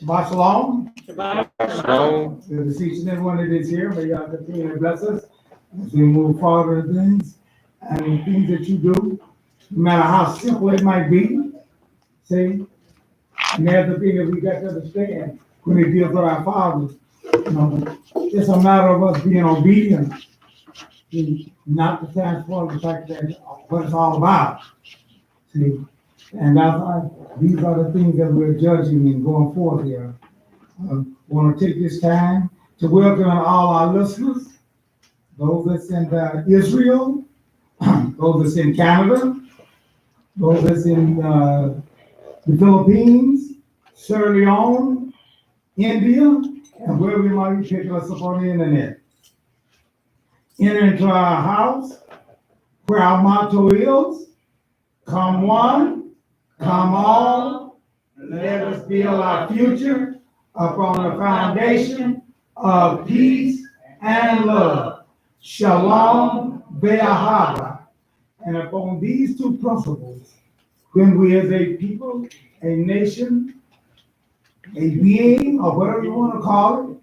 Shabbat shalom. Shabbat shalom. To the each and everyone that is here, may y'all continue to bless us as we move forward in things and the things that you do, no matter how simple it might be. See? And that's the thing that we got to understand when it deals with our fathers. You know, it's a matter of us being obedient, not to transform the fact that what it's all about. See? And these are the things that we're judging and going forth here. Want to take this time to welcome all our listeners, those that's in Israel, those that's in Canada, those that's in the Philippines, Sierra Leone, India, and wherever you might be picking us up on the internet. Enter into our house where our motto is, come one, come all, let us build our future upon a foundation of peace and love. Shalom ve'ahava. And upon these two principles, when we as a people, a nation, a being, or whatever you want to call it,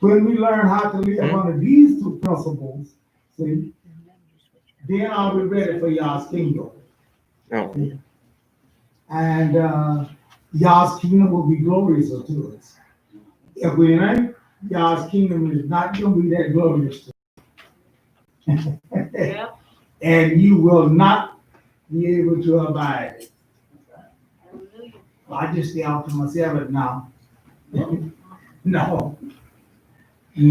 when we learn how to live under these two principles, see, then are we ready for Yah's kingdom. Oh. And Yah's kingdom will be glorious to us. If we ain't, Yah's kingdom is not going to be that glorious to us. Yeah. And you will not be able to abide it. I just stay out to myself now. No. You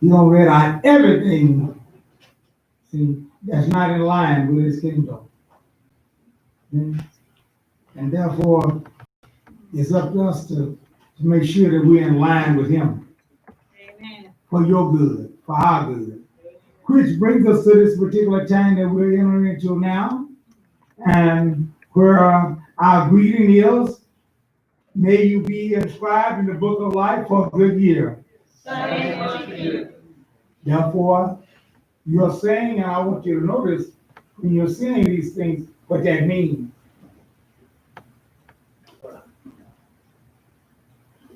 don't read out everything, see, that's not in line with his kingdom. And therefore, it's up to us to make sure that we're in line with him. Amen. For your good, for our good. Which brings us to this particular time that we're entering into now, and where our greeting is, may you be inscribed in the book of life for a good year. Therefore, you're saying, and I want you to notice, when you're saying these things, what that means.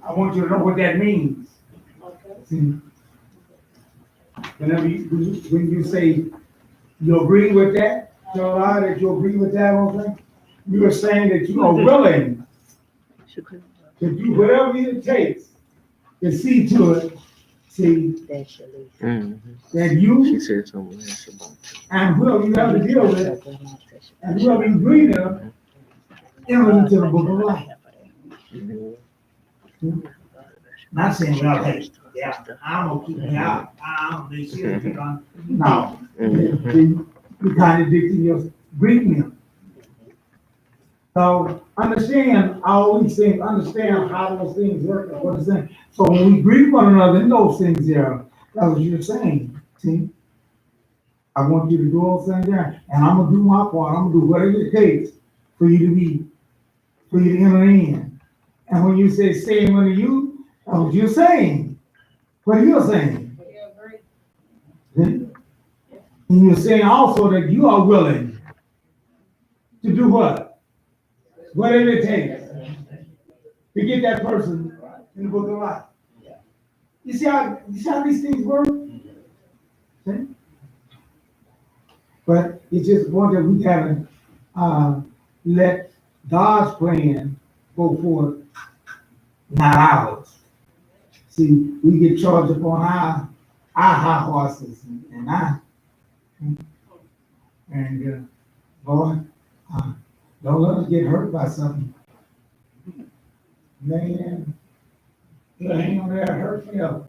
I want you to know what that means. Okay. See, whenever when you say you agree with that, Torah, that you agree with that whole thing, you are saying that you are willing to do whatever it takes to see to it, that you and whoever you have to deal with, and whoever you agree to, enter into the book of life. Not saying, well, hey, yeah, I'm gonna keep me out. I don't think she'll keep on. No. You're contradicting your greeting. So understand all these things, understand how those things work and what it's saying. So when we greet one another in those things there, that's what you're saying. See? I want you to do all those things there, and I'm gonna do my part. I'm gonna do whatever it takes for you to enter in. And when you say same unto you, that's what you're saying. What you're saying. And you're saying also that you are willing to do what? Whatever it takes to get that person in the book of life. You see how these things work? See? But it's just one that we haven't let God's plan go forth, not ours. See, we get charged upon our high horses and Lord, don't let us get hurt by something. Man, hang on there, hurt feeling.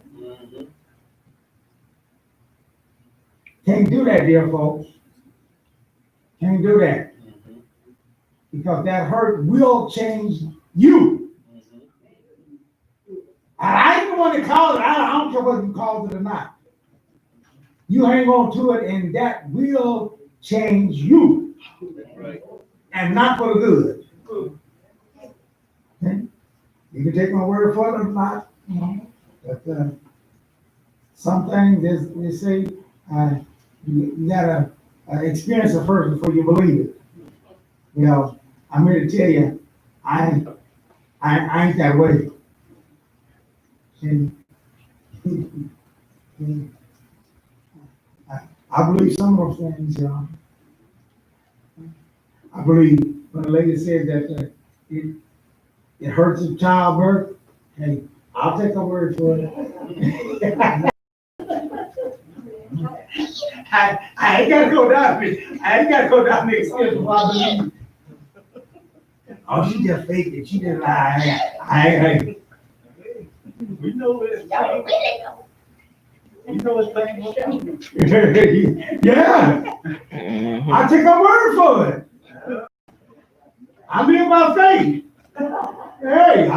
Can't do that, dear folks. Can't do that. Because that hurt will change you. I ain't the one that calls it. I don't care whether you call it or not. You hang on to it, and that will change you. Right. And not for the good. Okay? You can take my word for it or not. You know? But some things they say you gotta experience it first before you believe it. You know, I'm here to tell you, I I ain't that way. And I believe some of those things, I believe when the lady said that it hurts in childbirth, hey, I'll take her word for it. I ain't gotta go down. I ain't gotta go down the extent of I believe. Oh, she just faked it. She just lied. We know this. We know this thing. Yeah, Mhm. I take her word for it. I live by faith. Hey, I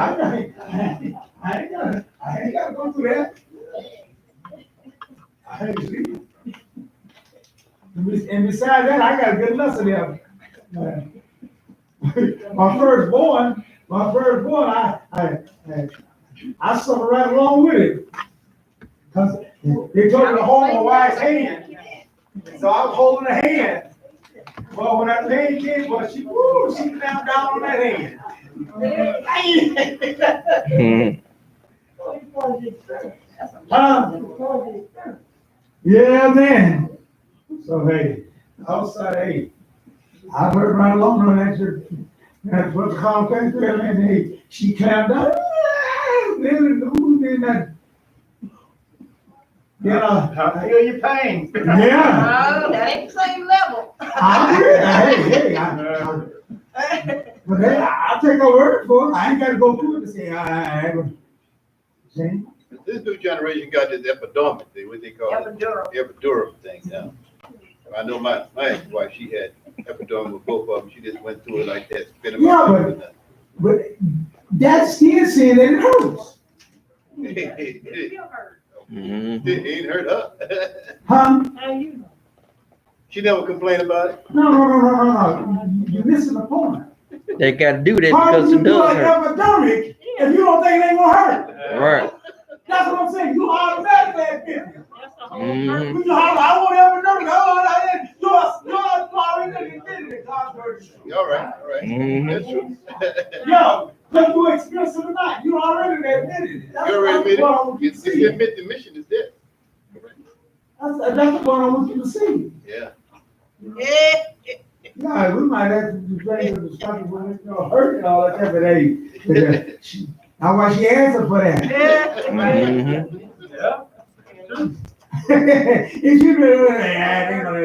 ain't gotta go through that. And besides that, I got a good lesson there. My firstborn, I suffer right along with it. Cause they told me to hold my wife's hand. So I was holding her hand. Well, when that pain came, well, she clamped down on that hand. Mhm. Yeah, man. So, hey, outside, hey, I heard right along on that church. That's what the call came through, and hey, she clamped down. Who did that? I feel your pain. Yeah. Oh, that ain't the same level. But hey, I'll take a word for it. I ain't gotta go through it to say, I see? This new generation got this epidemic thing, what they call it? Epidural. Epidural thing now. I know my ex-wife, she had epidural with both of them. She just went through it like that. spit 'em Yeah, out. but that's still saying that it hurts. It Still hurt. Mhm. ain't hurt her. Huh? How you know? She never complained about it. No. You're missing the point. They gotta do that How because do it you do does an hurt. epidemic if you don't think it ain't gonna hurt? Right. That's what I'm saying. You automatically admit it. That's the whole Mhm. purpose. When you holler, I want epidemic, you already admitted it. God's word is true. All right. Mhm. That's true. Yo, whether you experience it or not, you already admitted it. That's You already admitted what I want you it. to You see. admit the mission is there. That's what I want you to see. Yeah. Yeah. Yeah, we might have to be ready to stop it when it's hurt and all that, but hey, that's why she answered for that. Mhm. Yeah. If you do it, I ain't gonna,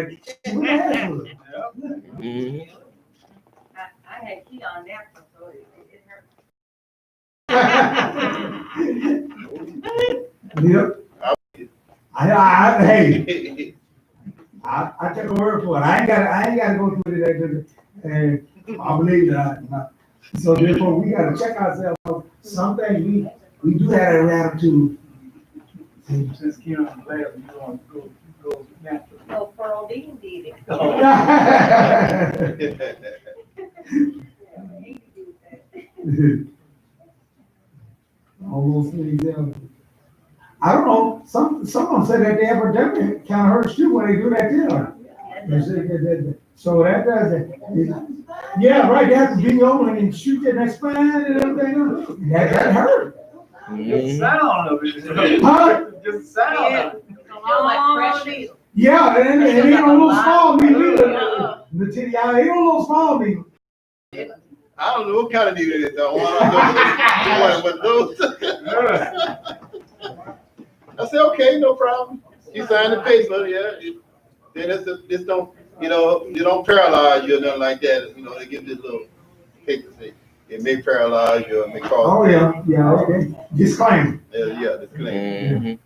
we answer it. Mhm. I had key on that, so it hurt. Yep. Hey, I take a word for it. I ain't gotta go through that, and I believe that. So therefore, we gotta check ourselves. Some things we do have that attitude. Since Kim left, you want to go natural. So Pearl Dean did it. All those things. I don't know. Some of them say that the epidemic kind of hurts too when they do that too. So that does it. Yeah, right. They have to be over and shoot that next spine and everything. That hurt. Mhm. Sound of it. Huh? Just sound of it. Feel like fresh needle. Yeah, and it ain't no little small needle either. Uh-uh. The titty out, ain't no little small needle. I don't know what kind of needle it is though. One of those. I said, okay, no problem. You signed the paper, yeah. Then this don't, you don't paralyze you or nothing like that. They give this little paper say it may paralyze you or it may cause. Oh, yeah, okay. Disclaimer. Yeah, disclaimer. Mhm.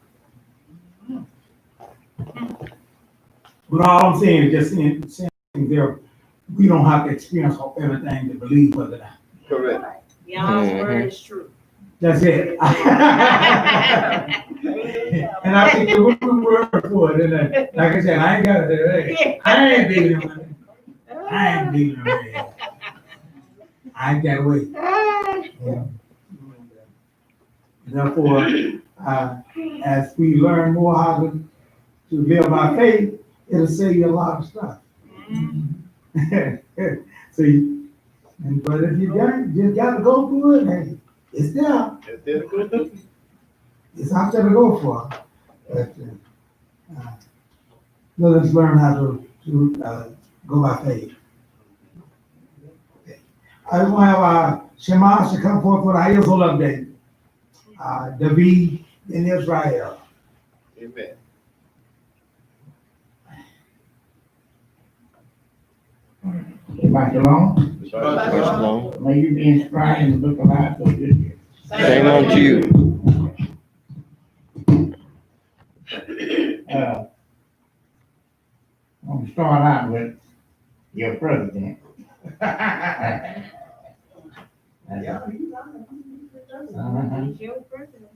But all I'm saying is just saying there, we don't have to experience everything to believe whether that. Correct. Y'all's word is true. That's it. And I think the word for it, and like I said, I ain't got it. I ain't dealing with it. I ain't got to wait. Yeah. Therefore, as we learn more how to live by faith, it'll save you a lot of stuff. See, but if you just got to go through it, hey, It's there. It's there to go to. It's out there to go for. But, let us learn how to go by faith. Okay. I want to have Shema to come forth with a household update. David in Israel. Amen. Shabbat shalom. Shabbat First shalom. long. May you be inspired and look alive so good here. Same on to you. I'm gonna start out with your president. Uh-huh. He's your president.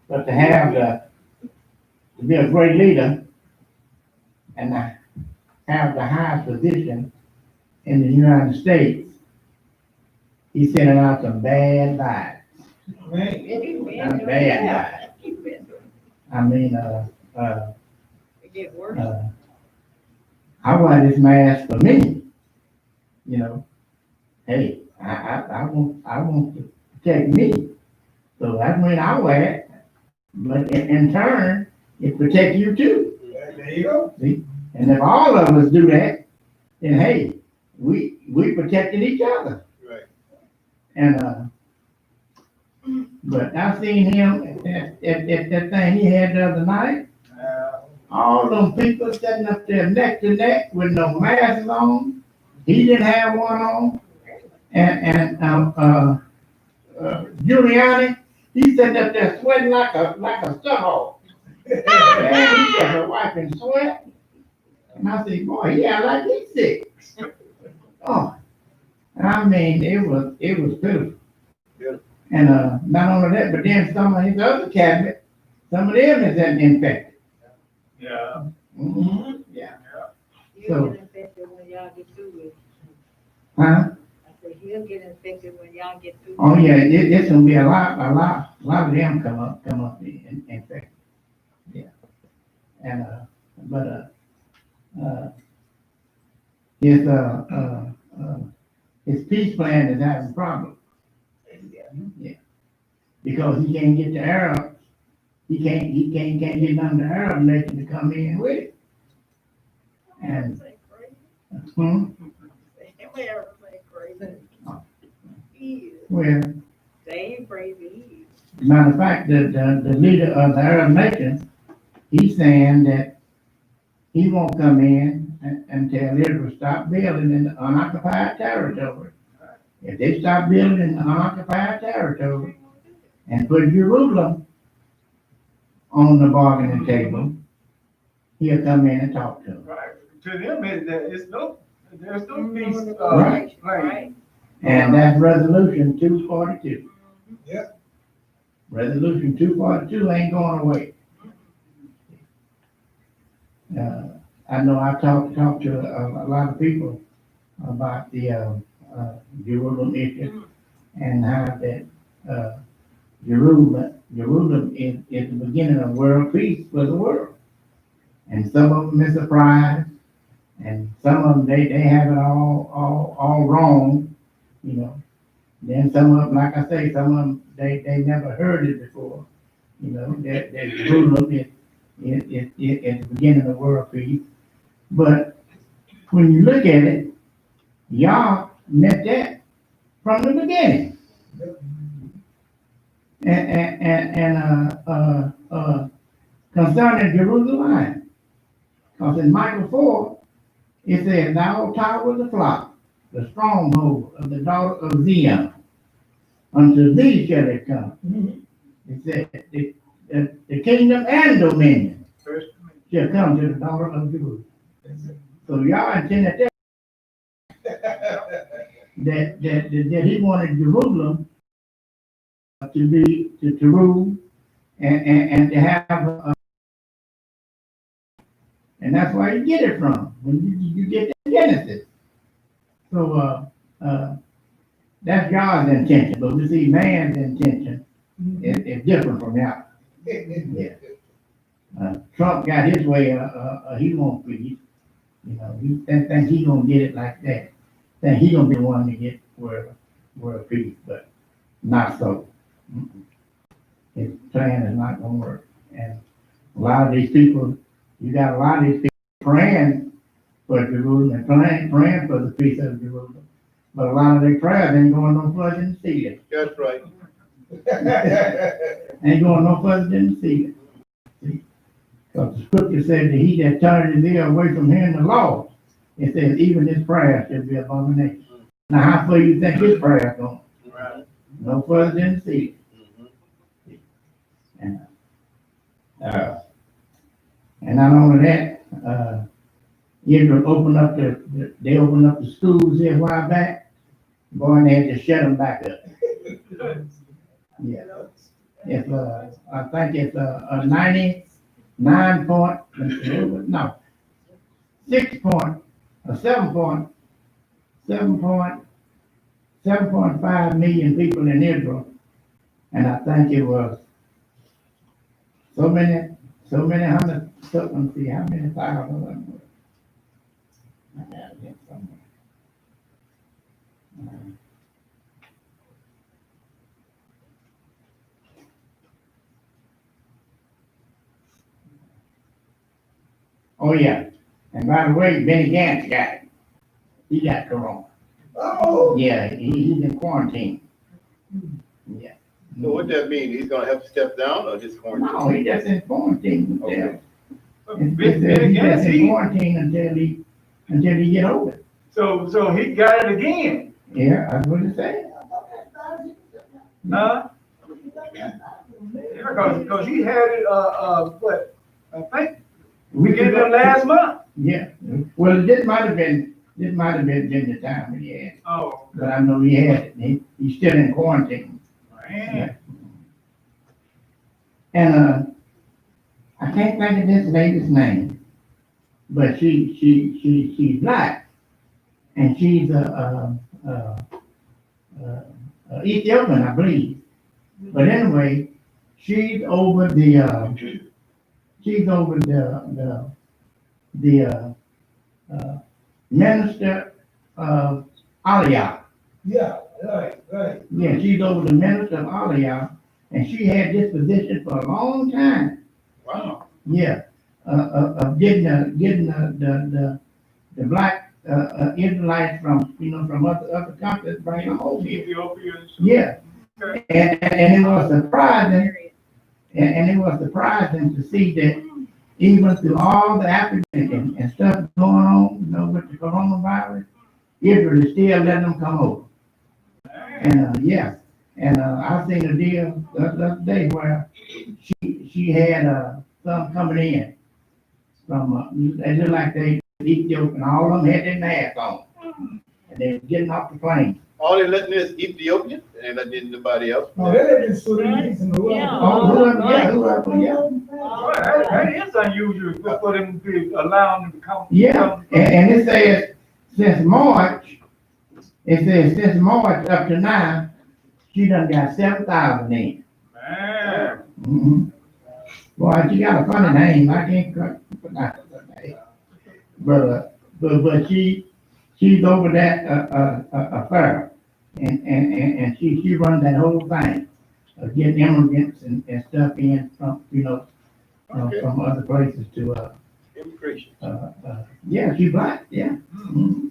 But to have to be a great leader and to have the highest position in the United States, he's sending out some bad vibes. Not bad vibes. I mean, It get worse. I wear this mask for me. You know, hey, I want to protect me. So that's when I wear it. But in turn, it protects you too. There you go. See? And if all of us do that, then hey, we protected each other. Right. And but I seen him at that thing he had the other night. All them people sitting up there neck to neck with no masks on. He didn't have one on. And Giuliani, he sitting up there sweating like a stunt hog. Man, he just wiping sweat. And I said, boy, yeah, like he's sick. Oh, I mean, it was pitiful. Beautiful. And not only that, but then some of his other cabinet, some of them is infected. Yeah. Mhm. Yeah. He'll get infected when y'all get through with it. Huh? I said, he'll get infected when y'all get through. Oh yeah, it's gonna be a lot of them come up infected. Yeah. And his peace plan is having problems. Yeah. Because he can't get the Arabs. He can't get none of the Arab nation to come in with it. And well, They ain't crazy. matter of fact, the leader of the Arab nation, he's saying that he won't come in until Israel stop building in the unoccupied territory. If they stop building in the unoccupied territory and put Jerusalem on the bargaining table, he'll come in and talk to them. Right. To them, there's no peace. Right. Right. And that's resolution 242. Yeah. Resolution 242 ain't going away. I know I talked to a lot of people about the Jerusalem issue and how that Jerusalem is the beginning of world peace for the world. And some of them is surprised, and some of them they have it all wrong, you know. Then some of them, like I say, some of them they never heard it before, you know. That Jerusalem is the beginning of world peace. But when you look at it, y'all met that from the beginning. And concerning Jerusalem, because in Micah 4, it says, thou tower of the flock, the stronghold of the daughter of Zion, unto thee shall it come. It said, the kingdom and dominion shall come to the daughter of Jerusalem. So y'all intended that he wanted Jerusalem to rule and to have and that's where you get it from, when you get the Genesis. So that's God's intention, but we see man's intention is different from that. Yeah. Trump got his way, he won't please. You know, he think he gonna get it like that. Think he gonna be the one to get world peace, but not so. Mm-mm. His plan is not gonna work. And a lot of these people, you got a lot of these people praying for Jerusalem and praying for the peace of Jerusalem. But a lot of their prayers ain't going no further than the sea. That's right. Ain't going no further than the sea. Because the scripture says that he that turned his ear away from hearing the law, it says even his prayer shall be abomination. Now how far you think his prayer going? Right. No further than the sea. Mhm. And not only that, Israel opened up they opened up the schools here a while back. Boy, and they had to shut them back up. Yeah. If, I think it's a 99 point, no, 7.5 million people in Israel. And I think it was so many hundred, so, let me see, how many thousands of them were. I got it here somewhere. Oh, yeah. And by the way, Benny Gantz got it. He got corona. Oh. Yeah, he's in quarantine. Yeah. So what that mean? He's gonna have to step down or just quarantine? No, he just in quarantine. Okay. Yeah. He's just in quarantine until he get over it. So he got it again, Yeah, that's what it said. huh? Because he had it, what, I think, we could did go- it last month. Yeah, well, this might have been the time when he had it, Oh, but I know he had it, he's still in quarantine. man. And, I can't think of this lady's name, but she's black, and she's Ethiopian, I believe. But anyway, she's over the minister of Aliyah. Yeah, right. Yeah, she's over the minister of Aliyah, and she had this position for a long time. Wow. Yeah, of getting the black Israelites from other countries, bring them over here. Ethiopia. Yeah, Okay. and it was surprising, and it was surprising to see that even through all the epidemic and stuff going on, with the coronavirus, Israel is still letting them come over. And yeah, and I seen a deal the other day where she had some coming in from they look like they Ethiopian, all of them had their masks on, and they were getting off the plane. All they letting is Ethiopian and letting nobody else. No, they live in Sudanese and whoever. Yeah. Oh, whoever, yeah. Well, that is unusual for them to be allowing them to come. Yeah, and it says since March up to now, she done got 7,000 in. Man, Mm-hmm. Boy, she got a funny name. I can't pronounce her name. But she's over that affair, and she runs that whole thing of getting immigrants and stuff in from Okay. from other places to Immigration. yeah, she black, yeah. Mhm.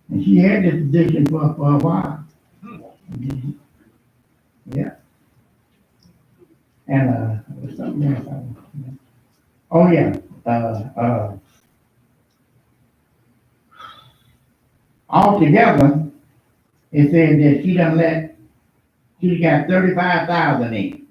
And she had this position for a while. Mhm. Yeah. And there's something else. Oh yeah, altogether, it said that she got 35,000 in.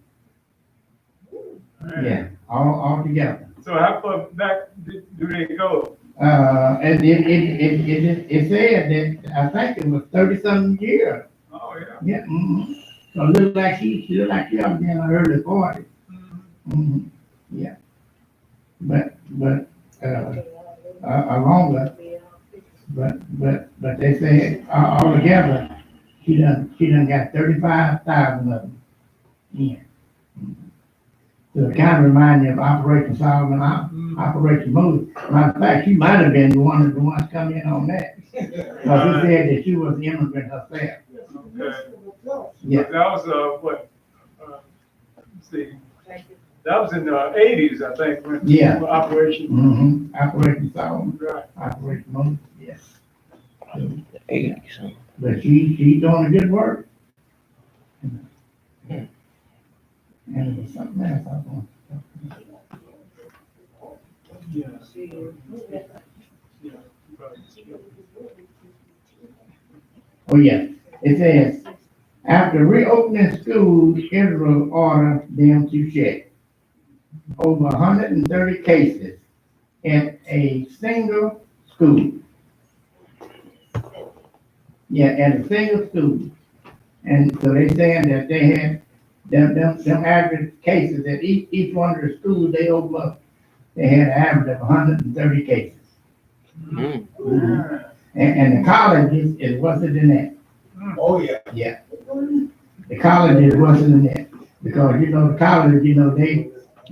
man. Yeah, all together. So how far back do they go? And it said that, I think it was 30-something years. Oh, yeah. Yeah, mm-hmm. So it looked like she ought to be in her early 40s. Mm-hmm. Yeah. But, longer, but they say altogether, she done got 35,000 of them. Yeah. So it kind of reminded me of Operation Solomon, Operation Moses. Matter of fact, she might have been one of the ones come in on that. Because he said that she was an immigrant herself. Okay. Yeah. That was, what, let's see, that was in the 80s, I think, when Yeah. Operation. Mm-hmm. Operation Solomon, Right. Operation Moses, yes. So, 80s. but she doing a good work. And it was something else I was going to Yeah. Yeah. Right. Oh, yeah. It says, after reopening schools, Israel ordered them to check over 130 cases in a single school. Yeah, at a single school. And so they saying that they had them average cases at each one of the schools they opened up. They had an average of 130 cases. Mm. Mhm. And the colleges is worse than that. Oh, yeah. Yeah. The colleges worse than that. Because, the college,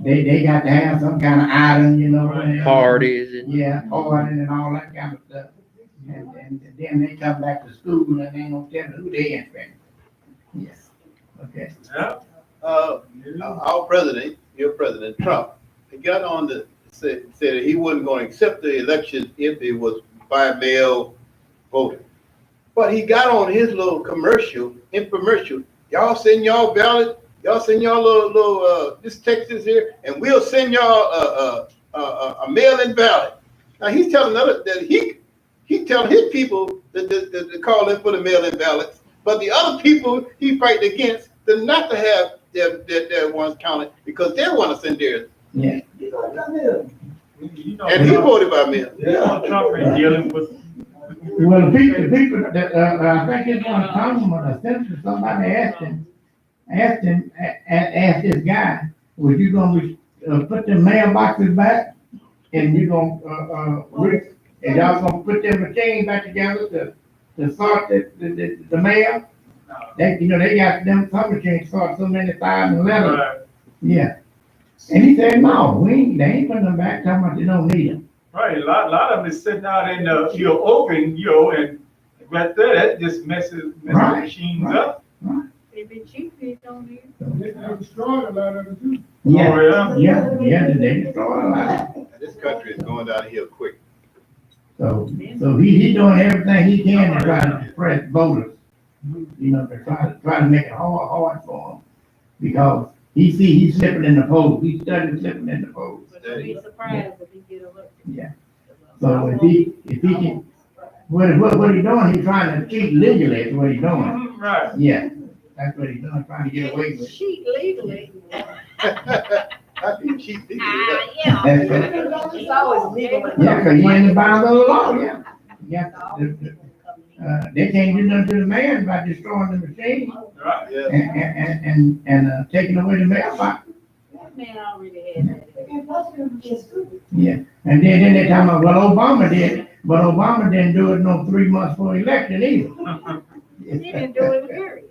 they got to have some kind of item, Parties and Yeah, partying and all that kind of stuff. And then they come back to school and they ain't gonna tell them who they infected. Yes. Okay. Yeah. Our president, your president, Trump, he got on the, said that he wasn't gonna accept the election if it was by mail voting. But he got on his little infomercial, y'all send y'all ballot, y'all send y'all little this Texas here, and we'll send y'all a mail-in ballot. Now he's telling that he telling his people that call in for the mail-in ballots, but the other people he fighting against them not to have their ones counted because they want to send theirs. Yeah. And he voted by mail. Trump is dealing with. Well, the people that, I think it's one of Congressman or Senator, somebody asked this guy, was you gonna put the mailboxes back? And you gonna, and y'all gonna put them machines back together to sort the mail? They got them, some machines sort so many thousand letters. Right. Yeah. And he said, no, they ain't putting them back, talking about they don't need them. Right, a lot of them is sitting out in the, open, and right there, that just messes Right, machines right. up. If it's cheap, it don't need. They destroyed a lot of it too. Yeah, Oh, yeah? yeah, they destroy a lot. This country is going down here quick. So he doing everything he can to try to suppress voters. To try to make it hard for him. Because he's slipping in the polls. He's studying slipping in the polls. But don't be surprised if he get elected. Yeah. So if he can, what he doing, he's trying to cheat legally, is what he's doing. Mhm, right. Yeah, that's what he's doing, trying to get away with it. Cheat legally. I think cheap people. Yeah. That's it. It's always legal. Yeah, cause he ain't in bounds of the law, yeah. Yeah. They can't do nothing to the man by destroying the machine Right. Yeah. and taking away the mailbox. That man already had that. Yeah, and then they talking about, well, Obama did, but Obama didn't do it no 3 months before election either. He didn't do it, period.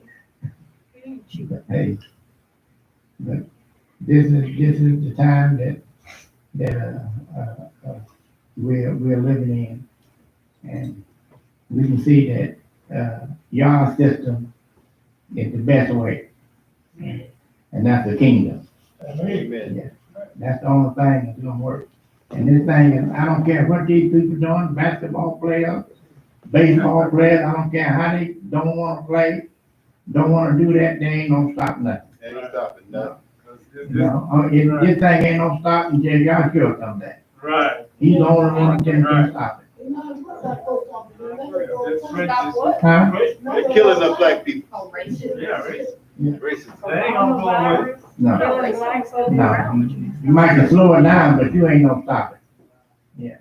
He didn't cheat. Hey, but this is the time that we're living in, and we can see that your system is the best way, and that's the kingdom. Amen. Yeah, that's the only thing that's gonna work. And this thing is, I don't care what these people doing, basketball players, baseball players, I don't care how they don't wanna play, don't wanna do that, they ain't gonna stop nothing. And he's stopping now. This thing ain't gonna stop until y'all sure come back. Right. He's the only one that can stop it. Stop what? Huh? They're killing the black people. Oh, racist. Yeah, right. Racist. They ain't gonna go with it. No, Killing blacks over no, around. you might can slow it down, but you ain't gonna stop it. Yeah.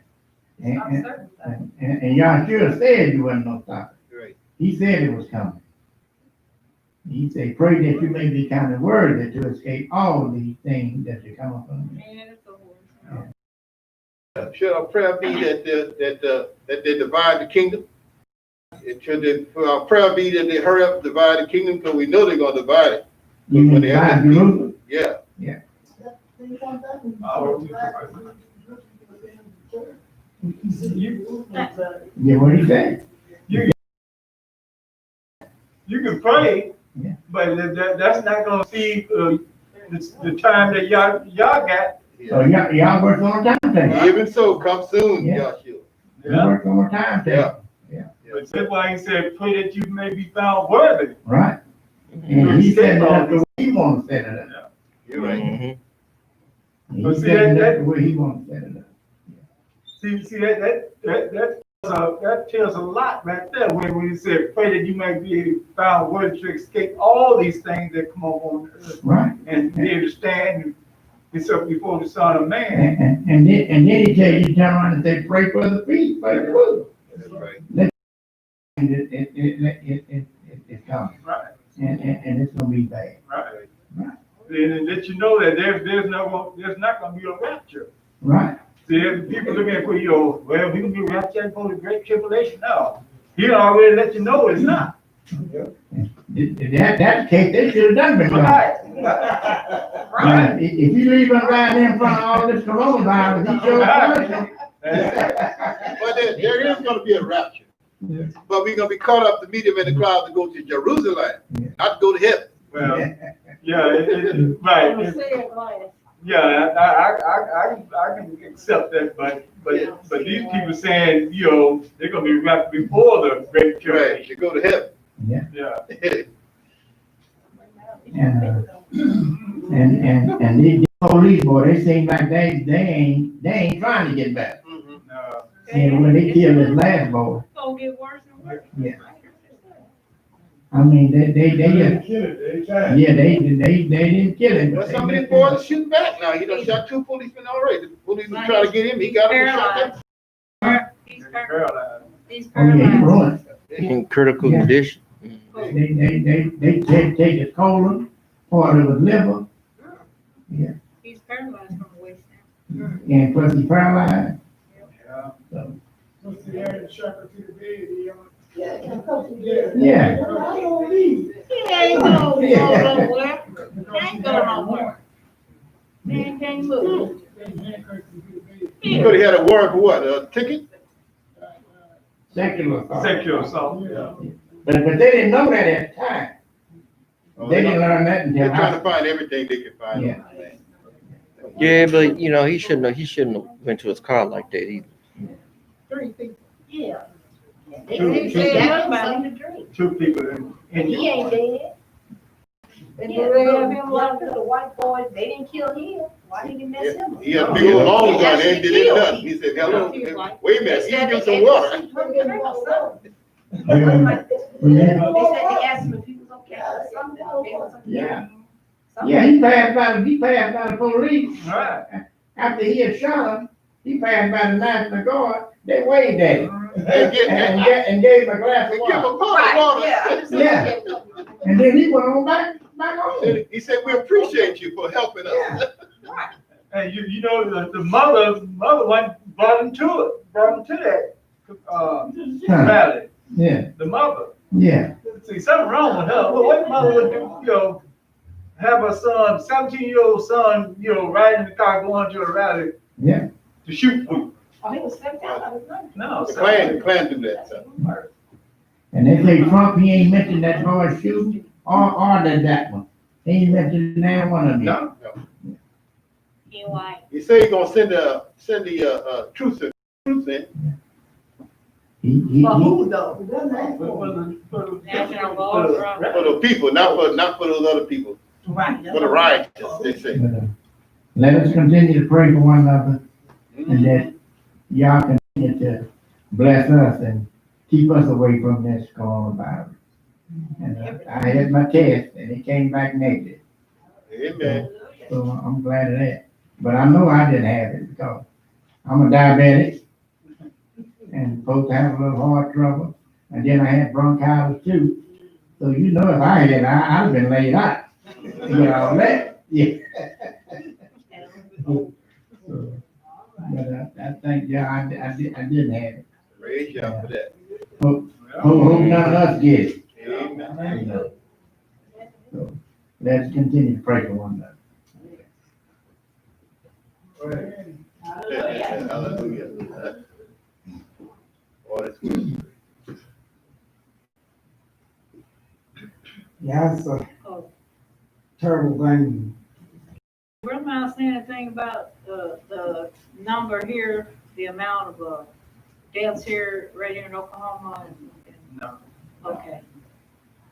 Stop And, certain things. and y'all sure said you wasn't gonna stop it. Right. He said it was coming. He said, pray that you may be counted worthy to escape all these things that are coming from you. Man, it's a horse. Should our prayer be that they divide the kingdom? Should our prayer be that they hurry up, divide the kingdom, because we know they're gonna divide it. You When mean they have divide that Jerusalem? Yeah. Yeah. You, Yeah, what he said. you can pray, Yeah. but that's not gonna see, the time that y'all got. So y'all work on a timetable. Even so, come soon, Yeah. Joshua. You Yeah. work on a timetable. But that's why he said, pray that you may be found worthy. Right. Mhm. And he set it up the way he wants to set it up. You're right. Mhm. He But see, set it that- up the way he wants to set it up. See, that tells a lot right there when he said, pray that you may be found worthy to escape all these things that come up on the earth Right. and be able to stand and be up before the Son of Man. And then he tell you to turn around and say, pray for the feet, pray for the That's right. it's coming. Right, And it's gonna be bad. right. Right. And let you know that there's not gonna be a rapture. Right. See, people looking for you, well, we gonna be raptured for the great tribulation. No, he already let you know it's not. That's the case, they should have done before. Right. Right. If you leave him right there in front of all this coronavirus, he sure Right. But there is gonna be a rapture. Yeah. But we're gonna be caught up to meet him in the clouds to go to Jerusalem, Yeah. not to go to heaven. Well, yeah, right. I'm saying, like, Yeah, I can accept that, but these people saying, they're gonna be raptured before the great Right, tribulation. to go to heaven. Yeah. And these police boy, they seem like they ain't trying to get back. Mhm. No. And when they killed this last boy, it's gonna get worse and worse. Yeah. I mean, they just, yeah, they didn't kill him. Well, but some of they these boys are shooting back now. He done shot 2 policemen already. The policemen try to get him, he got him shot back. He's Paralyzed. He's Oh, yeah, he paralyzed. ruined. In critical Yeah. condition. They take his colon, part of his liver, He's paralyzed from the waist down. and plus he paralyzed. Yeah. So, What's the area shepherd to the bed, yeah. He ain't gonna go nowhere. He ain't going nowhere. Man can't move. He could have had a warrant for what, a ticket? Secular thought. Sexual assault. But they didn't know that at the time. Oh, They didn't learn that They're until trying to after. find everything they can find. Yeah. Yeah, but he shouldn't have went to his car like that either. Yeah. They Two- said nothing about him to drink. 2 people in He ain't dead. And Yeah, they well, have him like the white boys, they didn't kill him. Why didn't you mess him up? He had a big old long He gun, they actually did it killed done. him. He said, hello, He was like- wait a minute, he give some water. Yeah. They said they asked him if he was okay. Something, okay, was okay. Yeah. Something. Yeah, he passed by the police. Right. After he had shot him, he passed by the National Guard, they waved at him and gave him a glass of Give him a water. bottle of Right, water. yeah. Yeah. And then he went on back home. He said, we appreciate you for helping us. Yeah. And the mother one brought him to that, rally, Yeah, the mother. yeah, See, something wrong with her. Well, what mother would do, have a son, 17-year-old son, riding the car going to a rally yeah. to shoot food? Oh, he was stepped out of his money. No. The Klan do that stuff. And they say Trump, he ain't mentioned that boy shooting or that one. He ain't mentioned that one of them. No. He white. He said he's gonna send the truth in. He, For who though? National Guard. For the people, not for those other people, Right. for the righteous, they say. let us continue to pray for one another and that y'all continue to bless us and keep us away from this coronavirus. And I had my test and it came back negative. Amen. So I'm glad of that. But I know I didn't have it because I'm a diabetic and supposed to have a little heart trouble. And then I had bronchitis too. So if I had it, I'd have been laid out. All that. Yeah. So, but I think, I didn't have it. Praise God for that. Hope none of us get it. Amen. So let's continue to pray for one another. Hallelujah. Oh, that's good. Yeah, it's a Oh. terrible thing. Grandma saying anything about the number here, the amount of deaths here, right here in Oklahoma? No. Okay.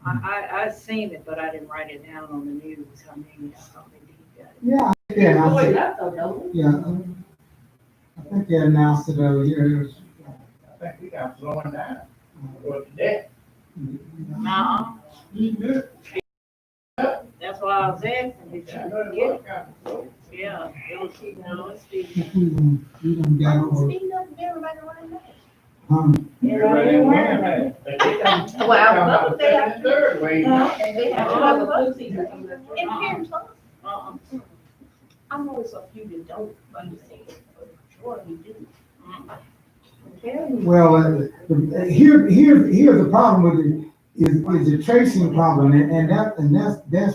I seen it, but I didn't write it down on the news. I mean, I thought maybe you got it. Yeah, I think they announced it over here. I think we got slowing down. Well, today, Uh-uh. That's why I was asking, did you get it? Yeah, it was, no, it's the. We done got over, Speaking of, everybody running back. everybody ain't wearing that. But they come- Well, come about the they second and third wave. They have another flu season coming up. And parents, I know it's a few that don't understand, but majority do. well, here's the problem with it, is the tracing problem, and that's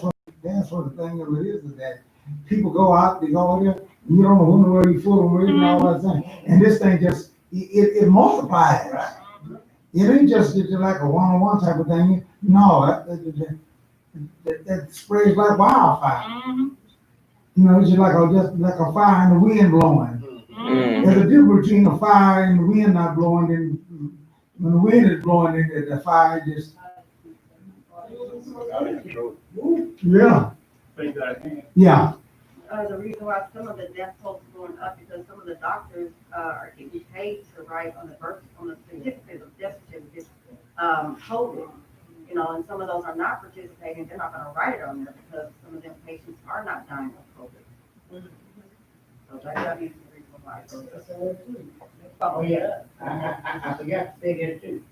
what the thing of it is that people go out, they go there, and you don't know when where you full and where and all that thing, and this thing just, it multiplies. It ain't just like a one-on-one type of thing, no, that spreads like wildfire. Mm-hmm. You know, it's just like a fire in the wind blowing. Mm. There's a difference between a fire and the wind not blowing, and when the wind is blowing, the fire just, Out of control. yeah, They got a hand. yeah. The reason why some of the death tolls are going up because some of the doctors are getting paid to write on the certificate of death certificate, COVID. You know, and some of those are not participating, they're not gonna write it on there because some of them patients are not dying of COVID. So that is the reason why it goes up. Oh, yeah, I forgot to say that too.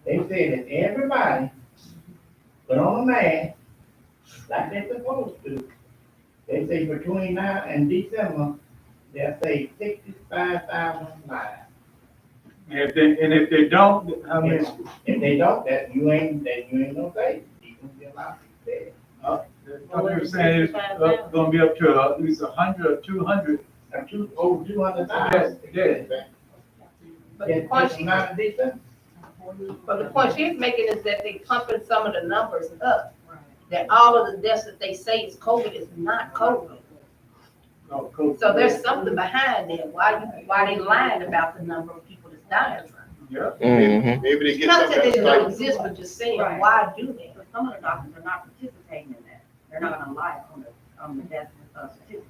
They said that everybody put on a mask like they're supposed to. They say between now and December, they'll save 65,000 lives. And if they don't, I mean, If they don't, you ain't gonna save. You gonna be allowed to stay. what they were saying is gonna be up to at least 100 or 200. Over 200,000. Yes. But the point she, Not in December. but the point she's making is that they pumping some of the numbers up. That all of the deaths that they say is COVID is not COVID. No, cool. So there's something behind that. Why they lying about the number of people that's dying from? Yeah. Mhm. Maybe they get Not some that they kind don't of exist, but just saying, Right. why do they? But some of the doctors are not participating in that. They're not gonna lie on the death certificate.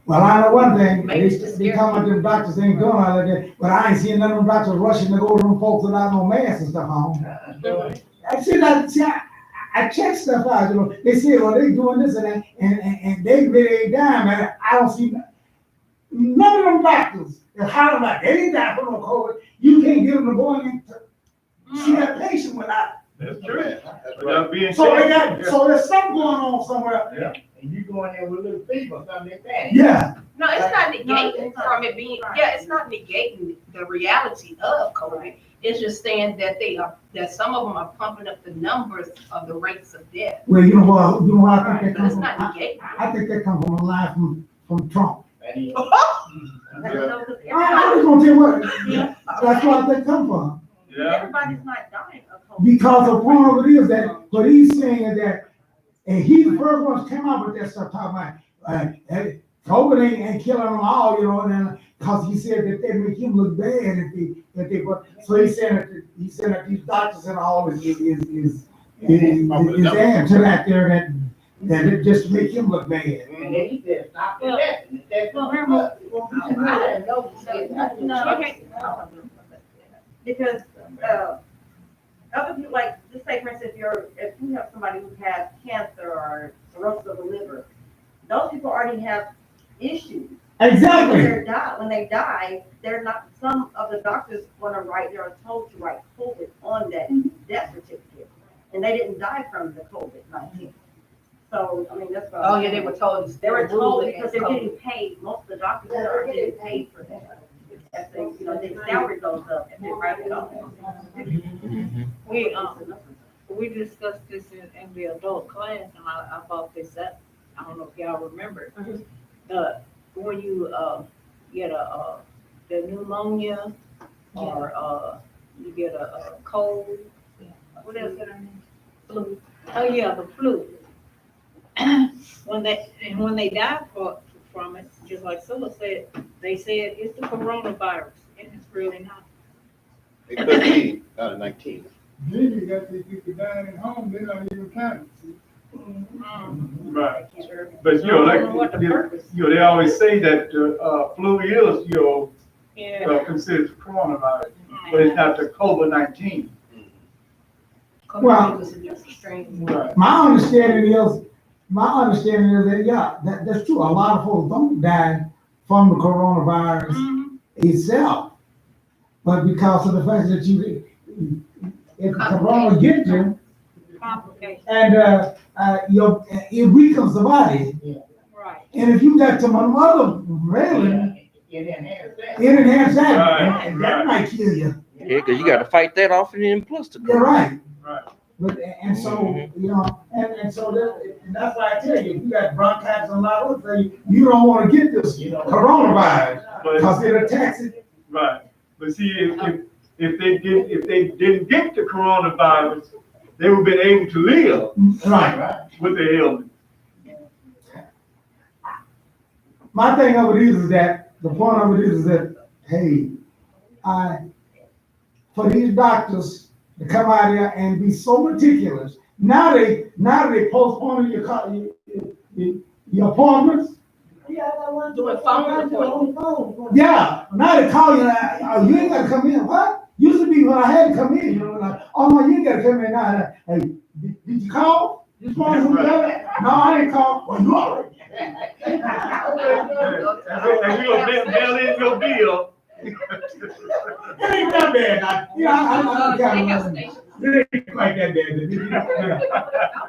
Well, I know one thing, Maybe it's just they talking about them doctors ain't doing all of that, but I ain't seen none of them doctors rushing to go to them folks without no masks and stuff on. I check stuff out, you know, they say, well, they doing this and that, and they really ain't dying, man. I don't see none of them doctors that holler about, they ain't dying from no COVID. You can't get them to go in and see that patient without. That's true. That's Without right. being So they safe. got, so there's something going on somewhere. Yeah. And you go in there with a little fever, something like that. Yeah, No, it's not negating from it being, yeah, it's not negating the reality of COVID. It's just saying that that some of them are pumping up the numbers of the rates of death. well, you know what I think that But comes it's from? not negating. I think that comes from a lie from Trump. And he- Yeah. I was gonna tell you what, that's where I think come from. Yeah. Everybody's not dying of COVID. Because the point of it is that, what he's saying is that, and he the first one came out with that stuff talking about, COVID ain't killing them all, you know, and then, cause he said that they make him look bad if they, but, so he said that these doctors and all is adding to that there, that it just make him look bad. And then he said, stop the death, and the death Well, went up. I didn't know he said that. No, okay. Because, other people, like, just say for instance, if you have somebody who has cancer or cirrhosis of the liver, those people already have issues. Exactly. When they die, they're not, some of the doctors they're told to write COVID on that death certificate. And they didn't die from the COVID-19. So, I mean, that's what. Oh, yeah, they were told. They were told because they're getting paid, most of the doctors are getting paid for that. As they, you know, their salary goes up and they write it off. Mhm. We discussed this in the adult class, and I brought this up. I don't know if y'all remember. when you, get the pneumonia, or, you get a cold. What else did I mention? Flu. Oh, yeah, the flu. When they die from it, just like Scylla said, they said it's the coronavirus, and it's really not. It could be out of 19. Then you got these people dying at home, they're not even counting. See? Right. But, you know, I don't know what the purpose. they always say that, flu is, Yeah. considered coronavirus, but it's not the COVID-19. Well- This is just a strange. Right. My understanding is that, yeah, that's true. A lot of folks don't die from the coronavirus Mhm. itself. But because of the fact that if the corona gets you, Complicated, and, it weakens the body. right. And if you got some other variant, It enhances that. it enhances that, Right, and right. that might kill you. Yeah, because you got to fight that off and then plus the You're right. Right. But, and so, Mhm. and so and that's why I tell you, if you got bronchitis and a lot of other things, you don't wanna get this coronavirus, But, because it attacks it. right. But see, if they didn't get the coronavirus, they would have been able to live Right. with the ailment. My thing of it is that, the point of it is that, hey, for these doctors to come out here and be so meticulous, now they postponing your appointments. Doing phone appointments. Yeah, now they call you, oh, you ain't gotta come in, what? Used to be when I had to come in, like, oh, no, you ain't gotta come in now. Hey, did you call? This morning, who got it? No, I didn't call. Well, you already. And we gonna mail in your bill. It ain't that bad. I'm They kind have of, stations. it ain't like that bad. I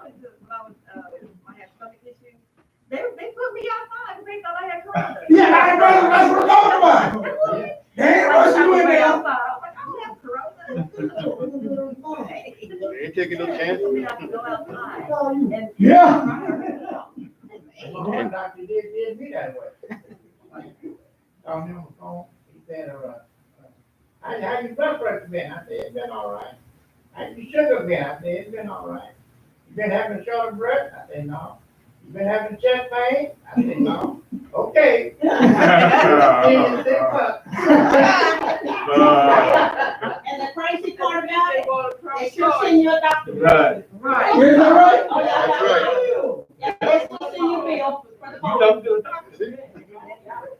went to, when I had stomach issues, they put me outside because they thought I had corona. Yeah, that's what I'm talking about. They ain't rushing you in there. I was like, I don't have corona. They ain't taking no They chances. told me not to go outside. And- Yeah. One doctor did me that way. Called him on the phone, he said, how your blood pressure been? I said, it's been all right. How your sugar been? I said, it's been all right. You been having a short of breath? I said, no. You been having chest pain? I said, no. Okay. And the crazy part about it, they still send you a doctor. Right. Right. Is that right? Oh, yeah, That's right. yeah, they still send you a bill for the You phone. don't do it.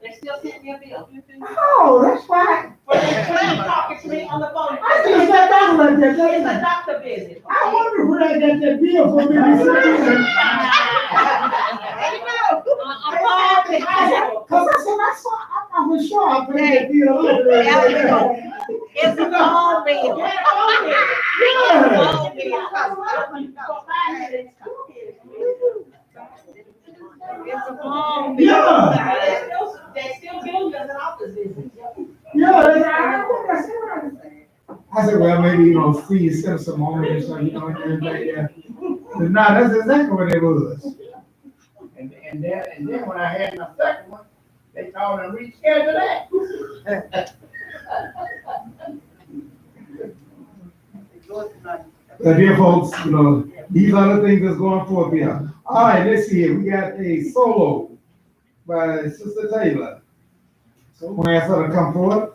They still send me a bill. Oh, that's fine. For them talking to me on the phone. I still sat down like that. It's a doctor visit. I wonder who I got that bill for me. Cause I saw, I was sure I paid that bill. It's a phone bill. It's a phone bill. Yeah. They still bill us an office visit. Yeah, I said, well, maybe, see, you send some more, or something, and everything, yeah. But nah, that's exactly what it was. And then when I had my second one, they called and rescheduled that. But dear folks, these are the things that's going forth here. All right, let's see here. We got a solo by Sister Taylor. So I'm gonna ask her to come forward.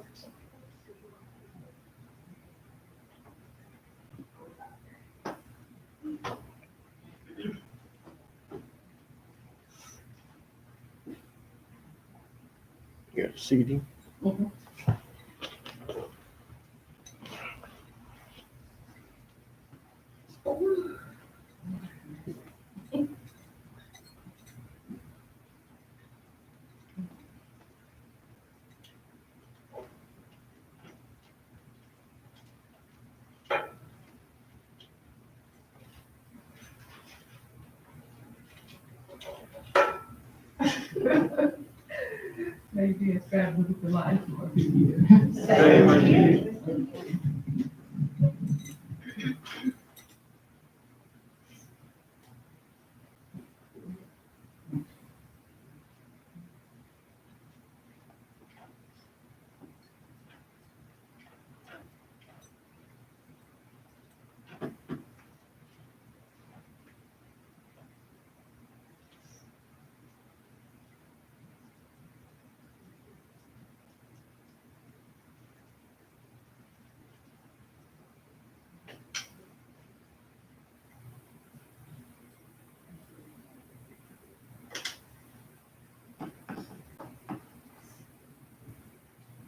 Yeah, CD. Maybe it's bad with the life.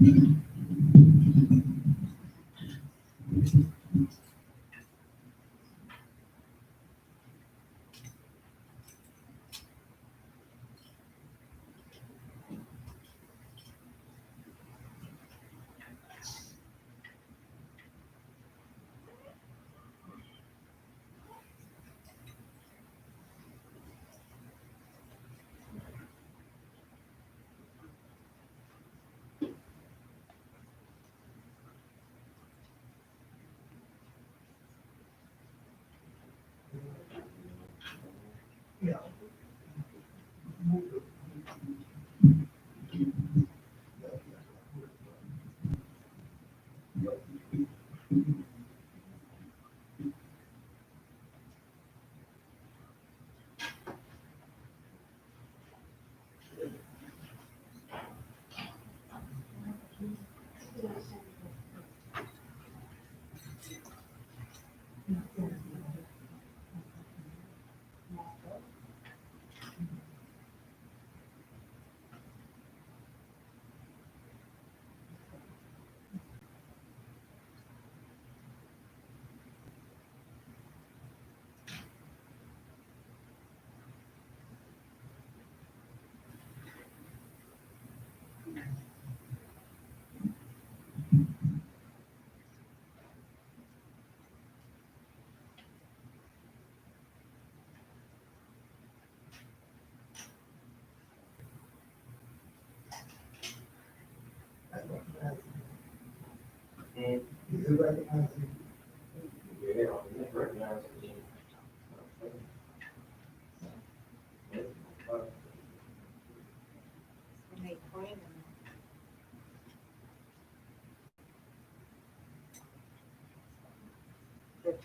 They're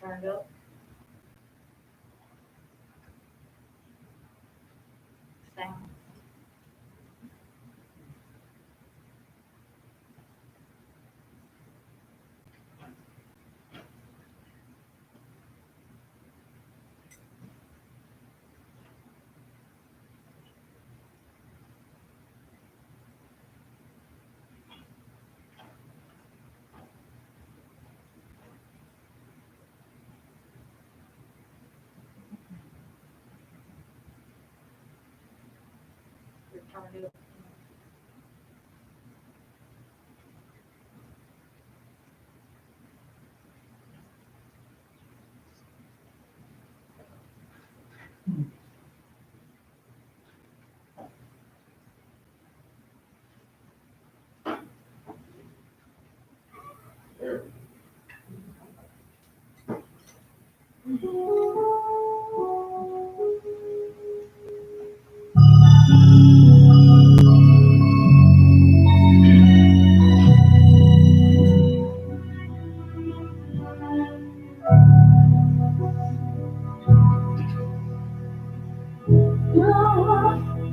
turned up. Sound. They're turned up.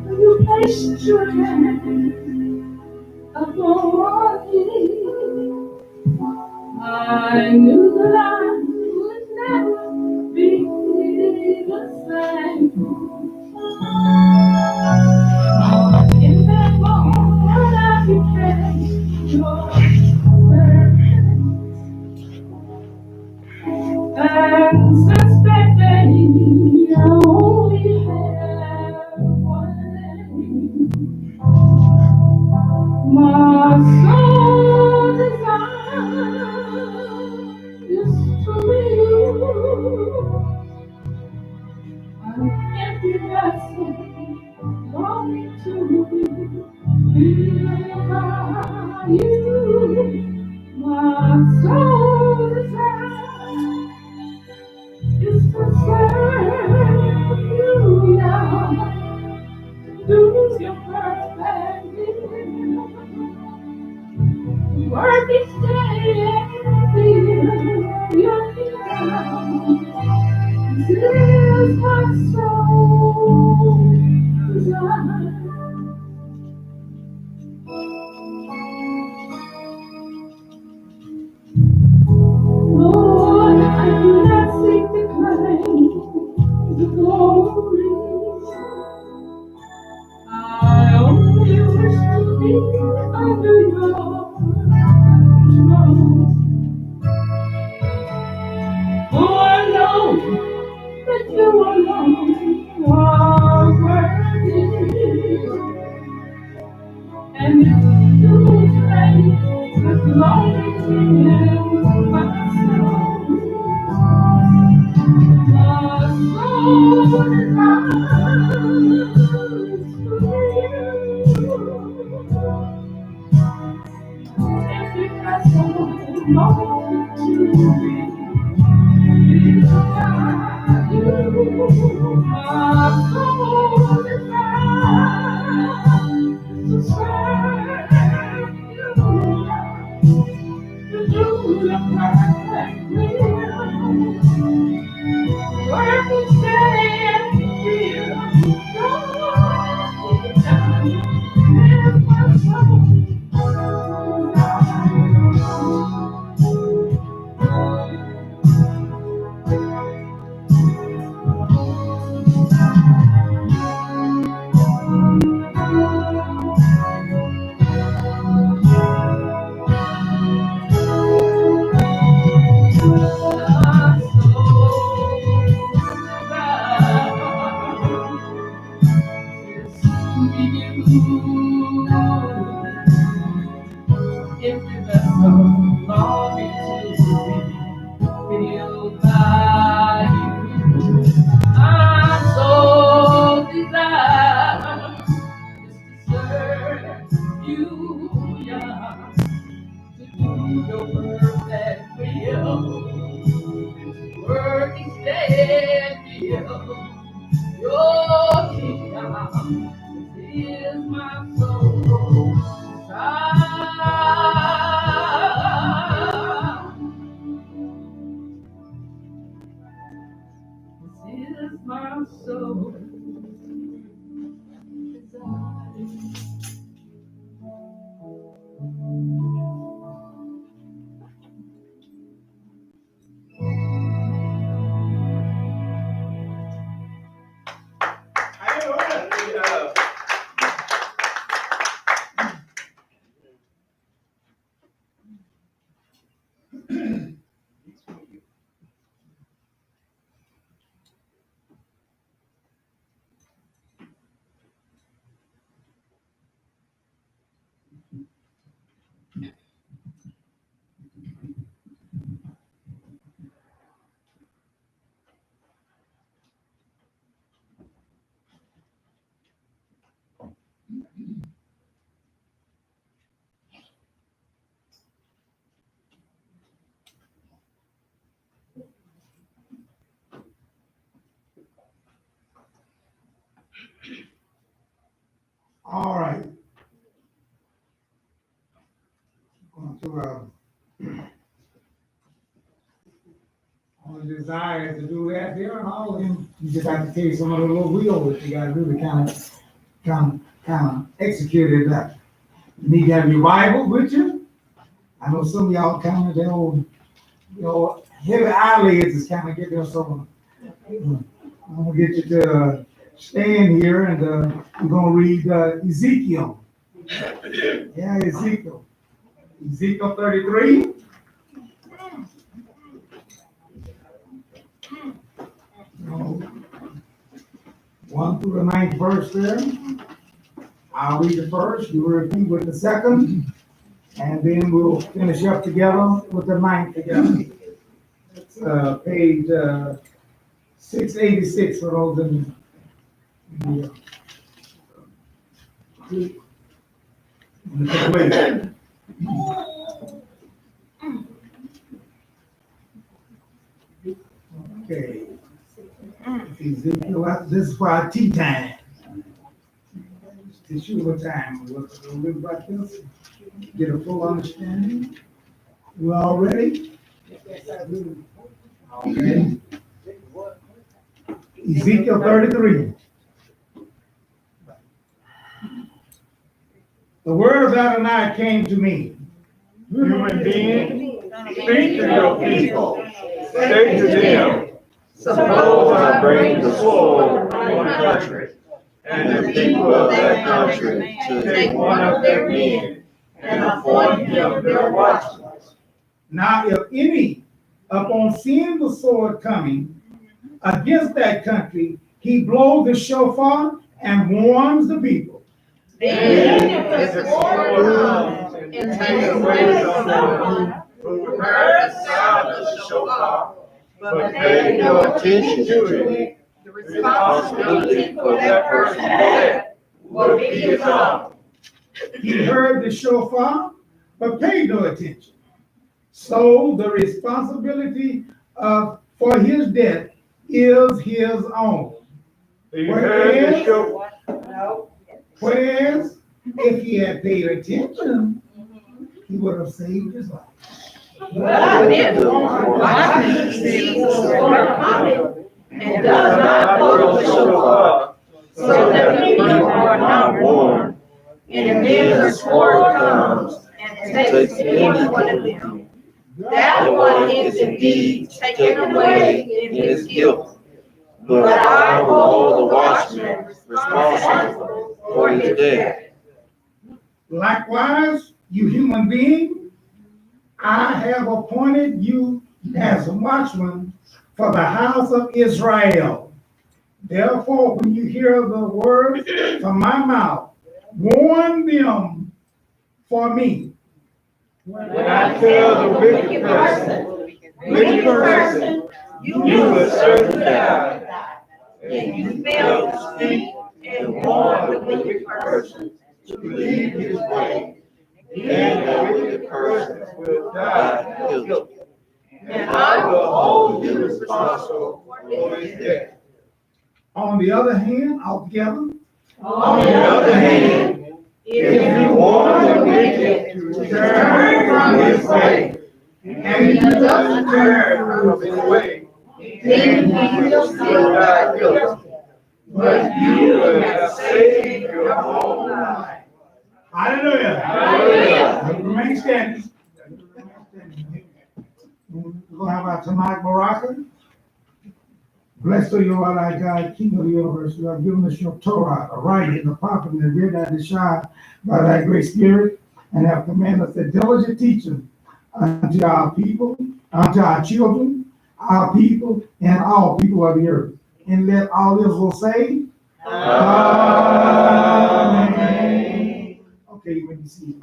You placed your hand upon me. I knew that I would never be the same. In that moment, I became your servant. And since that day, I only have one name. My soul desire is to be you. An empty vessel longing to be filled by you. My soul desire is to serve you now. Do your perfect will. Work each day and feel your love. This is my soul desire. Lord, I do not seek to claim the glory. I only wish to be under your You alone are worthy. And if you faith with loyalty in my soul desires for you. If you got someone long to be, you, my soul desires to serve you, to do the perfect will. Work and stay and feel, God, here's my soul. If the vessel longing to be filled by you, my soul desire is to serve you, yeah, to do your work that will, work each day and feel your kingdom. This is my soul desire. This is my soul desire. All right. Going to, all the desires to do that there and all of them, you just have to take some of the little wheels you gotta do to kind of execute it. That you need to have your Bible with you. I know some of y'all kind of their old, heavy eyelids is kind of getting us over. I'm gonna get you to stand here and we're gonna read Ezekiel. Yeah, Ezekiel. Ezekiel 33. No. 1 through the 9th verse there. I'll read the first, you repeat with the second, and then we'll finish up together with the 9th together. It's page 686 for those in the complete. Okay. Ezekiel, this is for our tea time. It's your time. We'll live about this. Get a full understanding. You all ready? Okay. Ezekiel 33. The word of Adonai came to me. Human being, speak to your people. Say to them, suppose I bring the sword on a country, and the people of that country take one of their men and appoint him their watchman. Now, if any, upon seeing the sword coming, against that country, he blows the shofar and warns the people. Then the sword comes and takes away someone who heard the sound of the shofar, but paid no attention to it. The responsibility for that person's death will be his own. He heard the shofar, but paid no attention. So the responsibility for his death is his own. He heard the shofar. Whereas, if he had paid attention, he would have saved his life. And does not blow the shofar, so that the people are not warned. And then the sword comes and takes any one of them. That one is indeed taken away in his guilt. But I will hold the watchman responsible for his death. Likewise, you human being, I have appointed you as watchmen for the house of Israel. Therefore, when you hear the words from my mouth, warn them for me. When I tell the wicked person, you will certainly die. And you fail to speak and warn the wicked person to leave his way. Then the wicked person will die guilty. And I will hold you responsible for his death. On the other hand, altogether, if you warn the wicked to turn from his way, and he doesn't turn from his way, then he will still die guilty. But you will have saved your whole life. hallelujah. Hallelujah. Remain standing. We're going to have our tonight, Baraka. Blessed are you, Lord our God, King of the universe. You have given us your Torah, the writing, the prophet, and the read that is shy by thy great spirit, and have commanded us the diligent teaching unto our people, unto our children, our people, and all people of the earth. And let all Israel say, Amen. Okay, you may be seated.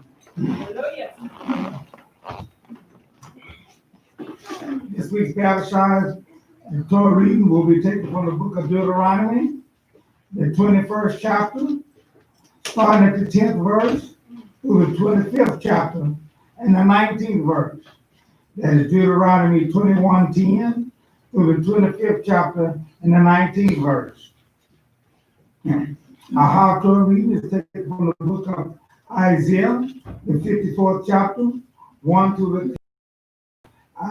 This week's Parashah and Torah reading will be taken from the book of Deuteronomy, the 21st chapter, starting at the 10th verse through the 25th chapter and the 19th verse. That is Deuteronomy 21:10 through the 25th chapter and the 19th verse. Our Haftorah reading is taken from the book of Isaiah, the 54th chapter, 1 through the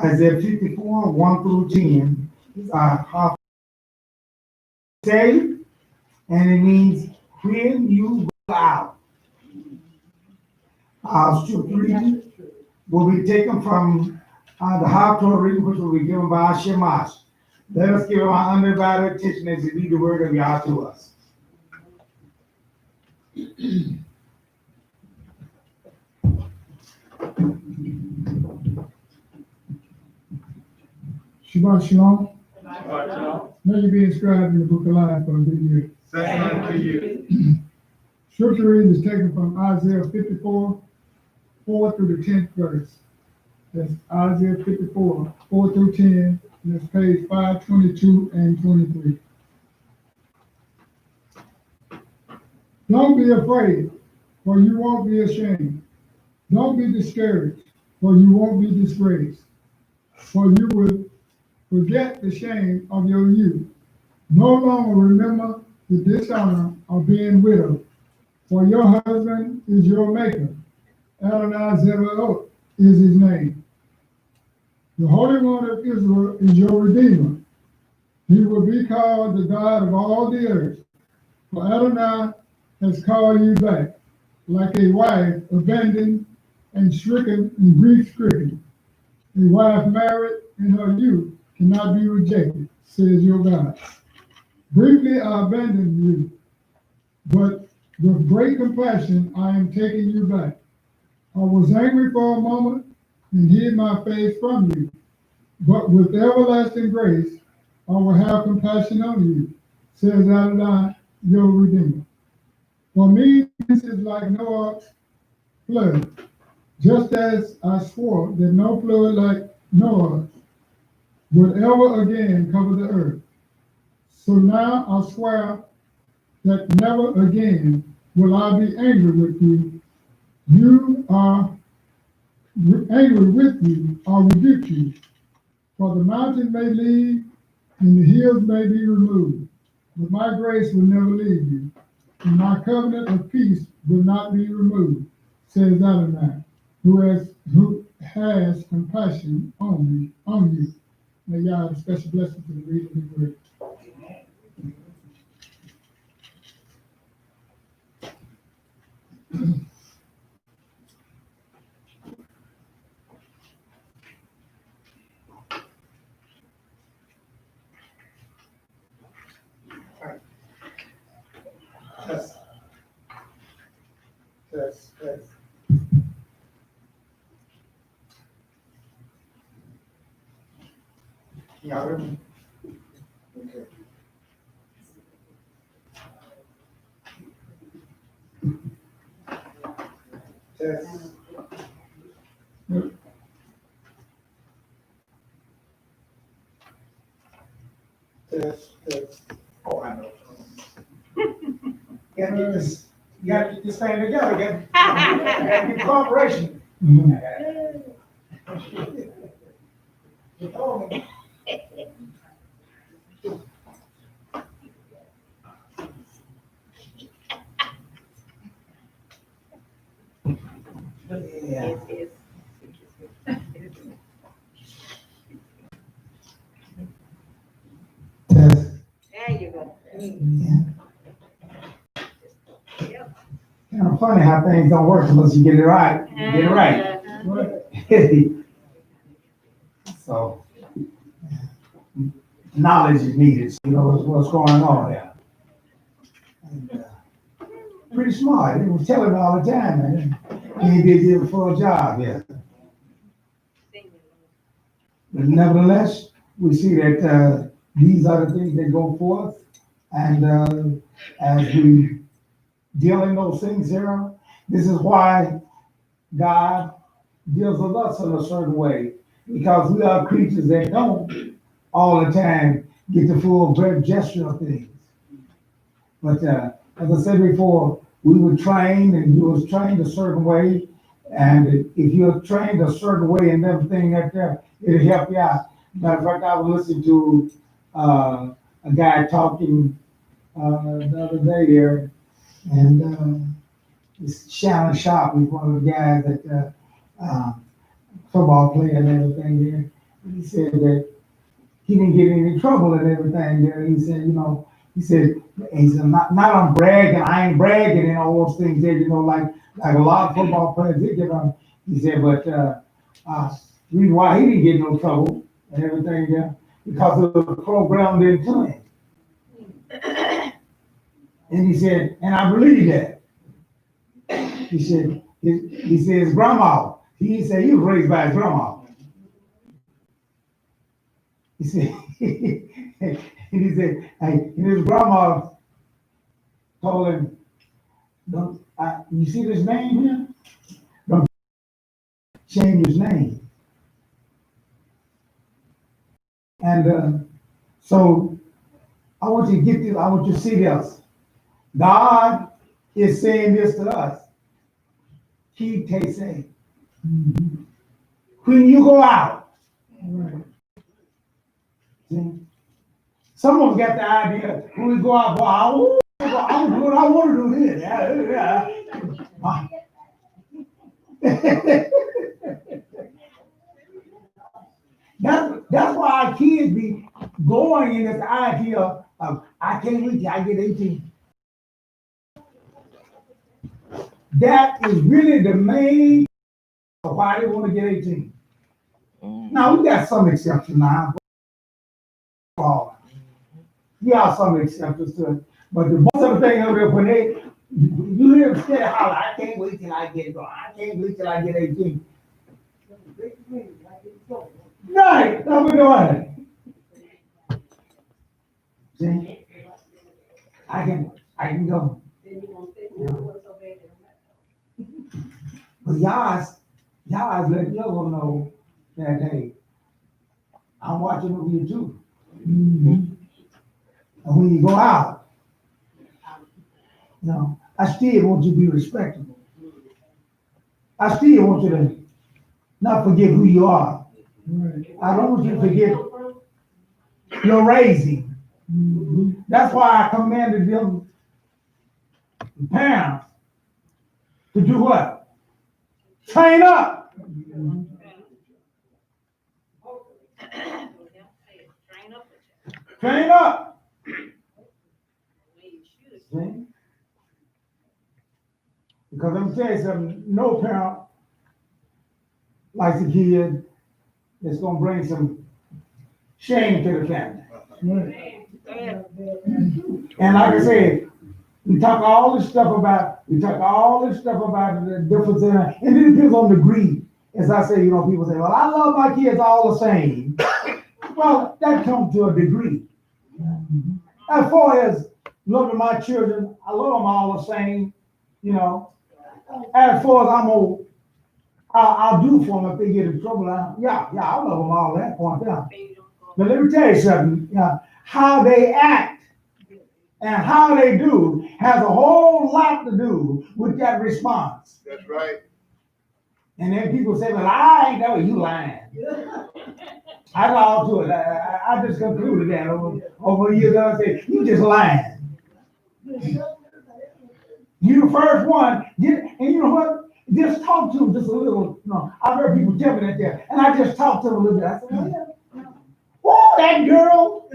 Isaiah 54, 1 through 10. Haftorah say, and it means when you go out. Our scripture reading will be taken from the Haftorah reading, which will be given by Shemash. Let us give our undivided attention as we read the word of Yah to us. Shabbat Shalom. May you be inscribed in the book of life for a good year. Same unto you. Scripture reading is taken from Isaiah 54, 4 through the 10th verse. That's Isaiah 54, 4 through 10, and it's page 522 and 23. Don't be afraid, for you won't be ashamed. Don't be discouraged, for you won't be disgraced. For you will forget the shame of your youth. No longer remember the dishonor of being widowed, for your husband is your maker. Adonai Zebaoth is his name. The Holy One of Israel is your Redeemer. He will be called the God of all the earth. For Adonai has called you back, like a wife abandoned and stricken and grief-stricken. A wife married in her youth cannot be rejected, says your God. Briefly I abandoned you, but with great compassion I am taking you back. I was angry for a moment and hid my face from you, but with everlasting grace I will have compassion on you, says Adonai, your Redeemer. For me, this is like Noah's flood, just as I swore that no flood like Noah would ever again cover the earth. So now I swear that never again will I be angry with you. You are angry with you, or rebuke you. For the mountain may leave and the hills may be removed, but my grace will never leave you, and my covenant of peace will not be removed, says Adonai, who has compassion on you. May y'all have a special blessing to the reading of the word. Yes. Y'all hear me? Okay. Test. Test. Oh, I know. You gotta get this thing together, gotta get cooperation. You told me. Yeah. Test. There you go. Yeah. Kind of funny how things don't work unless you get it right. You get it right. So, knowledge is needed, so you know what's going on there. And, pretty smart. He was telling me all the time, man. He did a full job, yeah. But nevertheless, we see that these are the things that go forth, and as we deal in those things here, this is why God deals with us in a certain way, because we are creatures that don't all the time get the full gesture of things. But as I said before, we were trained, and you was trained a certain way, and if you're trained a certain way and everything like that, it'll help you out. Matter of fact, I was listening to a guy talking the other day here, and this Shannon Sharp is one of the guys that football player and everything there. He said that he didn't get in any trouble and everything there. He said, not I'm bragging, I ain't bragging and all those things there, like a lot of football players did get on. He said, but reason why he didn't get no trouble and everything there, because of the programmed into him. And he said, and I believe that. He said his grandma, he said he was raised by his grandma. He said, hey, his grandma told him, you see this name here? Don't change his name. And so I want you to get this, I want you to see this. God is saying this to us. Keep Tetze. When you go out, see? Some of us got the idea when we go out, boy, I want to do this. That's why our kids be going in this idea of, I can't wait till I get 18. That is really the main of why they want to get 18. Now, we got some exceptions now. We have some exceptions to it. But the most of the thing over there, when you hear them steady holler, I can't wait till I get going. I can't wait till I get 18. Right, that's what we're doing. See? I can go. Then you won't say, "Oh, what's so bad?" But y'all is letting your one know that, hey, I'm watching over you too. And when you go out, you know, I still want you to be respectable. I still want you to not forget who you are. I don't want you to forget your raising. That's why I commanded them parents to do what? Train up. Train up. See? Because let me tell you something, no parent likes a kid that's gonna bring some shame to the family. And like I said, we talk all this stuff about the difference in it, and it depends on the degree. As I say, you know, people say, well, I love my kids all the same. Well, that comes to a degree. As far as loving my children, I love them all the same, you know. As far as I'll do for them if they get in trouble. I love them all at that point. Yeah. But let me tell you something. How they act and how they do has a whole lot to do with that response. That's right. And then people say, well, I ain't know you lying. I got all to it. I just concluded that over years ago. I said, you just lying. You the first one. And you know what? Just talk to them just a little. You know, I've heard people tell me that there. And I just talked to them a little bit. I said, oh, yeah. Oh, that girl.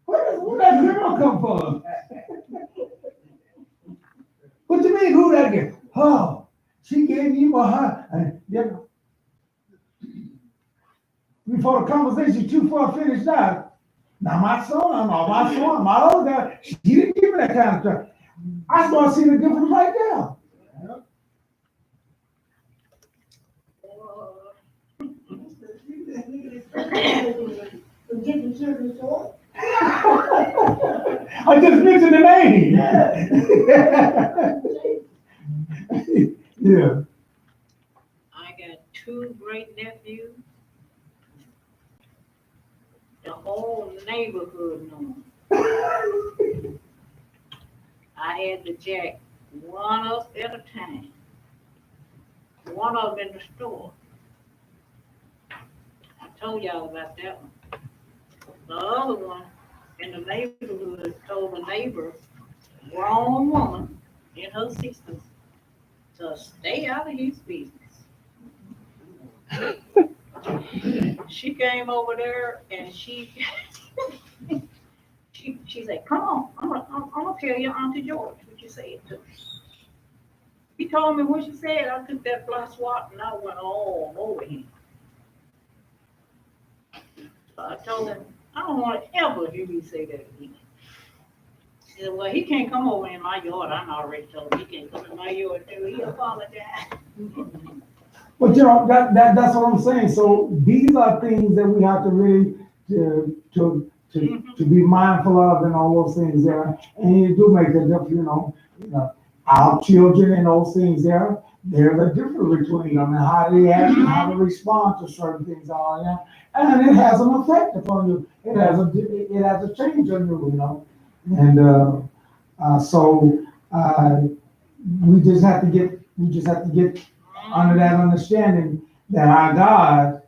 Where that girl come from? What you mean, who that girl? Oh, she gave me my heart. And, you know, before the conversation too far finished out, now my other guy, she didn't give me that kind of stuff. I started seeing the difference right there. I just mentioned the name. Yeah. I got 2 great nephews. The whole neighborhood knows. I had to jack one up at a time. One of them in the store. I told y'all about that one. The other one in the neighborhood told a neighbor, grown woman in her 60s, to stay out of his business. She came over there and she said, come on, I'm gonna tell you Auntie George what you said to me. He told me what she said. I took that fly swat and I went all over him. So I told him, I don't want to ever hear you say that again. She said, well, he can't come over in my yard. I'm already told him he can't come in my yard until he apologized. But you know, that's what I'm saying. So these are things that we have to really to be mindful of and all those things there. And you do make a difference, you know, our children and those things there. There's a difference between them and how they act and how they respond to certain things are, yeah. And it has an effect upon you. It has a change on you, you know. And so we just have to get under that understanding that our God,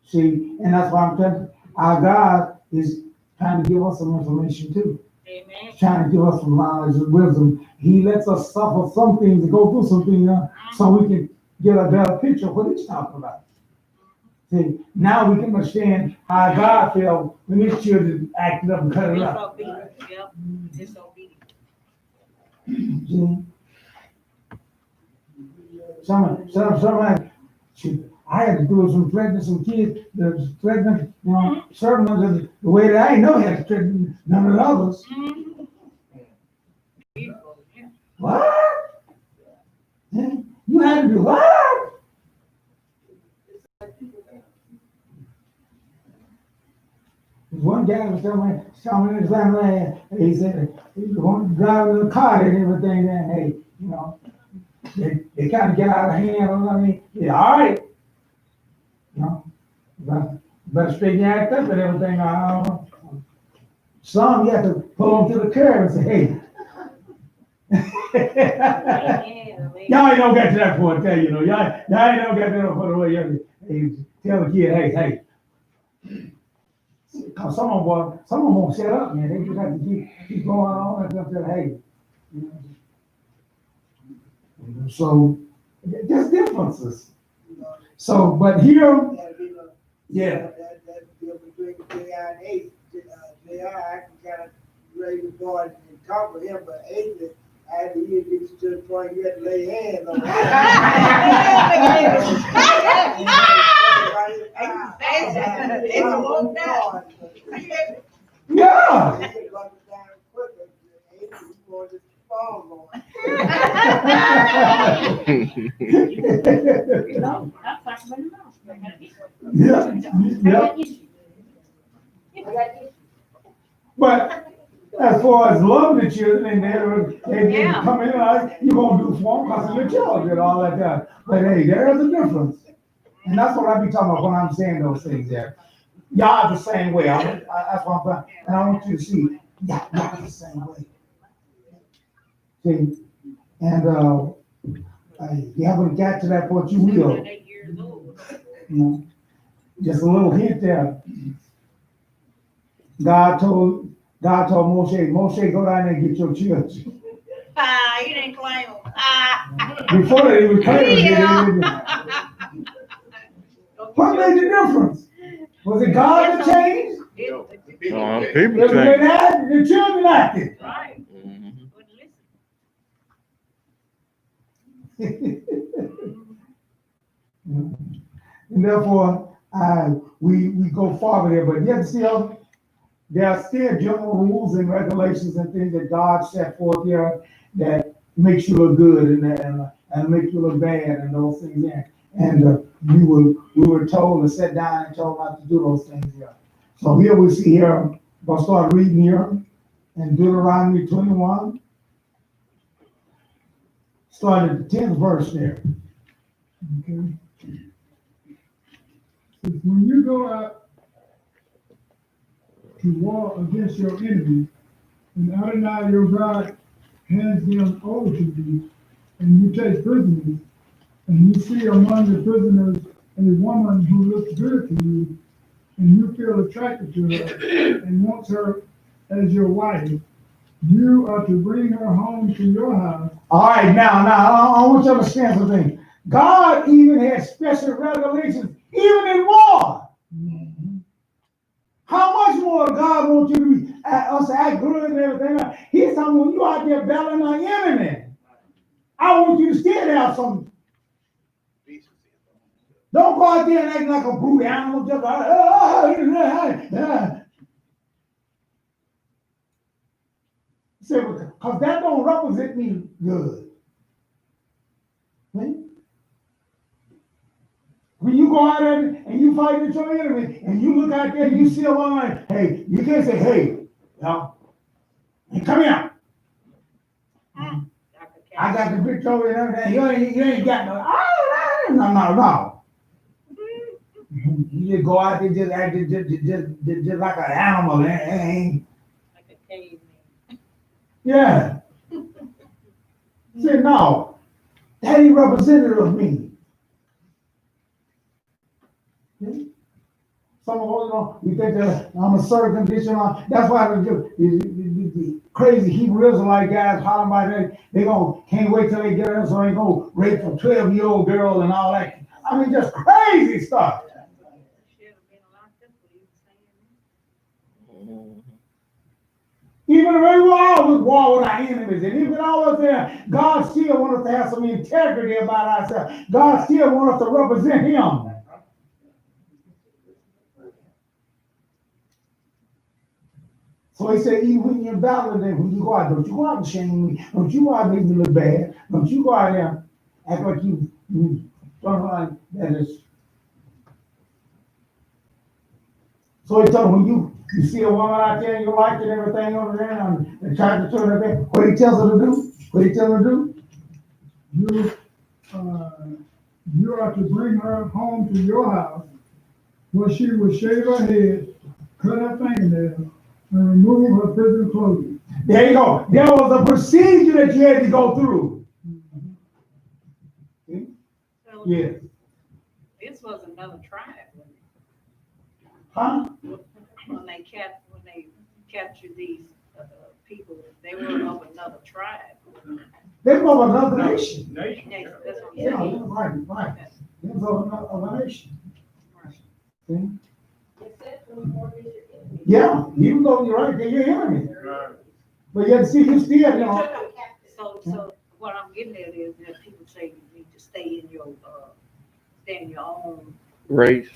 see, and that's why I'm telling you, our God is trying to give us some information too. Amen. Trying to give us some knowledge and wisdom. He lets us suffer some things, go through some things, so we can get a better picture of what he's talking about. See, now we can understand how God felt when his children acted up and cut it up. Yep. Disobedient. See? Somebody, I had to do some threatening some kids, threatening, you know, certain ones the way that I ain't know how to threaten none of the others. What? You had to do what? One guy was telling me his family, he said, he wanted to drive in the car and everything, and hey, you know, they kind of get out of hand, you know what I mean? Yeah, all right. You know, better straighten your act up and everything. Some, you have to pull them to the curb and say, hey. Y'all ain't don't get to that point, tell you know. Y'all ain't don't get to that point where you tell the kid, hey. Cause some of them won't shut up, man. They just have to keep going on until hey. You know. So there's differences. So, but here, yeah. I can kind of raise the boy and talk with him, but Adrian, after you get to the point you have to lay hands on him. Yeah. Yeah. But as far as loving the children and they come in like you're gonna do for them because of your children and all that stuff. But hey, there is a difference. And that's what I be talking about when I'm saying those things there. Y'all are the same way. That's what I'm saying. And I want you to see, y'all are the same way. See? And if you haven't got to that point, you will. You know, just a little hint there. God told Moshe, go down there and get your children. He didn't claim them. Before they even claimed them. What made the difference? Was it God that changed? People The children acted. Right. And therefore, we go farther there, but yet still, there are still general rules and regulations and things that God set forth here that makes you look good and make you look bad and those things there. And we were told to sit down and told not to do those things here. So here we see here, we'll start reading here in Deuteronomy 21. Start at the 10th verse there. Okay. When you go out to war against your enemy, and Adonai your God hands them over to you, and you take prisoners, and you see among the prisoners a woman who looks good to you, and you feel attracted to her and wants her as your wife, you are to bring her home to your house. All right, now, I want you to understand something. God even had special regulations, even in war. Mm-hmm. How much more God wants you to be, us to act good and everything else? He's talking when you out there battling our enemy. I want you to still have some. Don't go out there and act like a brute animal. Just because that don't represent me good. Right? When you go out there and you fight with your enemy, and you look out there and you see a one like, hey, you can't say, hey, no, come here. I got the victory and everything. You ain't got no. You just go out there just act just like an animal. Like a caveman. Yeah. Say no. That ain't representative of me. Okay? Some of us, we think that I'm a certain condition. That's why the crazy Hebrew Israelite guys hollering about that. They can't wait till they get in, so they go rape a 12-year-old girl and all that. I mean, just crazy stuff. Even when we always war with our enemies, and even always there, God still wants us to have some integrity about ourselves. God still wants us to represent Him. So He said, even when you're in battle, when you go out, don't you go out and shame me. Don't you go out and make me look bad. Don't you go out there act like you don't like that is. So He told him, You see a woman out there and you like it and everything over there and try to turn her back. What he tells her to do? What he tells her to do? You are to bring her home to your house, where she will shave her head, cut her fingernails, and remove her prison clothing. There you go. There was a procedure that you had to go through. So Yes. this was another tribe. Huh? When they captured these people, they were of another tribe. They were of another nation. Nation. Yes, that's what I'm Yeah, saying. right. They were of a nation. See? Yeah, even though you're right, they're your enemy. Right. But yet, see, you still, you know. So what I'm getting at is that people say you need to stay in your own, Race.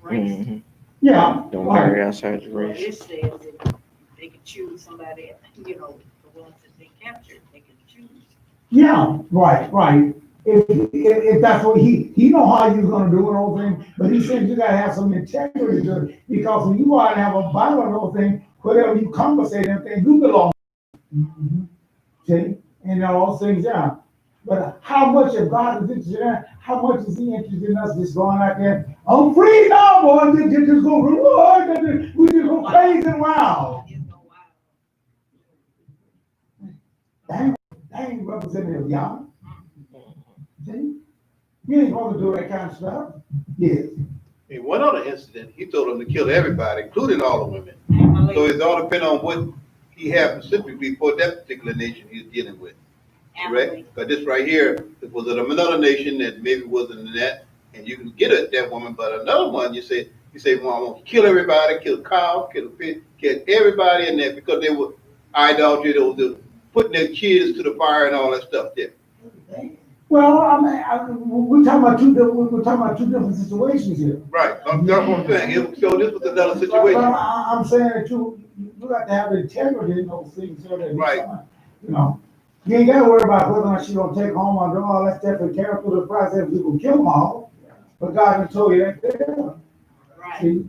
race. Mhm. Yeah. Don't right. marry outside the Well, race. this says that they can choose somebody, the ones that they captured, they can choose. Yeah, right. If that's what he know how you're gonna do and all things, but he said you gotta have some integrity to it, because when you go out and have a Bible and all things, whatever you conversate and things, you belong. Mm-hmm. See, and all those things, yeah. But how much of God is interested in? How much is he interested in us just going out there? I'm free now, boy. Just go, we just go crazy and wild. Dang representative, y'all. See? You ain't supposed to do that kind of stuff. Yes. In one other incident, he told them to kill everybody, including all the women. So it's all depending on what he had specifically for that particular nation he's dealing with. Correct? Because this right here was another nation that maybe wasn't in that, and you can get at that woman, but another one, you say, well, I want to kill everybody, kill cows, kill fish, kill everybody in there, because they were idolatry, they were putting their kids to the fire and all that stuff there. Well, we're talking about two different situations here. Right, that's what I'm saying. So this was another But situation. I'm saying that you got to have integrity in those things. So that Right. You ain't got to worry about whether or not she's going to take home or do all that stuff and carry through the process. You can kill them all. But God done told you that there. Right. See?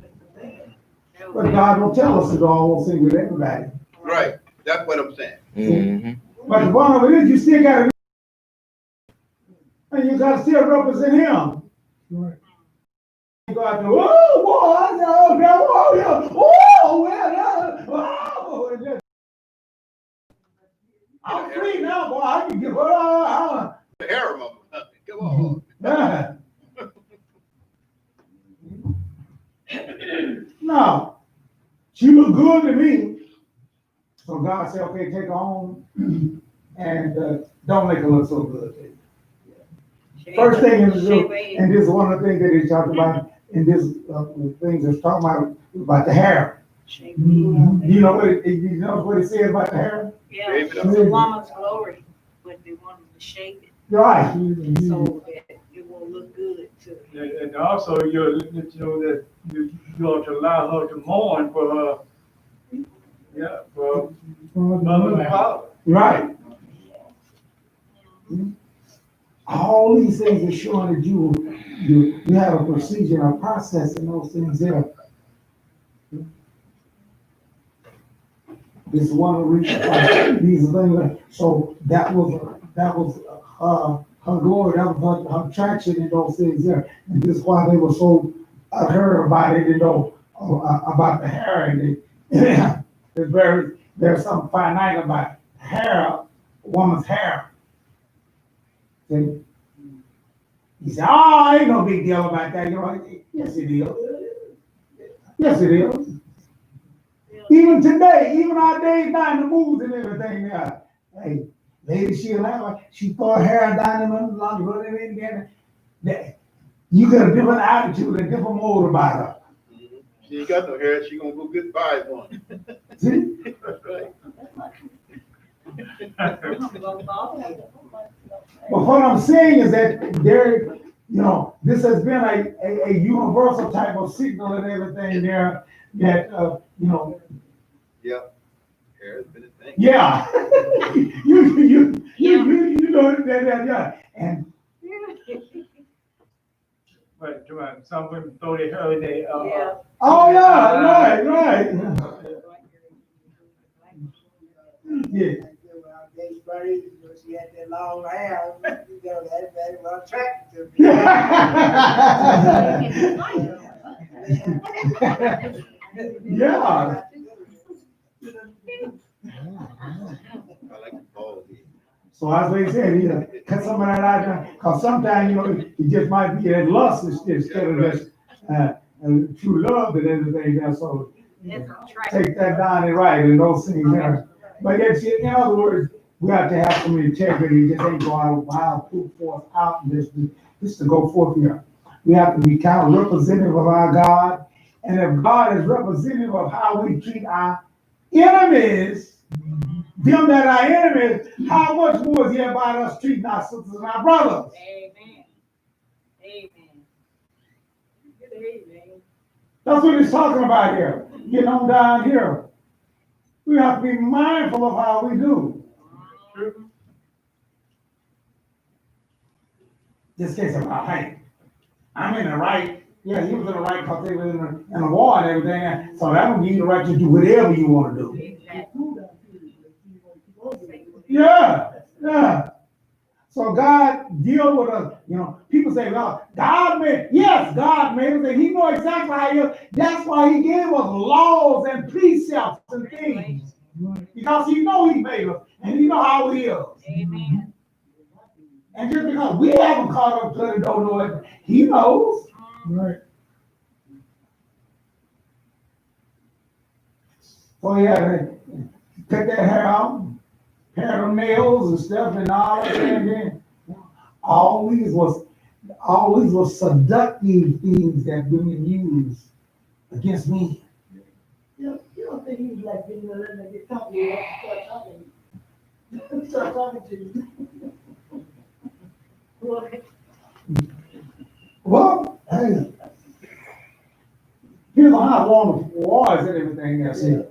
But God don't tell us to do all those things with everybody. Right, that's what I'm saying. Mm-hmm. But the one of it is, you still got to, and you got to still represent him. Right. You go out there, oh, boy, I'm free now, boy. I can get The harem of them. Come on. No, she looked good to me. So God said, okay, take her home and don't make her look so good. First thing is, and this is one of the things that he talked about in this things that's talking about the hair. You know what it says about the hair? Yeah, it's a woman's glory, but they wanted to shape it Right. so that it will look good too. And also, that you ought to allow her to mourn for her, for mother and father. Right. All these things are showing that you have a procedure, a process, and those things there. This is one of the reasons these things. So that was her glory, that was her attraction in those things there, and this is why they were so hurt about it, about the hair, and there's something finite about hair, a woman's hair. See? He said, oh, ain't no big deal about that. Yes, it is. Yes, it is. Even today, even our days down the moves and everything there. Hey, lady, she throw her hair down in the laundry, running in there. You got a different attitude, a different mode about her. She ain't got no hair, she gonna go get vibes on. See? That's right. But what I'm saying is that there, this has been a universal type of signal and everything there that, Yeah. Hair has been a thing. yeah. you know that, yeah. And But some women throw their hair in their Oh, yeah, right. Yeah. She had that long hair, that was attractive to me. Yeah. I like the ball head. So as they said, cut some of that out there, because sometimes, it just might be that lust instead of just, true love and everything there, so take that down and right and those things there. But yet, in other words, we have to have some integrity, just ain't go out wild, put forth out, and just to go forth here. We have to be kind of representative of our God, and if God is representative of how we treat our enemies, them that are enemies, how much more is he about us treating our sisters and our brothers? Amen. Amen. That's what he's talking about here. Getting on down here. We have to be mindful of how we do. This case about, hey, I'm in the right. Yeah, he was in the right because they were in the war and everything. So that don't give you the right to do whatever you want to do. Yeah. So God deal with us. People say, well, God made us, and he knows exactly how he is. That's why he gave us laws and precepts and things. Because he knows he made us, and he knows how he is. Amen. And just because we haven't caught up to it, don't know it, he knows. Right. So yeah, cut that hair out, hair and nails and stuff and all that, and all these was seductive things that women use against me. You don't think he was like getting a little bit comfortable start talking to you. Well, hey, here's how long the war is and everything else here.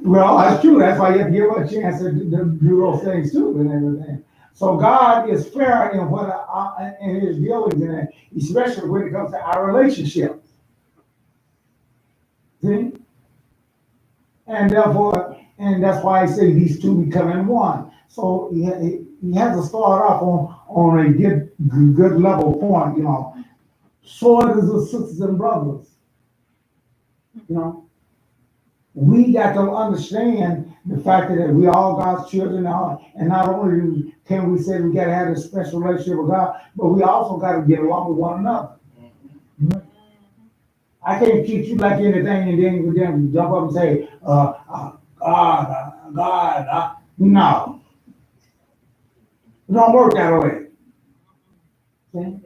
Well, that's true. That's why you have to give her a chance to do those things too and everything. So God is fair in his dealings in it, especially when it comes to our relationship. See? And therefore, and that's why I say these two becoming one. So he has to start off on a good level point, Sword is the sisters and brothers. We got to understand the fact that we all God's children are, and not only can we say we got to have a special relationship with God, but we also got to get along with one another. I can't treat you like anything and then jump up and say, God, no. It don't work that way. See?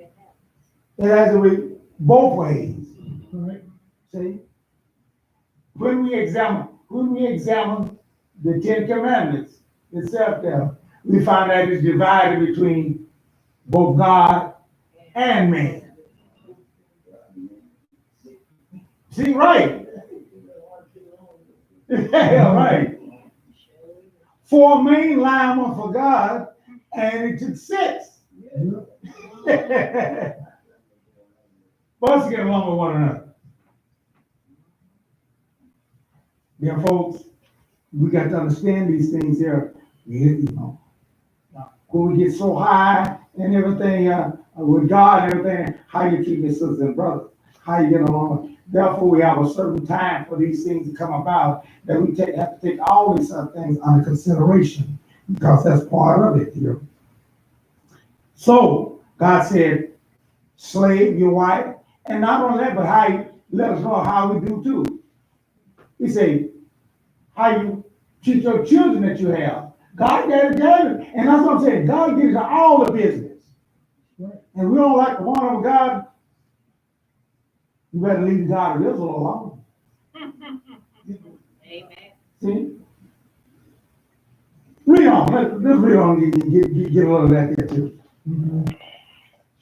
It has to be both ways. Right. See? When we examine the Ten Commandments itself there, we find that it's divided between both God and man. See, right? Yeah, right. 4 main line one for God, and it took 6. For us to get along with one another. Yeah, folks, we got to understand these things here. When we get so high and everything with God and everything, how you treat your sisters and brothers, how you get along. Therefore, we have a certain time for these things to come about that we have to take all these other things under consideration because that's part of it here. So God said, slave your wife, and not only that, but how you let us know how we do too. He said, how you treat your children that you have. God gave it, and that's what I'm saying. God gives you all the business. And we don't like the one of God. You better leave God of Israel alone. Amen. See? Read on. Let's read on and get a little of that there too.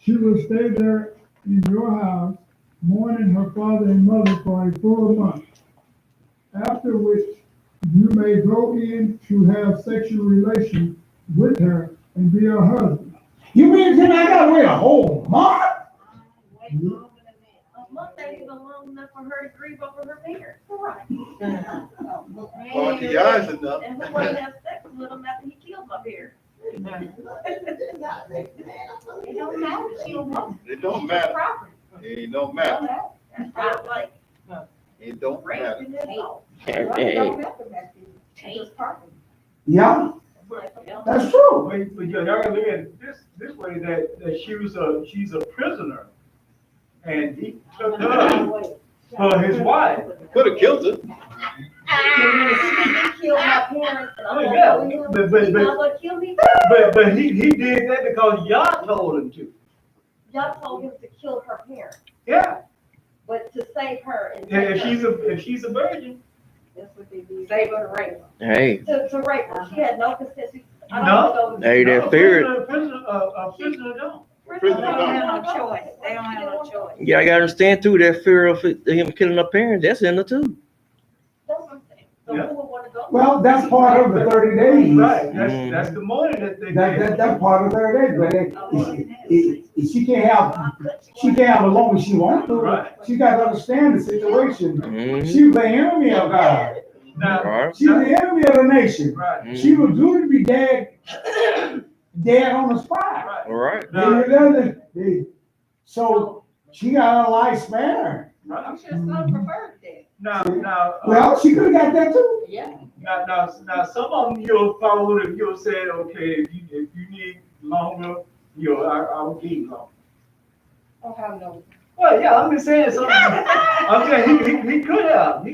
She will stay there in your house, mourning her father and mother for a full month, after which you may go in to have sexual relations with her and be her husband. You mean to me I gotta wait a whole month? Wait longer than that. A month ain't even long enough for her to grieve over her parents. Right. Well, the eyes enough. And who wouldn't have sex with him after he killed my parents? It don't matter, she don't want It don't matter. property. It don't matter. That's not like It don't rape matter. in this house. Hey, It hey, don't have to match it. It's just property. Yeah, that's true. But y'all gotta look at it this way, that she's a prisoner. And he took her for his wife. Could have killed her. He killed my parents and Oh, I'm yeah, gonna kill him. but- He's not gonna kill me. But he did that because y'all told him to. Y'all told him to kill her parents, Yeah, but to save her and and save her. if she's a virgin, That's what they did. Save her to rape her. hey, To rape her. She had no consent. I don't No. know. Hey, that fear- a prisoner don't. Prisoner They don't have no choice. They don't have no choice. yeah, I gotta understand too, that fear of him killing her parents, that's in her too. That's what I'm saying. So Yeah. who would wanna go? Well, that's part of the 30 days. Right, that's the morning that they did. That's part of 30 days, but she can't have as long as she wants to. Right. She got to understand the situation. Mhm. She was the enemy of God. Now, Right. She was the enemy of the nation. right, She was due to be dead on the spot. right. All right. So she got a life spared. I'm sure some preferred that. Now, Well, she could have got that too. Yeah. now, some of them you'll follow it, you'll say, okay, if you need longer, I'll give you longer. Oh, how no. Well, yeah, I'm just saying something. I'm saying he could have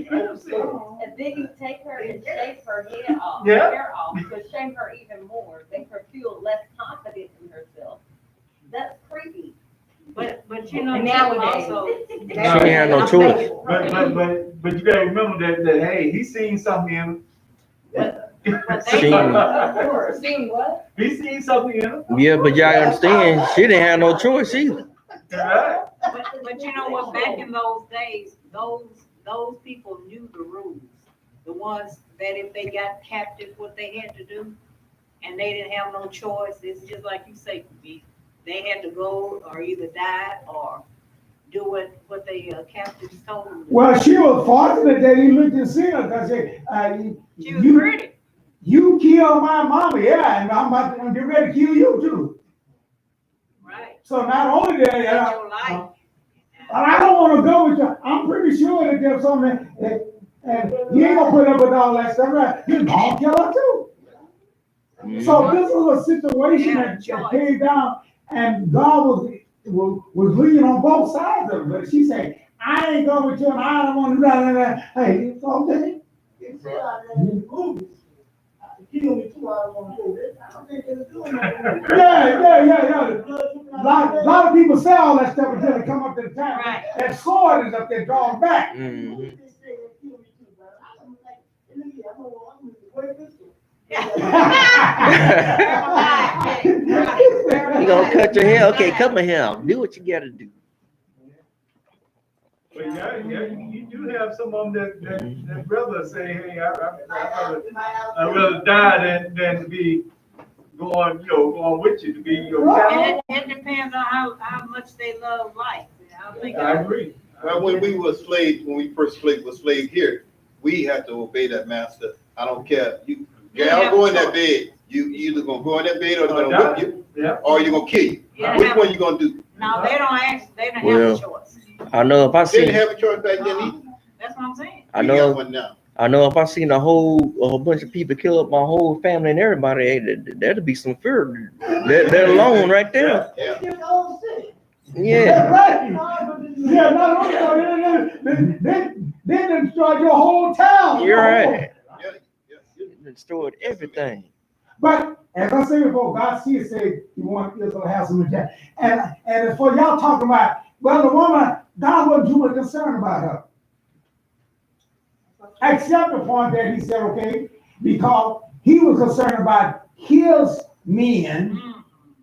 said. And then you take her and shave her head off, Yeah. hair off, to shame her even more, make her feel less confident in herself. That's creepy. But you know, Nowadays. also. She ain't had no choice. But you gotta remember that hey, he seen something in him. But She- Seeing what? He seen something in him. Yeah, but y'all understand, she didn't have no choice either. Right? But you know what, back in those days, those people knew the rules. The ones that if they got captive, what they had to do, and they didn't have no choice. It's just like you say, they had to go or either die or do what they captives told them. Well, she was fortunate that he looked and see her because She was pretty. you killed my mama, yeah, and I'm about to get ready to kill you too. Right. So not only that, That's your life. I don't want to go with you. I'm pretty sure that there's something and you ain't gonna put up with all that stuff, right? You're gonna kill her too. So this was a situation that came down, and God was leaning on both sides of it. But she said, "I ain't going with you, and I don't want to do that." Hey, it's okay. Yeah. A lot of people say all that stuff until they come up to the time. Right. That sword is up there drawn back. Mhm. You gonna cut your hair? Okay, cut my hair. Do what you gotta do. But yeah, you do have some of them that rather say, hey, I'd rather die than to be going with you, to be your And captain. it depends on how much they love life. I think I agree. Well, when we were slaves, when we first was slaves here, we had to obey that master. I don't care. I'll go in that bed. You either gonna go in that bed or they're gonna whip you, Yeah. or you're gonna kill you. Which one you gonna do? No, they don't have Well, a choice. I know if I They didn't see, have a choice back then either. That's what I'm saying. I We got know, one now. if I seen a whole bunch of people kill up my whole family and everybody, hey, that'd be some fear. That alone right there. Yeah. Yeah. Right. Yeah, not only they destroyed your whole town. You're right. Yeah. Destroyed everything. But as I said before, God said He wanted Israel to have some reject. And for y'all talking about, well, the woman, God wasn't too much concerned about her. Except the point that He said, okay, because He was concerned about His men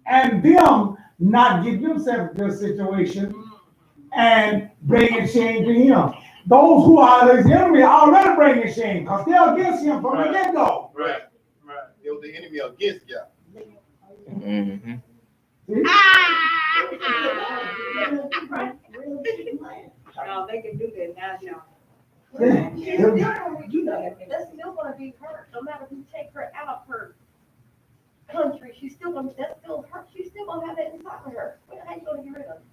and them not getting themselves in this situation and bringing shame to Him. Those who are His enemy are already bringing shame because they're against Him from the get-go. Right. They were the enemy against you. Mhm. No, they can do that now, y'all. That's still gonna be her, no matter who take her out of her country, she's still gonna, that's still her, she's still gonna have that inside of her. How you gonna get rid of it?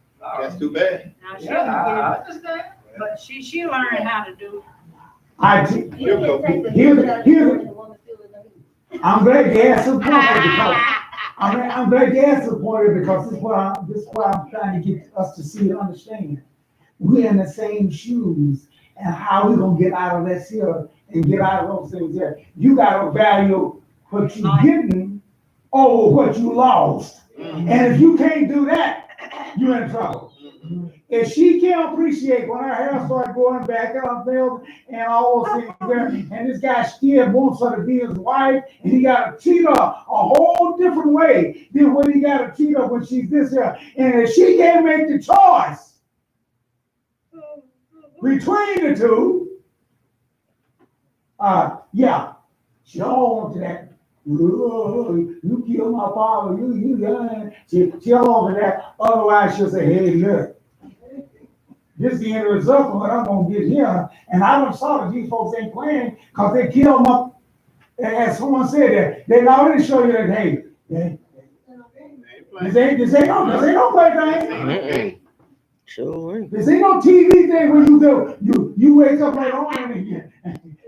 That's too bad. Now, she Yeah, can I get it, understand. but she learned how to do. I, You can't take the Here's- woman out of here's- the and the woman still in the heat. I'm glad you asked the point because I'm glad you asked the point because this is what I'm trying to get us to see and understand. We're in the same shoes, and how we gonna get out of this here and get out of those things there. You gotta value what you getting over what you lost. And if you can't do that, you're in trouble. If she can't appreciate when her hair started going back up and all those things there, and this guy still wants her to be his wife, and he got to treat her a whole different way than what he got to treat her when she's this here. And if she can't make the choice between the two, yeah, she all wants that. You killed my father, she all over that. Otherwise, she'll say, hey, look, this is the end result of what I'm gonna get here. And I done saw that these folks ain't playing because they killed them up. As someone said, they already show you that, hey, this ain't no play thing. Sure ain't. This ain't no TV thing where you wake up later on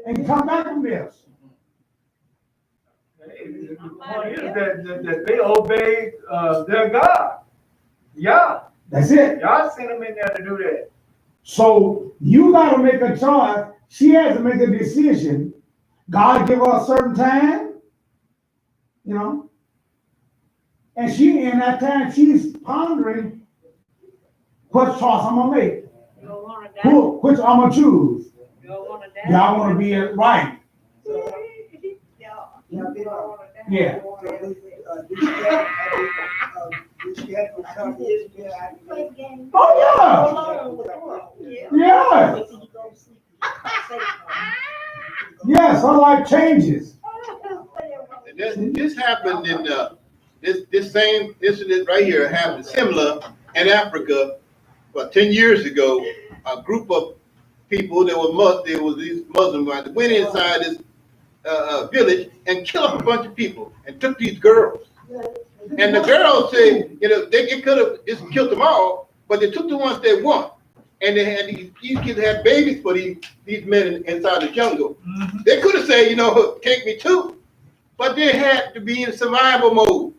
and come back from this. The point is that they obey their God. Yeah, That's it. y'all sent them in there to do that. So you gotta make a choice. She has to make a decision. God give her a certain time, and she in that time she's pondering what choice I'm gonna make, You don't wanna die. which I'm gonna choose. You don't wanna die. Y'all wanna be right? Yeah. Oh yeah. Yeah. Yes, her life changes. This happened in this same incident right here happened similar in Africa. About 10 years ago, a group of people there was these Muslims that went inside this village and killed up a bunch of people and took these girls. And the girls said, they could have just killed them all, but they took the ones they want. And they had these kids had babies for these men inside the jungle. Mm-hmm. They could have said, take me too, but they had to be in survival mode.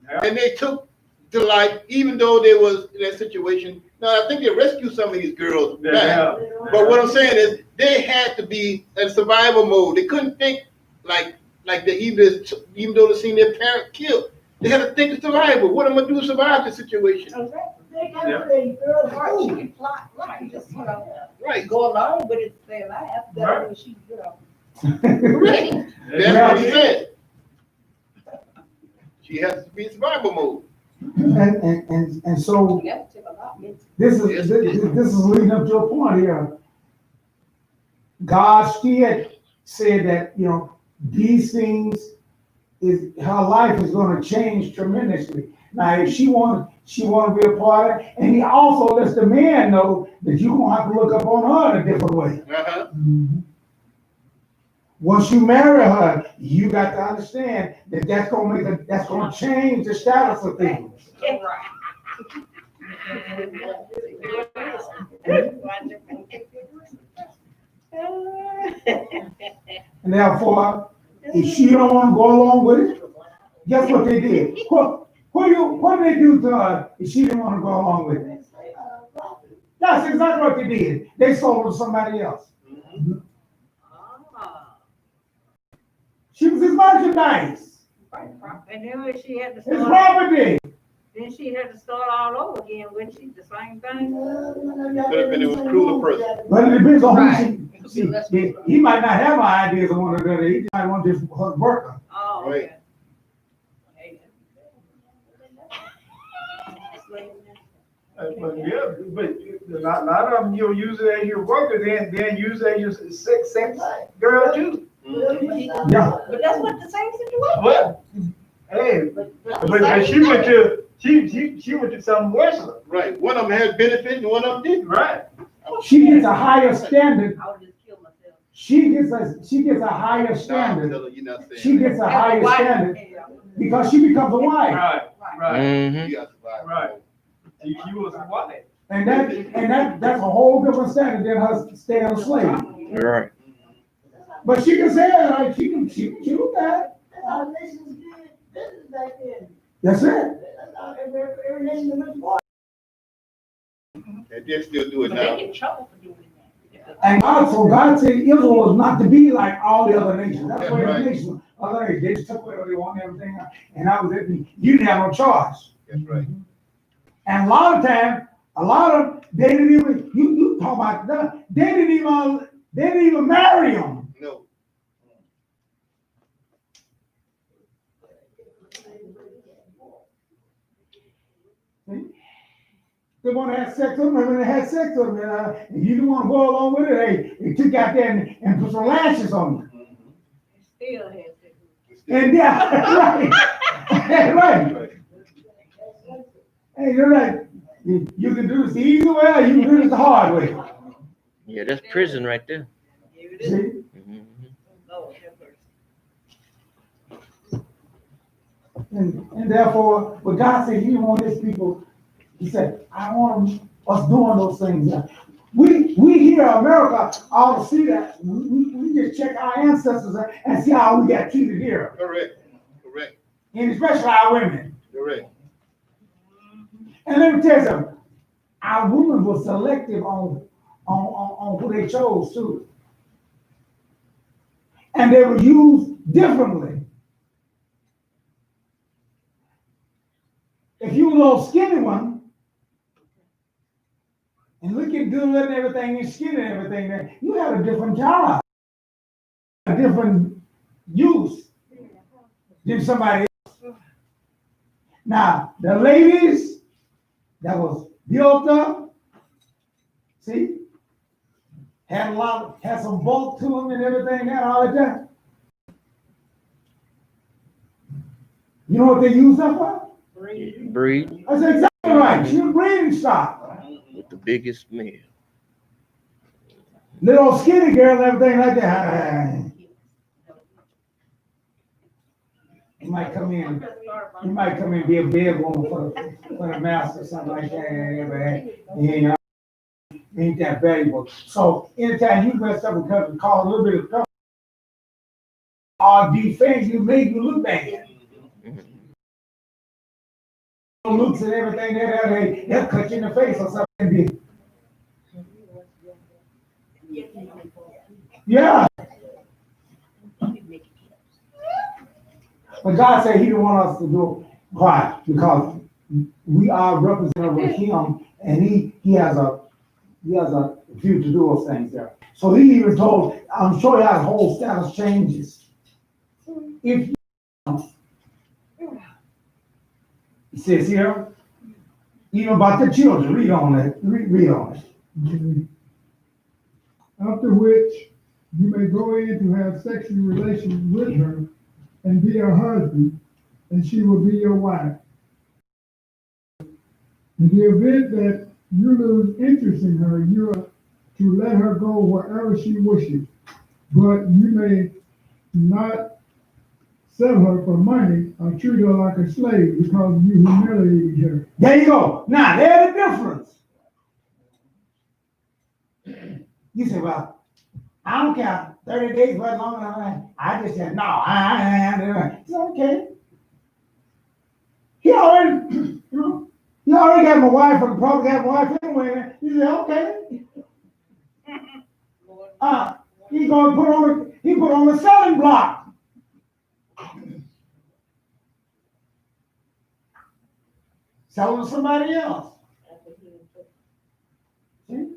Yeah. And they took to life, even though they was in that situation. Now, I think they rescued some of these girls back. Yeah. But what I'm saying is they had to be in survival mode. They couldn't think like they even though they seen their parent killed. They had to think of survival. What am I going to do to survive the situation? They got a girl right. She can fly, just right. Go along with it, stay alive. That's what she Right. That's what he said. She has to be in survival mode. And so this is leading up to a point here. God still said that these things her life is going to change tremendously. Now, if she want to be a part of it, and he also lets the man know that you're going to have to look up on her in a different way. Uh-huh. Mm-hmm. Once you marry her, you got to understand that that's going to change the status of things. And therefore, if she don't want to go along with it, guess what they did? What did they do to her if she didn't want to go along with it? That's exactly what they did. They sold her to somebody else. Mm-hmm. She was his merchandise. And then when she had to His start, property. then she had to start all over again, when she the same thing. Could have been it was cruel person. But it depends on who he might not have ideas of one or the other. He might want this worker. Oh, right. But a lot of them you'll use it as your worker, then use it as your sex girl too. Mm-hmm. Yeah. But that's what the same situation. Well, Hey, But but she went to, she went to some Western. Right, one of them had benefit and one of them didn't. Right. She gets a higher standard. I would just kill myself. She gets a higher No, I'm standard. telling you, not saying She that. gets a higher standard because she becomes a wife. Right, right, Mm-hmm. You got to survive. right. She was white. And that's a whole different standard than her staying a slave. Right. But she can say it, like she can do that. Our nation's good business back then. That's it. Every nation was born. And they still do it But now. they get in trouble for doing that. And God said Israel was not to be like all the other nations. That's why the nations, other nations, they just took whatever they want and everything. And that was it. You didn't have no choice. That's right. And a lot of times, they didn't even, you talk about that, they didn't even marry them. No. They want to have sex with them, and they had sex with them, and you didn't want to go along with it, they took out there and put some lashes on them. Still has it. And yeah, right, right. Hey, you're right. You can do this the easy way, or you can do this the hard way. Yeah, that's prison right there. Here it is. See? Mhm. Lord have mercy. And therefore, but God said He didn't want His people. He said, I want us doing those things. We here in America ought to see that. We just check our ancestors and see how we got treated here. Correct. And especially our women. Correct. And let me tell you something. Our women were selective on who they chose too. And they were used differently. If you were a little skinny one, and looking good and everything, and skinny and everything, you had a different job, a different use than somebody else. Now, the ladies that was built up, see, had some bulk to them and everything, and all of that. You know what they used up for? Breed That's exactly right. She was breeding stock. with the biggest male. Little skinny girl and everything like that. He might come in and be a big woman for the master or something like that. But he ain't that valuable. So anytime you mess up and call a little bit of trouble, or defense, you make you look bad. Looks and everything they'll cut you in the face or something. Yeah. But God said He didn't want us to do it. Why? Because we are represented with Him, and He has a view to do those things there. So He even told, I'm sure His whole status changes. If He says here, even about the children, read on it. Read on it. After which you may go in to have sexual relations with her and be her husband, and she will be your wife. In the event that you lose interest in her, you are to let her go wherever she wishes, but you may not sell her for money or treat her like a slave because you humiliated her. There you go. Now, there's the difference. You say, well, I don't care. 30 days was long enough. I just said, no, I it's okay. He already, he already got my wife, and probably got my wife anyway. He said, okay. He put on the selling block. Sell to somebody else. See?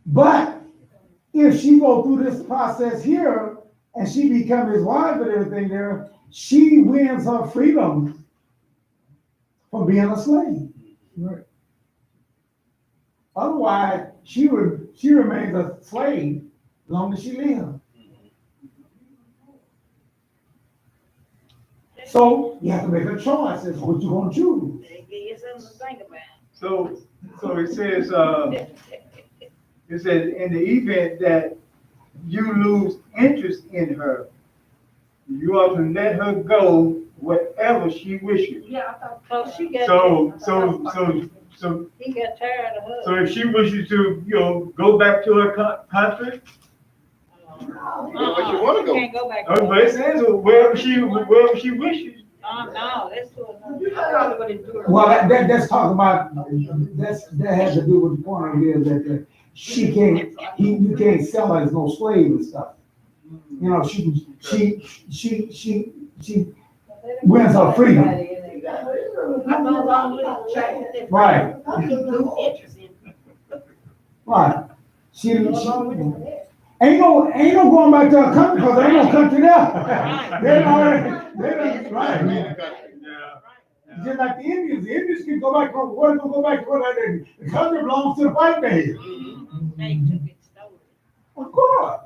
But if she go through this process here and she become his wife and everything there, she wins her freedom from being a slave. Right. Otherwise, she remains a slave as long as she lives. So you have to make a choice as to what you're gonna choose. They give you something to think about. So it says, in the event that you lose interest in her, you ought to let her go wherever she wishes. Yeah, I thought, so she got. So He got tired of her. So if she wishes to, go back to her country, Where she wanna go. Can't go back. but it says wherever she wishes. No, that's too another. I probably wouldn't do it. Well, that's talking about, that has to do with the point of view that you can't sell her as no slave and stuff. You know, she wins her freedom. Right. Right. She ain't no going back to her country because there ain't no country there. Right. Just like the Indians can go back, the country belongs to the white man. They took it stolen. Of course.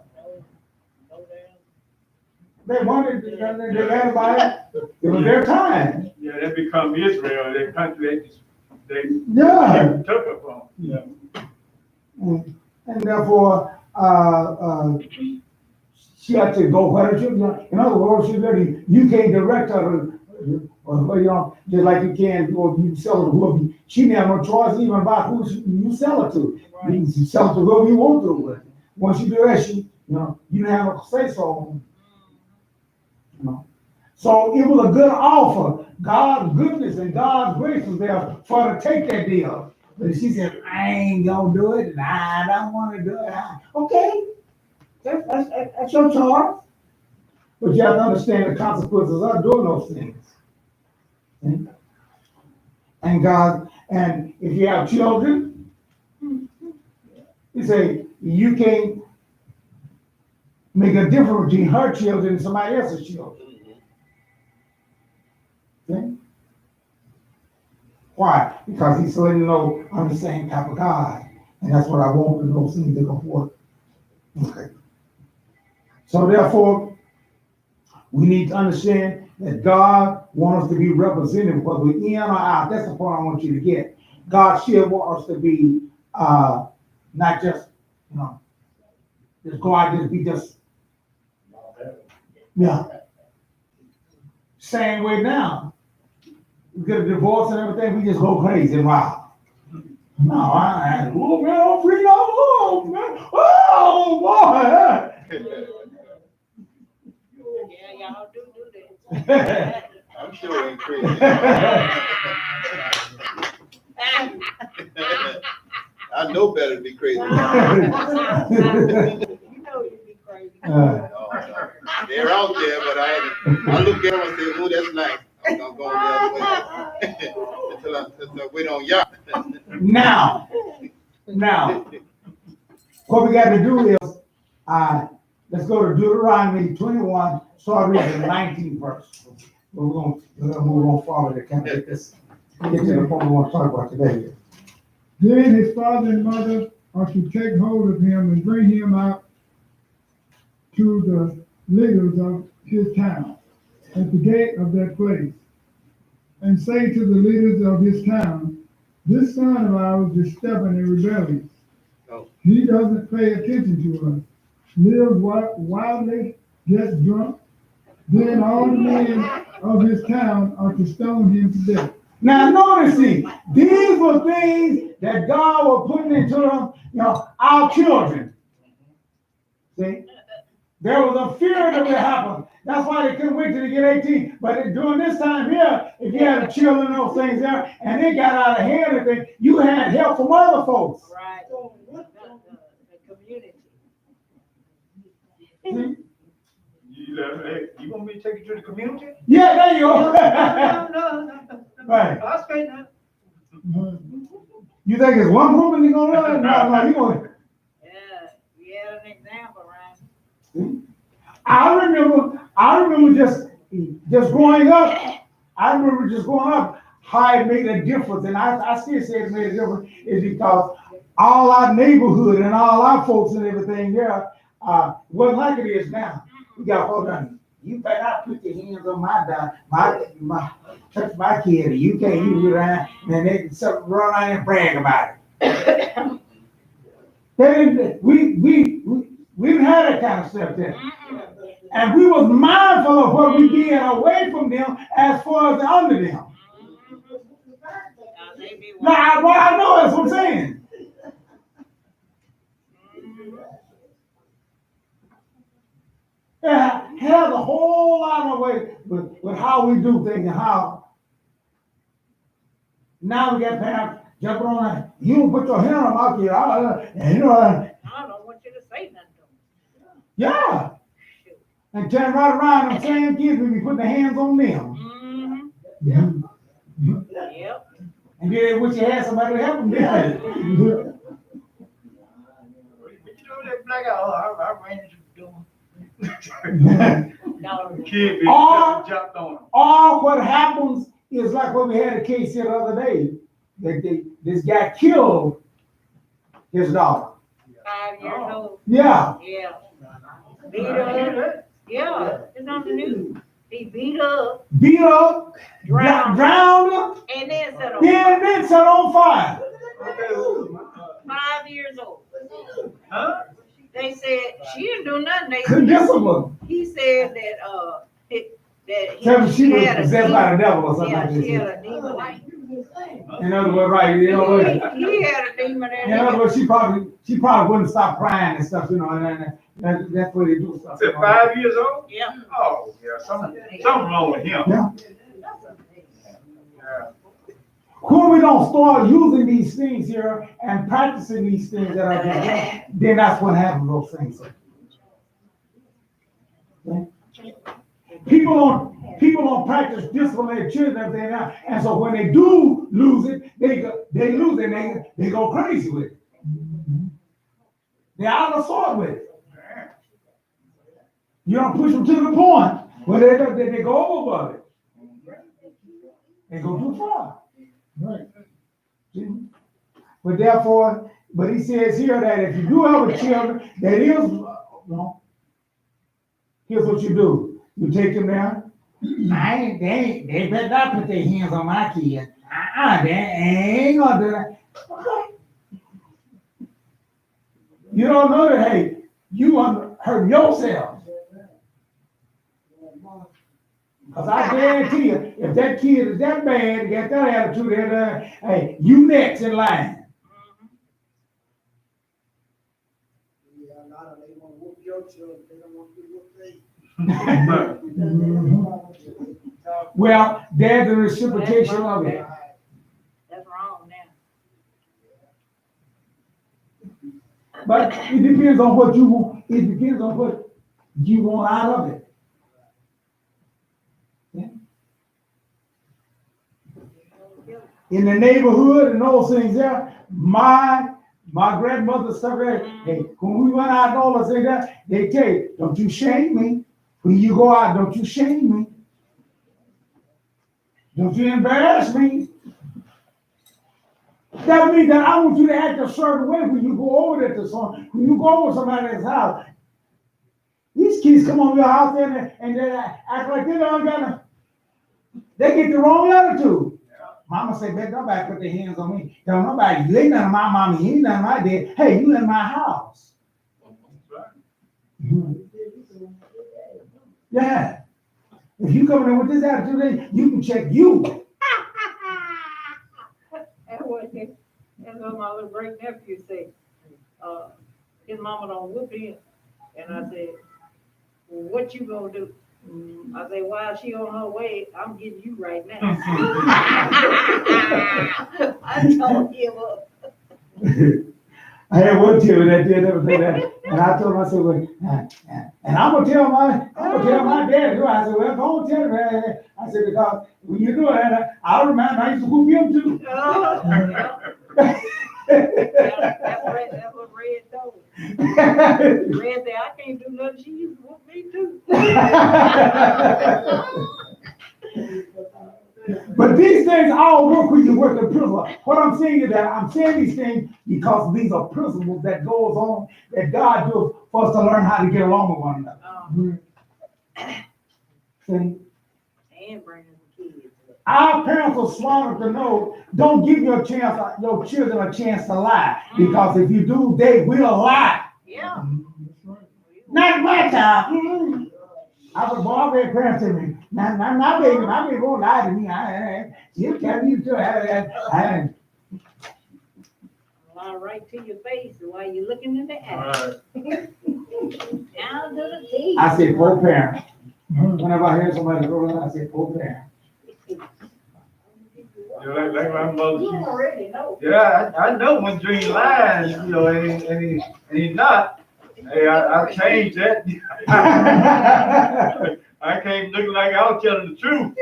They wanted, they had about it. It was their time. Yeah, that become Israel, their country, they Yeah. took it from. Yeah. And therefore, she had to go where she, in other words, she's ready. You can't direct her, or, just like you can, or you sell her to whoever. She may have no choice even about who you sell it to. You sell it to whoever you want to. Once you do that, you don't have no say so. So it was a good offer. God's goodness and God's grace was there for her to take that deal. But she said, I ain't gonna do it, and I don't want to do it. Okay, that's your choice. But you have to understand the consequences of doing those things. And God, and if you have children, you say, you can't make a difference between her children and somebody else's children. Okay? Why? Because he's letting you know I'm the same type of God. And that's what I want in those things to go forth. Okay. So therefore, we need to understand that God wants us to be represented, whether we're in or out. That's the point I want you to get. God still wants us to be not just, just go out and be just, same way now. We get a divorce and everything, we just go crazy and wild. No, oh man, I'm free now, oh man, oh boy. Yeah, y'all do that. I'm sure it ain't crazy. I know better to be crazy. You know you'd be crazy. No. They're out there, but I look at them and say, oh, that's nice. I'm gonna go the other way until I wait on y'all. Now, what we got to do is, let's go to Deuteronomy 21, start reading the 19th verse. We're gonna move on forward to kind of get to the point we want to talk about today. Then his father and mother are to take hold of him and bring him out to the leaders of his town at the gate of that place, and say to the leaders of his town, this son of ours is stubborn and rebellious. Oh. He doesn't pay attention to us, lives wildly, gets drunk. Then all the men of his town are to stone him to death. Now notice, these were things that God was putting into them, our children. See? There was a fear that would happen. That's why they couldn't wait till they get 18. But during this time here, if you had children and those things there, and they got out of hand, you had help from other folks. Right. The community. See? You want me to take you to the community? Yeah, there you go. No. Right. I'll straighten up. You think it's one woman you're gonna run? No, you're going. Yeah, you had an example, Ryan. I remember just growing up. I remember just growing up how it made a difference, and I still say it made a difference is because all our neighborhood and all our folks and everything here wasn't like it is now. We got hold on. you better not put your hands on my touch my kid, or you can't use it around, and they run around and brag about it. We didn't have that kind of stuff there. And we was mindful of what we did away from them as far as under them. Now, what I know is what I'm saying. Yeah, has a whole lot of way with how we do things and how now we got parents jumping on that. You don't put your hand on my kid, and you know. I don't want you to say nothing to them. Yeah. And turn right around and same kids will be putting their hands on them. Yeah. Yep. And then they wish you had somebody to help them. Yeah. But you know that black out, I ran into the door. No. Kid be jumped on him. All what happens is like what we had a case here the other day. This guy killed his daughter. 5 years old. Yeah. Yeah. Beat her. Yeah. It's on the news. He beat up, Drowned her, and then set on then set on fire. 5 years old. Huh? They said she didn't do nothing. Couldn't discipline. He said that Tell me she was had a possessed by the devil or something yeah, like she had this. a demon. In other words, right? You know, He had a demon in other words, she probably wouldn't stop crying and stuff, you know, and that's what they do stuff. Is it 5 years old? Yeah. Oh, yeah, something wrong with him. Yeah. Yeah. When we don't start using these things here and practicing these things that are there, then that's what happens, those things. Okay? People don't practice discipline their children and everything else, and so when they do lose it, they lose it and they go crazy with it. They're out of sort with it. You don't push them to the point where they go overboard it. They go too far. Right. But therefore, he says here that if you do have a children, that is, here's what you do. You take them there. They better not put their hands on my kid. They ain't gonna do that. Okay. You don't know that, hey, you hurt yourself. Because I guarantee you, if that kid is that bad, got that attitude, hey, you next in line. Yeah, a lot of they want to whoop your children, they don't want to whoop they. Well, there's the reciprocation of it. That's wrong now. But it depends on what you want. It depends on what you want out of it. Yeah. In the neighborhood and those things there, my grandmother stuff there, hey, when we went out and all those things there, they tell you, don't you shame me. When you go out, don't you shame me. Don't you embarrass me. That means that I want you to act a certain way when you go over there to someone, when you go over somebody's house. These kids come over your house and they act like they don't got they get the wrong attitude. Yeah. Mama say, "Bet nobody put their hands on me. Don't nobody, you ain't none of my mommy, you ain't none of my dad. Hey, you in my house." Yeah. If you come in with this attitude, then you can check you. That's what my little great nephew said. His mama don't whoop him. And I said, well, what you gonna do? I said, while she on her way, I'm getting you right now. I told him up. I had one kid that did everything that, and I told him, I said, well, and I'm gonna tell my dad too. I said, well, don't tell him. I said, because when you do that, I remember I used to whoop him too. That's what Red told me. Red said, I can't do nothing. She used to whoop me too. But these things all work when you work in principle. What I'm saying is that I'm saying these things because these are principles that goes on, that God does for us to learn how to get along with one another. See? And bringing the kids up. Our parents are smart enough to know, don't give your children a chance to lie. Because if you do, they will lie. Yeah. Not my time. I was born with parents to me. Now, baby won't lie to me. You can't even do it. Lie right to your face while you're looking in the eye. Right. Down to the teeth. I say poor parent. Whenever I hear somebody go on, I say poor parent. You know, like my mother. You already know. Yeah, I know when Dream lies, you know, and he not. Hey, I changed that. I came looking like I was telling the truth.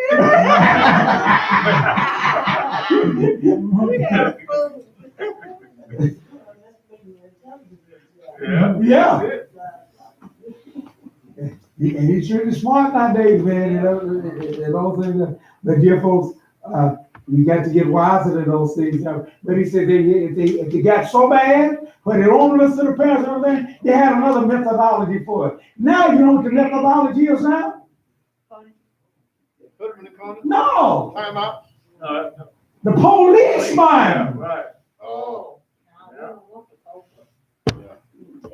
Yeah. Yeah. That's it. And he's really smart nowadays, man. And all things. But dear folks, we got to get wiser than those things. But he said if they got so bad, when they don't listen to the parents and everything, they had another methodology for it. Now you know what the methodology is now? Put them in the corner. No, Time out. the police man. Right. Oh. Now, we don't want the folks.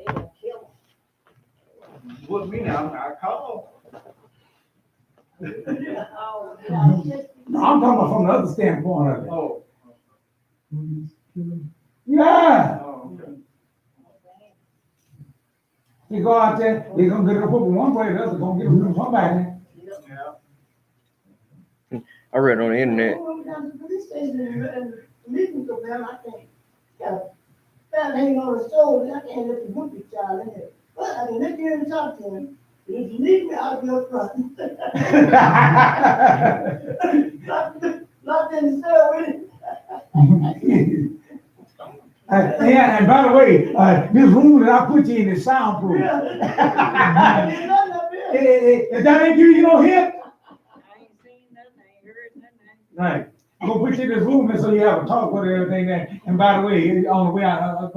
They'll kill What me now? I call. them. Oh, No, I'm talking about from the other standpoint of it. Oh. Yeah. Oh, okay. You go out there, they're gonna get it from one place, the other gonna get it from somebody. Yeah. I read on the internet. That ain't on the stove, I can't let the monkey child in there. But I can let you in and talk to him. If you leave me out of your front. Not in the cell with it. Yeah, and by the way, this room that I put you in is soundproof. There's nothing up here. If that ain't you no hit, I ain't seen nothing, I ain't heard nothing. right? I'm gonna put you in this room and so you have a talk with everything there. And by the way, on the way out,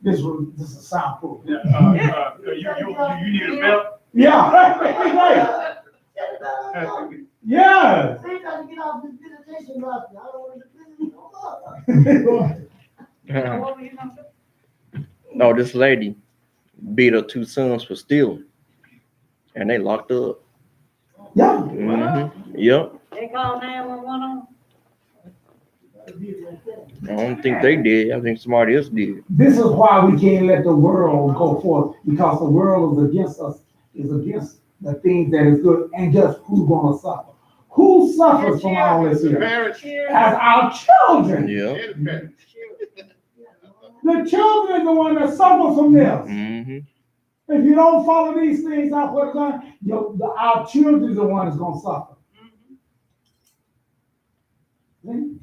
this is soundproof. Yeah. You need a belt. Yeah, right. Yeah. They gotta get off this visitation roster. I don't want to visit no more. What were you gonna do? No, this lady beat her 2 sons for stealing, and they locked her up. Yeah. Mm-hmm. Yep. They call 911 on? I don't think they did. I think somebody else did. This is why we can't let the world go forth, because the world is against us, is against the things that is good, and just who's gonna suffer? Who suffers from all this The here? parents. As our children. Yeah. And the parents. The children are the one that suffer from this. Mm-hmm. If you don't follow these things out, our children are the one that's gonna suffer. See?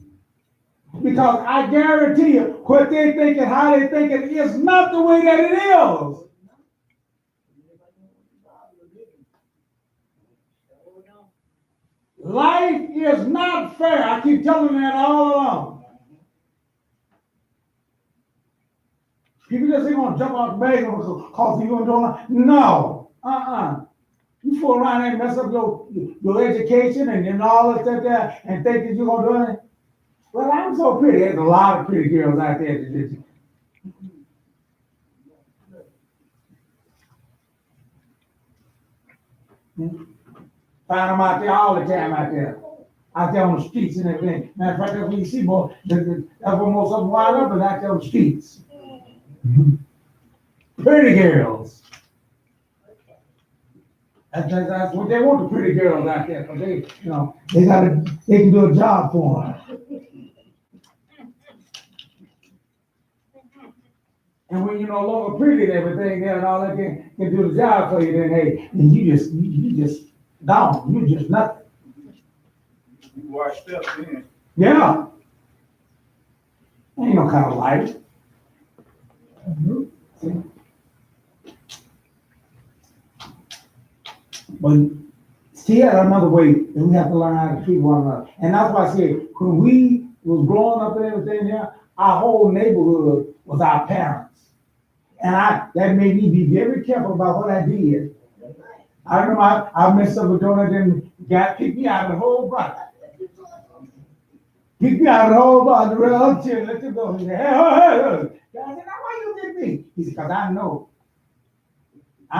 Because I guarantee you, what they think and how they think it is not the way that it is. Life is not fair. I keep telling them that all along. People just ain't gonna jump out the bag because you're gonna do it. No. You fool around and mess up your education and all that stuff there and think that you're gonna do it. Well, I'm so pretty. There's a lot of pretty girls out there that did. Find them out there all the time out there on the streets and everything. Matter of fact, that's what you see more. That's what most of them wind up is out there on the streets. Pretty girls. That's what they want, the pretty girls out there, because they can do a job for them. And when you're no longer pretty and everything there and all that can do the job for you, then hey, then you just down. You just nothing. You washed up then. Yeah. Ain't no kind of life. See? But still another way that we have to learn how to treat one another. And that's why I said when we was growing up and everything here, our whole neighborhood was our parents. And that made me be very careful about what I did. I remember I messed up with Jonah, then God picked me out of the whole body. Picked me out of the whole body, the real chill, let you go. He said, hey. God said, now why you did me? He said, because I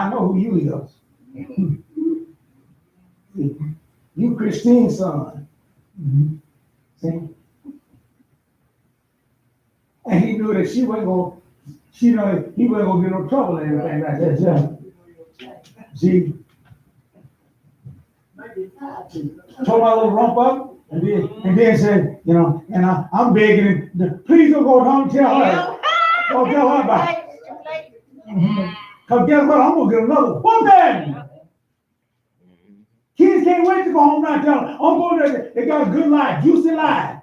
know who you is. You Christine's son. See? And he knew that he wasn't gonna get no trouble and everything like that. See? Told my little rump up and then said, you know, and I'm begging him, please don't go home and tell her. Don't tell her about it. Because guess what? I'm gonna get another whooping. Kids can't wait to go home and tell them, I'm going there, they got a good life, juicy life.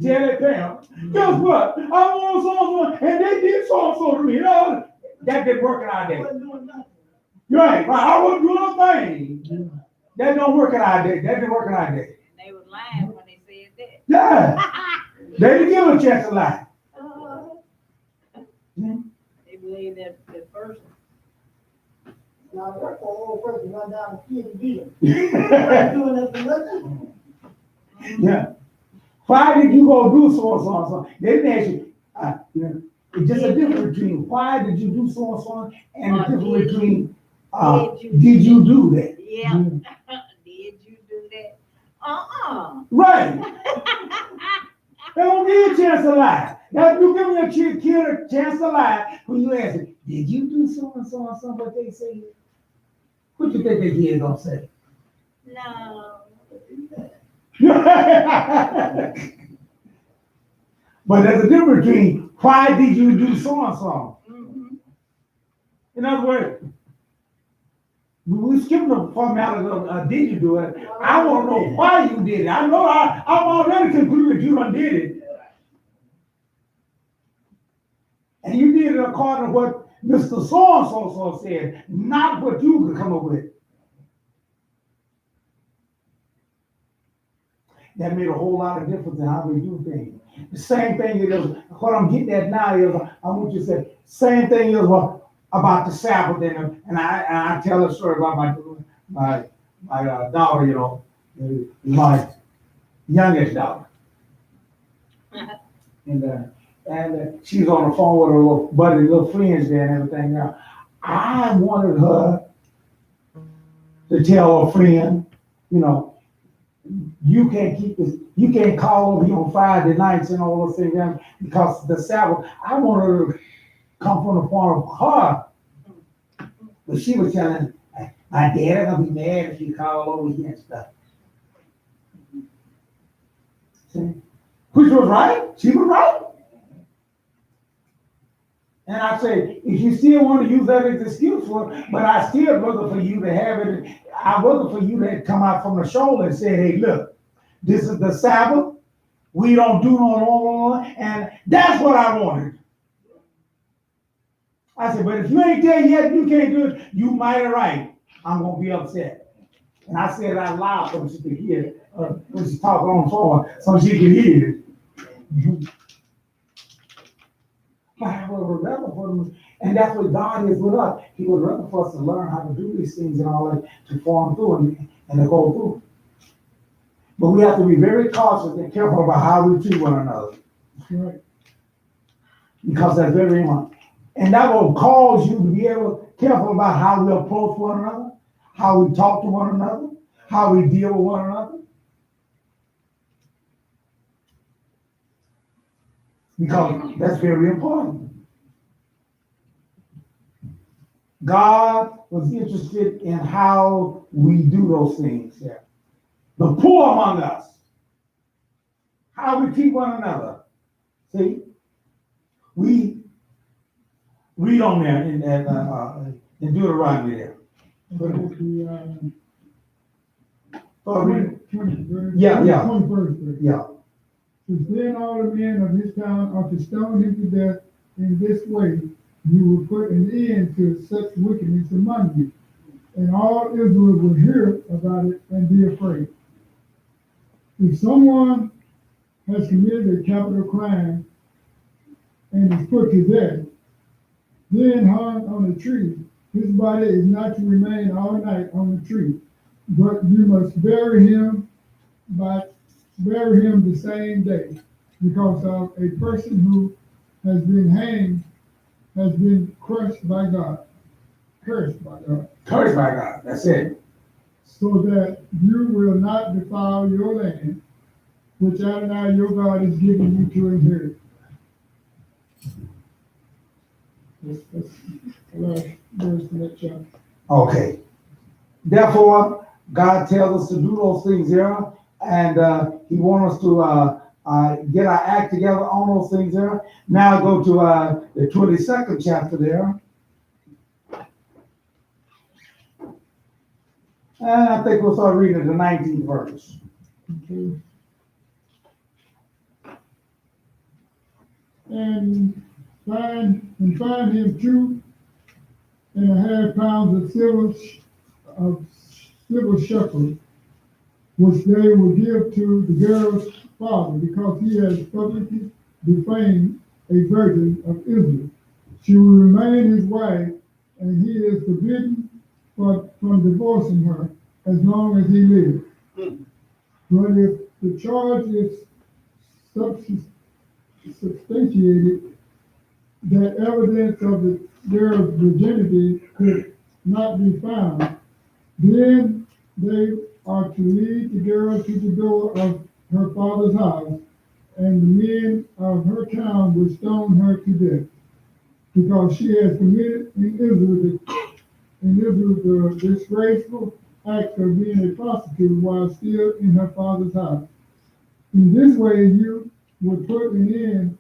Tell their parents, guess what? I want so and they did so to me, you know? That didn't work in our day. Right, I wasn't doing a thing. That don't work in our day. That didn't work in our day. They was lying when they said that. Yeah. They didn't give a chance to lie. They believe that the person. Now, that's an old person run down the street and beat him. Doing that for nothing. Yeah. Why did you go do so? They didn't ask you, it's just a difference between why did you do so and the difference between did you do that? Yeah. Did you do that? Right. They don't give you a chance to lie. Now, you give me a kid a chance to lie when you ask them, did you do so and so what they say? What you think they kid gonna say? No. But there's a difference between why did you do so and so? In other words, we skip the formality of did you do it? I want to know why you did it. I know I'm already concluded you done did it. And you did it according to what Mr. So-and-so said, not what you could come up with. That made a whole lot of difference in how we do things. The same thing is, what I'm getting at now is, I want you to say, same thing is about the Sabbath, and I tell a story about my daughter, you know, my youngest daughter. And she's on the phone with her little buddy, little friends there and everything now. I wanted her to tell her friend, you know, you can't keep this, you can't call over here on Friday nights and all those things because the Sabbath. I wanted her to come from the point of her. But she was telling my dad gonna be mad if you call over here and stuff. See? Which was right. She was right. And I say, if you still want to use that as an excuse for it, but I still looking for you to have it. I wasn't for you to come out from the shoulder and say, hey, look, this is the Sabbath. We don't do no more. And that's what I wanted. I said, but if you ain't there yet, you can't do it. You might have right. I'm going to be upset. And I said it out loud so she could hear it. When she's talking on the phone, so she could hear it. I will remember for them. And that's what God is with us. He would rather for us to learn how to do these things and all that, to form through and to go through. But we have to be very cautious and careful about how we treat one another. Right. Because that's very important. And that will cause you to be careful about how we approach one another, how we talk to one another, how we deal with one another. Because that's very important. God was interested in how we do those things here. The poor among us, how we treat one another. See, we read on there in Deuteronomy there. Yeah. 21st verse. Yeah. Then all the men of this town are to stone him to death in this way. You will put an end to such wickedness among you. And all Israel will hear about it and be afraid. If someone has committed a capital crime and is put to death, then hung on a tree, His body is not to remain all night on the tree, but you must bury him the same day, because of a person who has been hanged has been cursed by God. Cursed by God. Cursed by God, that's it. So that you will not defile your land, which Adonai your God is giving you to inherit. That's the last verse in that chapter. Okay. Therefore, God tells us to do those things there, and He wants us to get our act together on those things there. Now go to the 22nd chapter there. And I think we'll start reading the 19th verse. Okay. And find him 2.5 pounds of silver shekel, which they will give to the girl's father, because he has publicly defamed a virgin of Israel. She will remain his wife, and he is forbidden from divorcing her as long as he lives. But if the charge is substantiated that evidence of the girl's virginity could not be found, then they are to lead the girl to the door of her father's house, and the men of her town will stone her to death, because she has committed in Israel the disgraceful act of being a prostitute while still in her father's house. In this way, you would put an end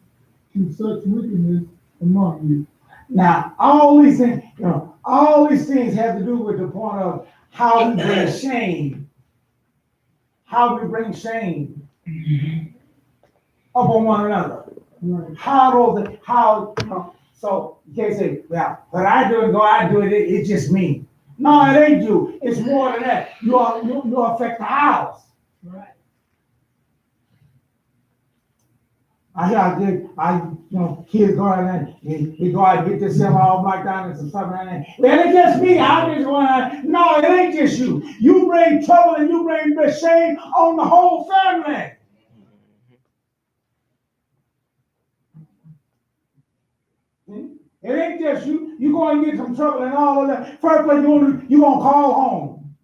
to such wickedness among you. Now, all these things, all these things have to do with the point of how we bring shame. How we bring shame upon one another. Right. So you can't say, well, what I do and go, I do it, it's just me. No, it ain't you. It's more than that. You affect the house. Right. Kids go out and they go out and get themselves all black down and some stuff like that. Well, it's just me. I'm just going out. No, it ain't just you. You bring trouble and you bring the shame on the whole family. It ain't just you. You go and get some trouble and all of that. First place you gonna call home.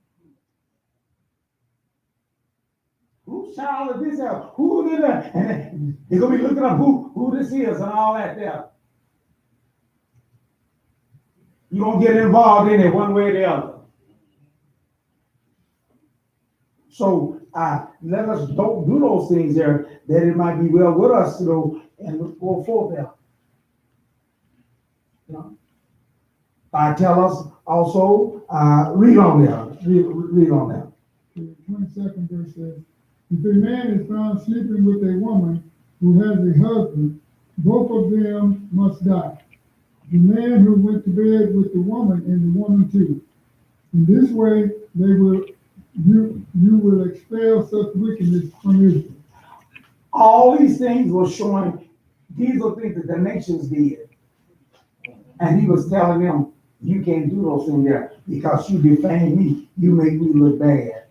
Whose child is this? Who did that? And then they're gonna be looking up who this is and all that there. You're gonna get involved in it one way or the other. So let us don't do those things there, that it might be well with us, and go forth there. God tell us also, read on there. Read on there. 22nd verse says, if a man is found sleeping with a woman who has a husband, both of them must die. The man who went to bed with the woman and the woman too. In this way, you will expel such wickedness from Israel. All these things were showing, these are things that the nations did. And he was telling them, you can't do those things there because you defame me. You make me look bad.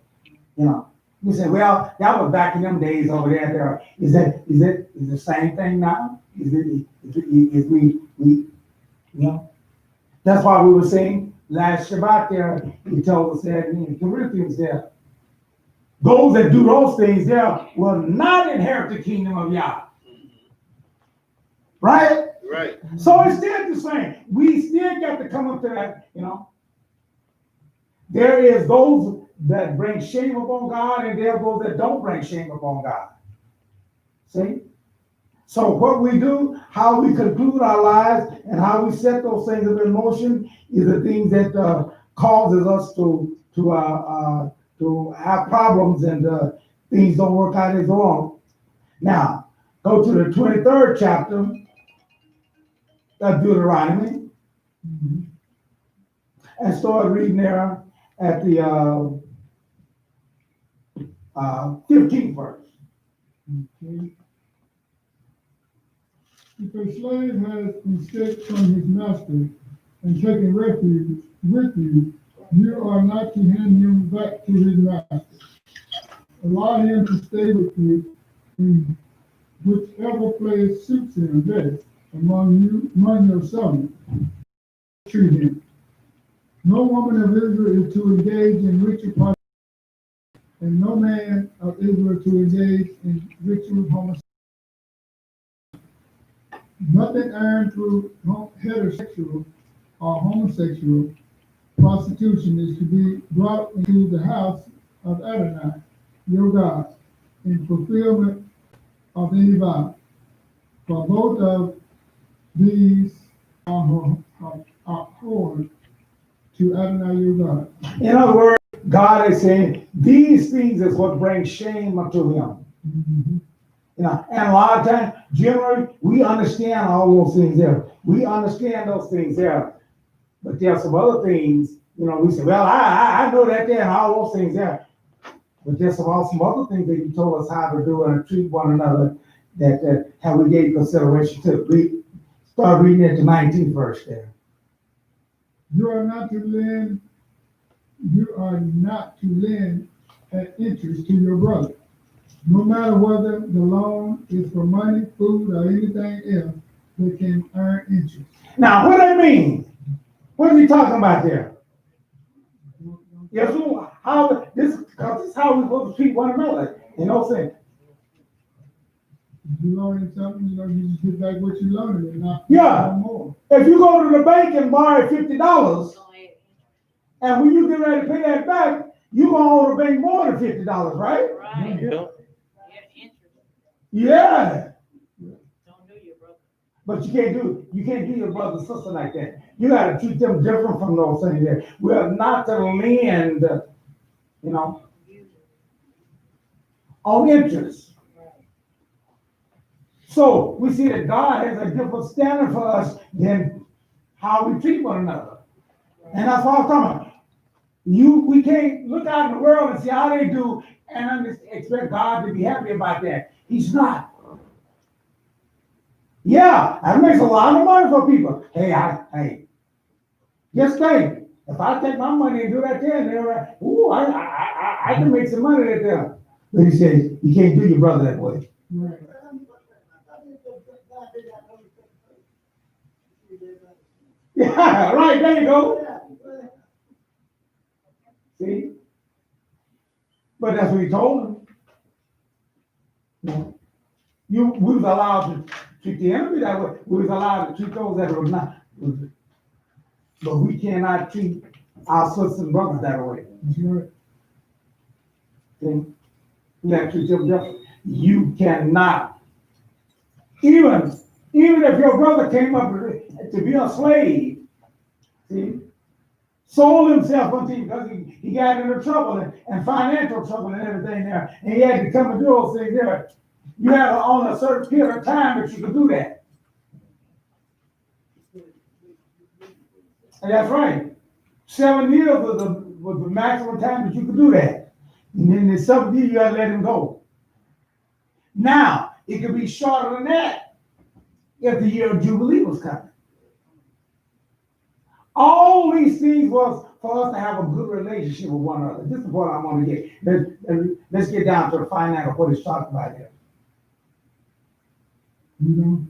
You say, well, that was back in them days over there. Is the same thing now? Is we that's why we were saying last Shabbat there, he told us that in Corinthians there, those that do those things there will not inherit the kingdom of Yah. Right? Right. So it's still the same. We still got to come up to that, There is those that bring shame upon God, and there are those that don't bring shame upon God. See? So what we do, how we conclude our lives, and how we set those things in motion is the things that causes us to have problems and things don't work out as wrong. Now, go to the 23rd chapter of Deuteronomy and start reading there at the 15th verse. Okay. If a slave has escaped from his master and taking refuge with you, you are not to hand him back to his master. Allow him to stay with you in whichever place suits him best among your servants. Treat him. No woman of Israel is to engage in ritual practice, and no man of Israel to engage in ritual homosexuality. Nothing earned through heterosexual or homosexual prostitution is to be brought into the house of Adonai, your God, in fulfillment of any vow. For both of these are abhorrent to Adonai, your God. In other words, God is saying these things is what brings shame unto him. Mhm. You know, and a lot of times, generally, we understand all those things there. We understand those things there. But there are some other things, you know, we say, well, I know that there and all those things there. But there's some other things that you told us how to do and treat one another that how we gave consideration to. Start reading at the 19th verse there. You are not to lend at interest to your brother, no matter whether the loan is for money, food, or anything else that can earn interest. Now, what that mean? What are you talking about there? Yes, how this is how we're supposed to treat one another. You know what I'm saying? If you loan him something, you just get back what you loaned him and not Yeah. no more. If you go to the bank and borrow $50, and when you get ready to pay that back, you're gonna owe the bank more than $50, right? Right. Yeah. Yeah, interest. Yeah. Don't do your brother. But you can't do your brother and sister like that. You gotta treat them different from those things there. We are not to lend, you know, on interest. So we see that God has a different standard for us than how we treat one another. And that's what I'm talking about. We can't look out in the world and see how they do and expect God to be happy about that. He's not. Yeah, that makes a lot of money for people. Hey, just think, if I take my money and do that there, and they're like, ooh, I can make some money right there. But he says, you can't do your brother that way. Right. Yeah, right, there you go. See? But that's what he told him. We was allowed to treat the enemy that way. We was allowed to treat those that were not. But we cannot treat our sisters and brothers that way. Right. See? We have to treat them different. You cannot. Even if your brother came up to be a slave, see, sold himself unto you because he got into trouble and financial trouble and everything there, and he had to come and do those things there. You have on a certain period of time that you can do that. And that's right. 7 years was the maximum time that you could do that. And then the 7th year, you gotta let him go. Now, it could be shorter than that if the year of Jubilee was coming. All these things was for us to have a good relationship with one another. This is what I want to get. Let's get down to the finite of what he's talking about here. You know,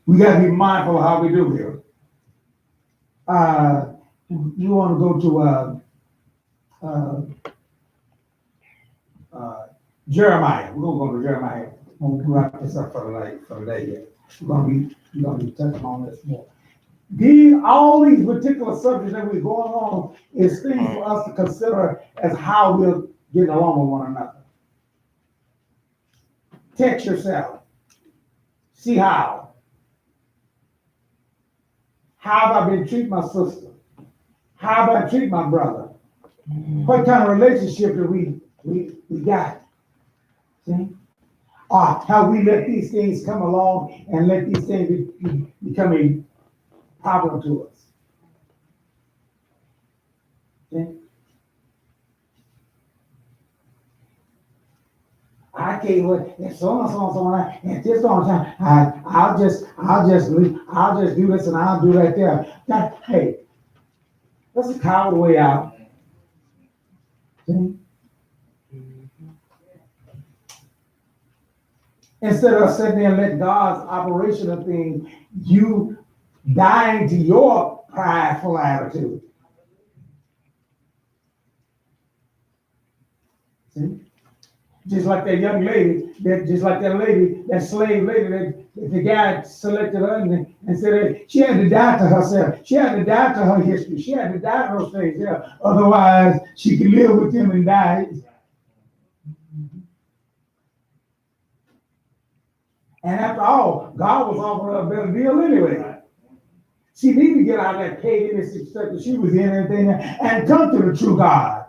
we got to be mindful of how we do here. You want to go to Jeremiah. We're gonna go to Jeremiah. We'll wrap this up for the day here. We're gonna be touching on this more. All these particular subjects that we're going on is things for us to consider as how we're getting along with one another. Text yourself. See how. How have I been treating my sister? How have I treated my brother? What kind of relationship do we got? See? How we let these things come along and let these things become a problem to us. See? I can't wait, and so and so and so, and this on time, I'll just do this and I'll do that there. Now, hey, let's cow the way out. See? Instead of sitting there and let God's operation of things, you dying to your prideful attitude. See? Just like that young lady, that slave lady, that the guy selected her and said she had to die to herself. She had to die to her history. She had to die to those things. Yeah. Otherwise, she could live with him and die. And after all, God was offering her a better deal anyway. She needed to get out of that paganistic stuff that she was in and everything and come to the true God.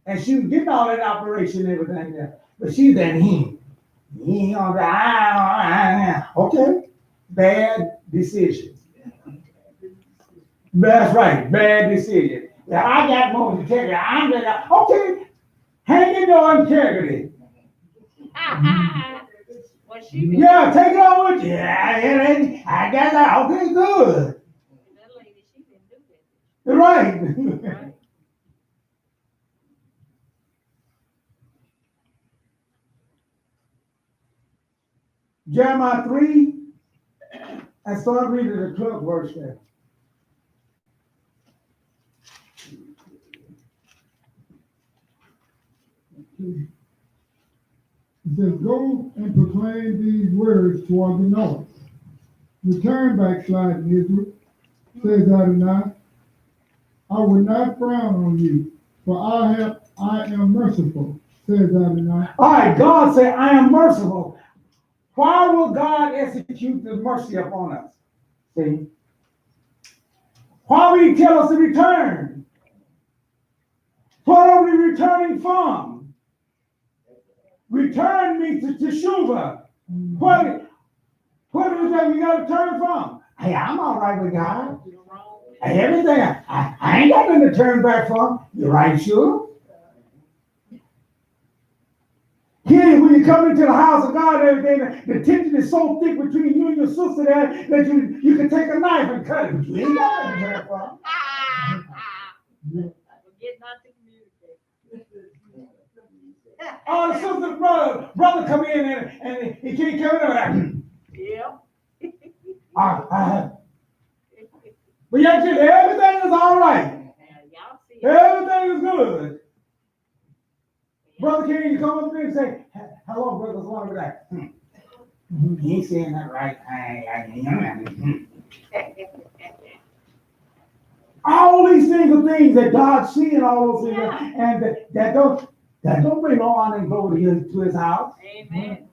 And she was getting all that operation and everything there. But she's in him. He on the okay. Bad decision. That's right, bad decision. Yeah, I got more integrity. I'm gonna okay. Hang in your integrity. Yeah, take it on with you. Yeah, I got that. Okay, good. Right. Jeremiah 3, and start reading the 12th verse there. It says, go and proclaim these words toward the north. Return backsliding Israel, says Adonai. I will not frown on you, for I am merciful, says Adonai. All right, God said, I am merciful. Why will God execute the mercy upon us? See? Why would he tell us to return? What are we returning from? Return means to Teshuvah. What is that we got to turn from? Hey, I'm all right with God. Hey, everything, I ain't got nothing to turn back from. You're right, sure. Here, when you come into the house of God and everything, the tension is so thick between you and your sister there that you can take a knife and cut it. But you ain't got nothing to turn from. Oh, the sister's brother come in and he can't come in. Yeah. But yet everything is all right. Everything is good. Brother King, you come up there and say, hello, brother, what's wrong with that? He ain't saying that right. All these things are things that God's seeing, all those things, and that don't bring no honor and glory to his house. Amen.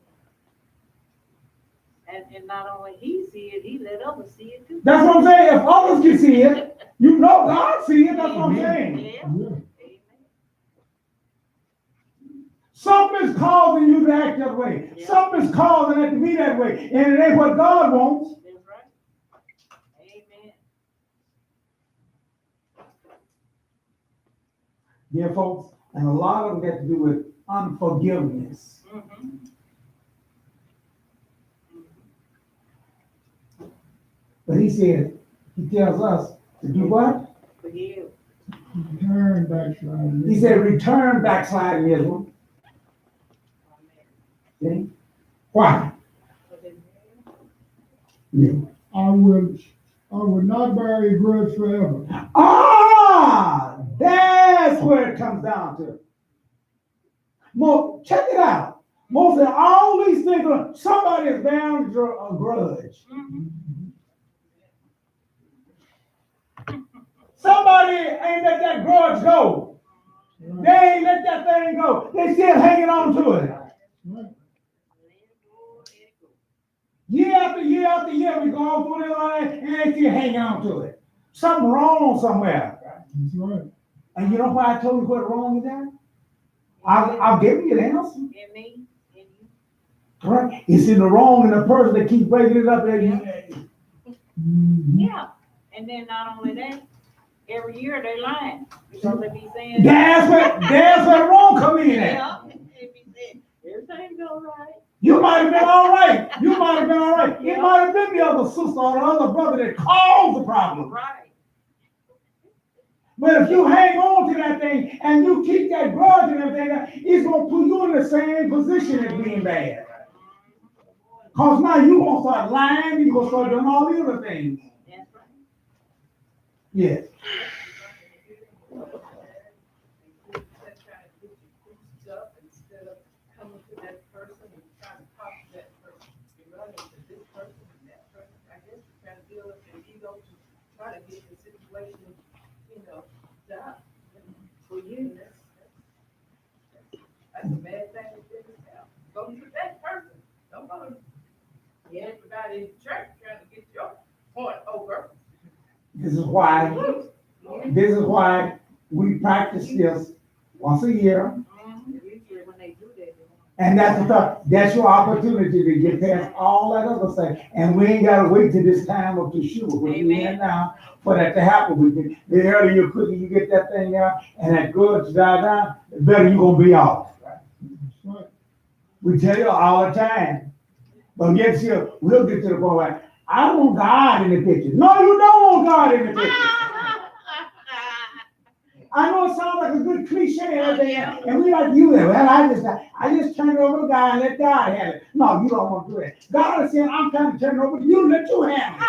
And not only he see it, he let others see it too. That's what I'm saying. If others can see it, you know God see it. That's what I'm saying. Yeah. Something is causing you to act that way. Yeah. Something is causing it to be that way. And it ain't what God wants. That's right. Amen. Yeah, folks. And a lot of them got to do with unforgiveness. Mm-hmm. But he said, he tells us to do what? Forgive. Return backsliding. He said, return backsliding Israel. See? Why? Yeah. I will not bear a grudge forever. Ah, that's where it comes down to. Check it out. Most of all these things, somebody is bearing a grudge. Mm-hmm. Somebody ain't let that grudge go. Right. They ain't let that thing go. They still hanging on to it. Right. Year after year after year, we go on it line and they still hanging on to it. Something wrong somewhere. That's right. And you know why I told you what wrong is that? I'll give you the answer. In me, in you. Right? It's in the wrong in the person that keeps breaking it up there. Yeah. And then not only that, every year they lying because they be saying that's where wrong come in at. Yeah, they be saying everything go right. You might have been all right. You might have been all right. It might have been the other sister or the other brother that caused the problem. Right. But if you hang on to that thing and you keep that grudge and everything, it's going to put you in the same position as being bad. Because now you're going to start lying, you're going to start doing all the other things. That's right. Yes. Instead of coming to that person and trying to talk to that person, you run into this person and that person. I guess you're trying to deal with your ego to try to get the situation, done. For you, that's a bad thing to do. Go to that person. Don't go to everybody in church trying to get your point over. This is why we practice this once a year. Usually when they do that, they want And that's your opportunity to get past all that other stuff. And we ain't gotta wait till this time of the shoe, we're in now, for that to happen with you. The earlier you quicker you get that thing out and that grudge die down, the better you gonna be off. We tell you all the time. But yet here, we'll get to the point where I want God in the picture. No, you don't want God in the picture. I know it sounds like a good cliche and everything, and we like you there. Well, I just turn it over to God and let God have it. No, you don't want to do that. God is saying, I'm trying to turn it over to you, let you handle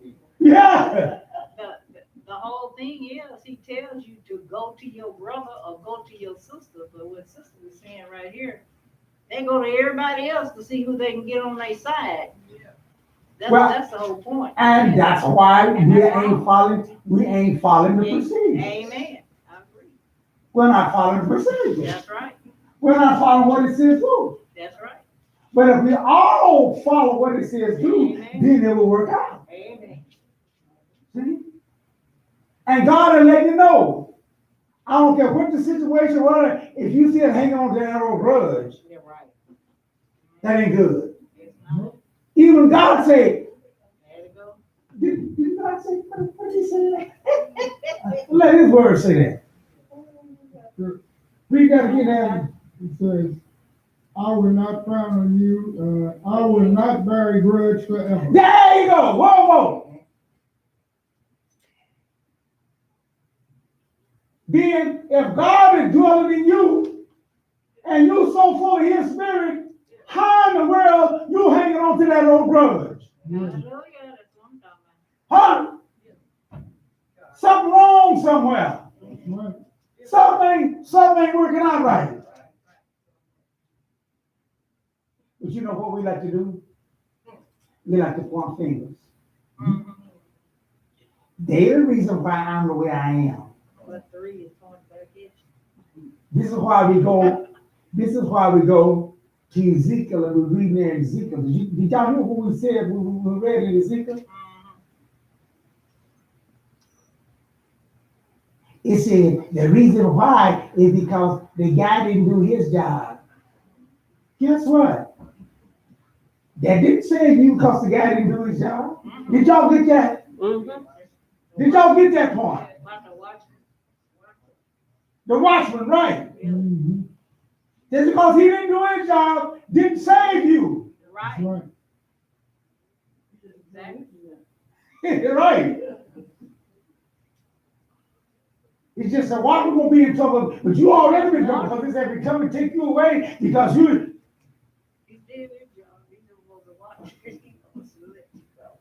it. Yeah. The whole thing is, he tells you to go to your brother or go to your sister. But what sister is saying right here, they go to everybody else to see who they can get on their side. That's the whole point. And that's why we ain't following the procedure. Amen. I agree. We're not following the procedure. That's right. We're not following what it says do. That's right. But if we all follow what it says do, then it will work out. Amen. See? And God will let you know. I don't care what the situation was, if you see it hanging on to that old grudge, You're right. that ain't good. It's not. Even God said, There you go. did God say, what did he say that? Let his word say that. We got to get that. It says, I will not frown on you, I will not bear a grudge forever. There you go. Whoa. Then, if God is dwelling in you, and you so full of his spirit, how in the world you hanging on to that old grudge? Hallelujah. That's what I'm talking Huh? Something wrong somewhere. Right. Something ain't working out right. But you know what we like to do? We like to point fingers. about. They're the reason why I'm the way I am. But 3 is pointing back at you. This is why we go to Ezekiel and we read there in Ezekiel. Did y'all hear what we said when we read in Ezekiel? It said the reason why is because the guy didn't do his job. Guess what? That didn't save you because the guy didn't do his job. Did y'all get that? Did y'all get that point? Like the watchman. The watchman, right? Mhm. Just because he didn't do his job didn't save you. Right. Right. Exactly. Right. It's just that why we gonna be in trouble, but you already been in trouble because this every come and take you away because you. He did his job. He knew what the watchman. He was to let you go.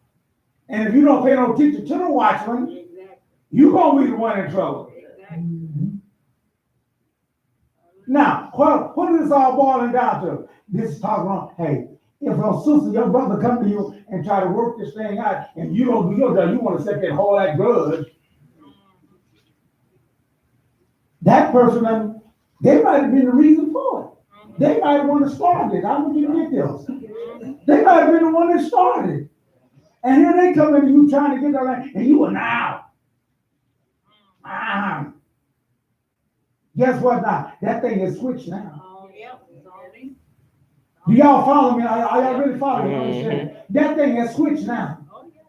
And if you don't pay no attention to the watchman, Exactly. you gonna be the one in trouble. Exactly. Mhm. Now, what is this all boiling down to? This is talking about, hey, if your sister, your brother come to you and try to work this thing out, and you don't do your job, you want to sit there and hold that grudge. That person, they might have been the reason for it. They might have want to start it. I want you to get this. They might have been the one that started. And here they come into you trying to get that, and you are now. Guess what now? That thing is switched now. Oh, yeah. It's already. Do y'all follow me? Are y'all really following me? Understand? That thing has switched now. Oh, yeah.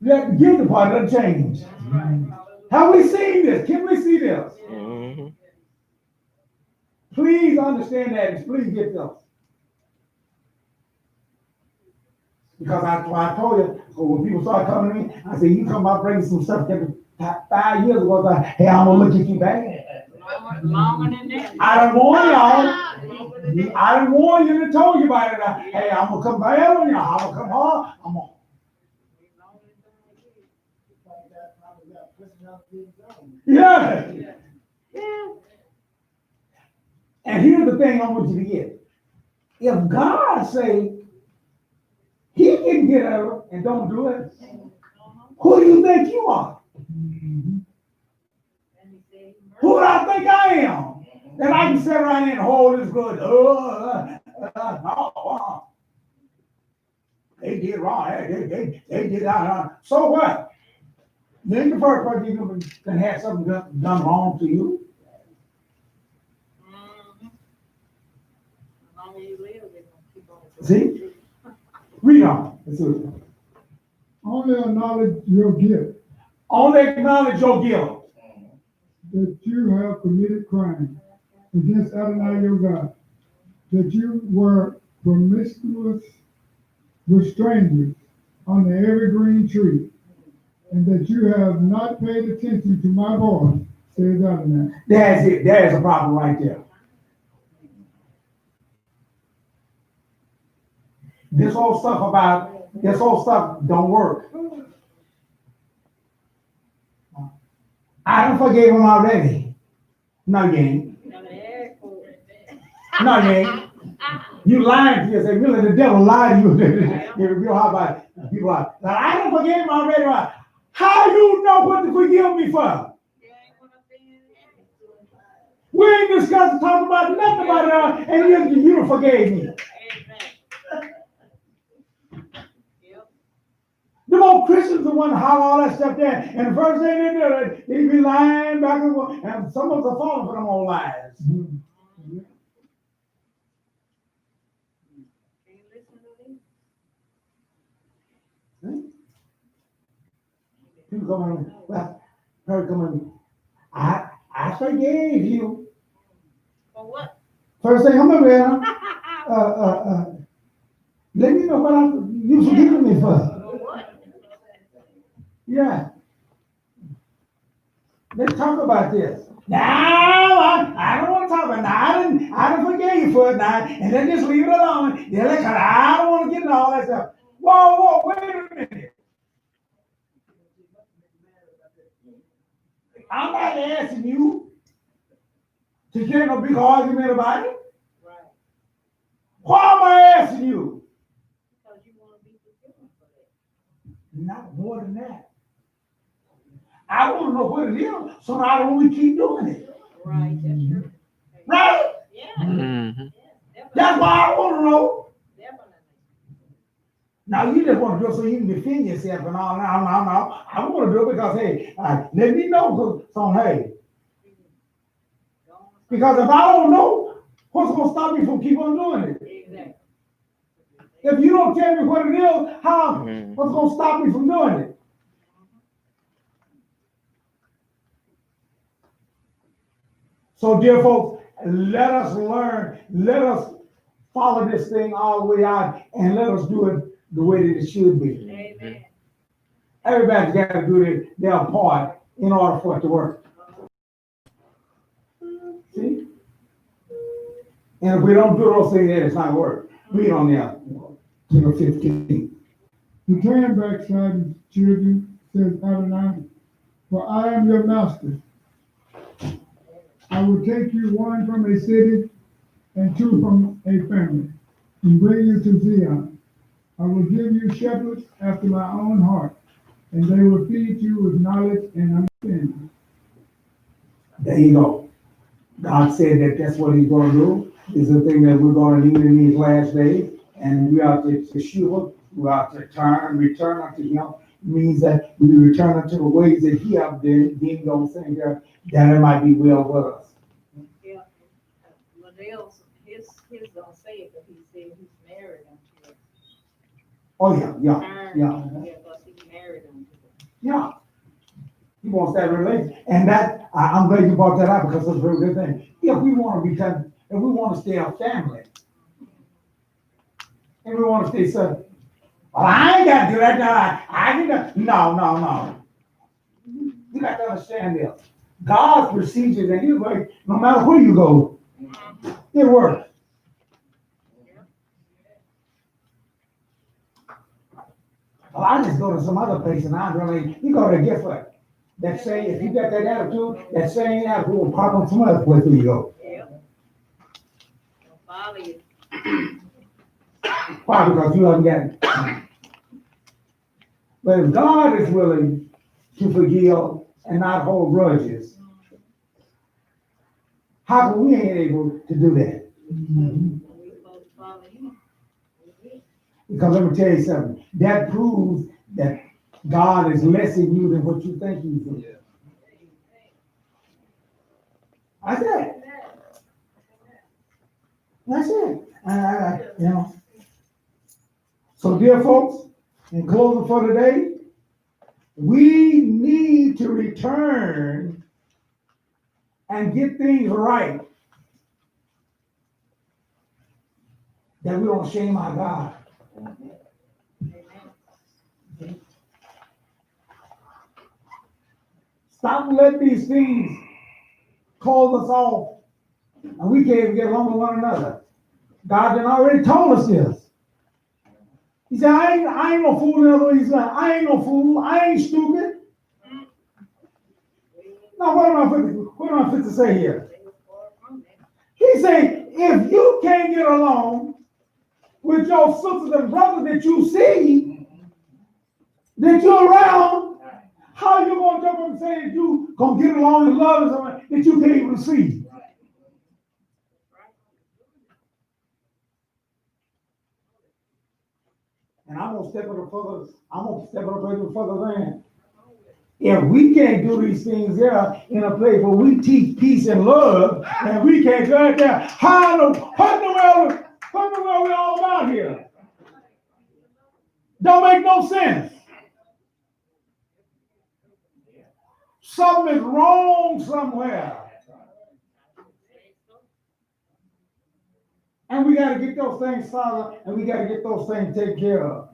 Let give the part of change. Right. Have we seen this? Can we see this? Mhm. Please understand that and please get this. Because I told you, so when people start coming to me, I say, you come out bringing some stuff that 5 years ago, I said, hey, I'm gonna look at you back. Longer than that. I done warned y'all. I done warned you and told you about it. Hey, I'm gonna come back on y'all. I'm gonna come hard. I'm gonna. Yeah. And here's the thing I want you to get. If God say he can get over and don't do it, who do you think you are? Who do I think I am? That I can sit around here and hold this good. No. They did wrong. They did that. So what? You ain't the first person you can have something done wrong to you. As long as you live, they're gonna keep on. See? Read on. Let's see. Only acknowledge your guilt, Only acknowledge your guilt. that you have committed crime against Adonai your God, that you were promiscuous with strangers under every green tree, and that you have not paid attention to my voice, says Adonai. That's it. There's a problem right there. This whole stuff don't work. I done forgave him already. No, you ain't. No, you ain't. You lying to yourself. You let the devil lie to you. You reveal how about people are. Now, I done forgave him already. How you know what to forgive me for? We ain't discussing, talking about nothing about it, and you done forgave me. The more Christians the one to holler all that stuff there, and the first thing they do, they be lying back and forth, and some of us are falling for them old lies. People come on, well, her come on, I forgave you. For what? First thing I'm gonna let me know what you forgiving me for. For what? Yeah. Let's talk about this. Now, I don't want to talk about it. Now, I didn't forgive you for it now, and then just leave it alone. Yeah, because I don't want to get into all that stuff. Whoa, wait a minute. I'm not asking you to get in a big argument about it. Right. Why am I asking you? Because you want to be forgiven for that. Not more than that. I want to know what it is, so I don't keep doing it. Right, that's true. Right? Yeah. Mhm. That's why I want to know. Definitely. Now you just want to do it so you can defend yourself and all. No. I want to do it because hey, let me know. So hey, because if I don't know, what's going to stop me from keep on doing it? Exactly. If you don't tell me what it is, how? What's going to stop me from doing it? So, dear folks, let us learn, let us follow this thing all the way out, and let us do it the way that it should be. Amen. Everybody's got to do their part in order for it to work. See? And if we don't do those things, then it's not going to work. Read on there, 15. Return backsliding children, says Adonai, for I am your master. I will take you one from a city and two from a family, and bring you to Zion. I will give you shepherds after my own heart, and they will feed you with knowledge and understanding. There you go. God said that that's what he's going to do. It's the thing that we're going to need in these last days. And we are to Yeshua, we are to return unto him. It means that we return unto the ways that he have been those things there, that it might be well with us. Yeah. Liddell's, his don't say it, but he said he's married unto it. Oh, yeah. Yeah, but he's married unto it. He wants that relationship. And that, I'm glad you brought that up because it's a very good thing. If we want to become, if we want to stay a family, and we want to stay son, well, I ain't got to do that. No. You got to understand this. God's procedures and His way, no matter where you go, it works. Well, I just go to some other place and I really, you go to guess what? That same, if you got that attitude, that same attitude will pop up some other place where you go. Yep. Follow you. Why? Because you haven't got it. But if God is willing to forgive and not hold grudges, how come we ain't able to do that? We supposed to follow him. Because let me tell you something, that proves that God is less in you than what you think He's in. That's it. That's it. You know. So, dear folks, in closing for today, we need to return and get things right, that we don't shame our God. Stop letting these things call us off, and we can't even get along with one another. God done already told us this. He said, I ain't no fool. In other words, he said, I ain't no fool. I ain't stupid. Now, what am I fit to say here? He said, if you can't get along with your sisters and brothers that you see, that you're around, how are you going to jump up and say that you going to get along and love someone that you can't even see? And I'm gonna step up further than. If we can't do these things there in a place where we teach peace and love, and we can't go out there, what in the world we all about here? Don't make no sense. Something is wrong somewhere. And we got to get those things solid, and we got to get those things taken care of.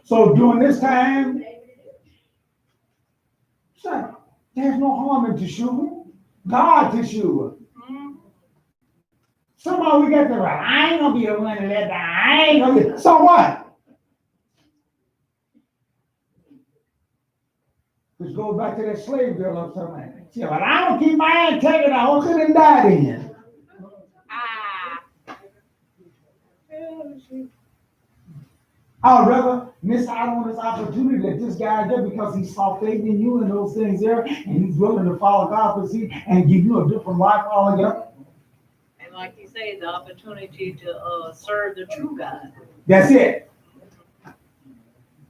So during this time, there's no harm in Teshuvah. God Teshuvah. Somehow we got the right. I ain't gonna be the one to let down. I ain't gonna be. So what? Which goes back to that slave girl or something. She said, well, I don't keep my hand taken. I hope it and died in. I would rather miss out on this opportunity that this guy did because he saw faith in you and those things there, and he's willing to follow God's seed and give you a different life altogether. And like you say, the opportunity to serve the true God. That's it.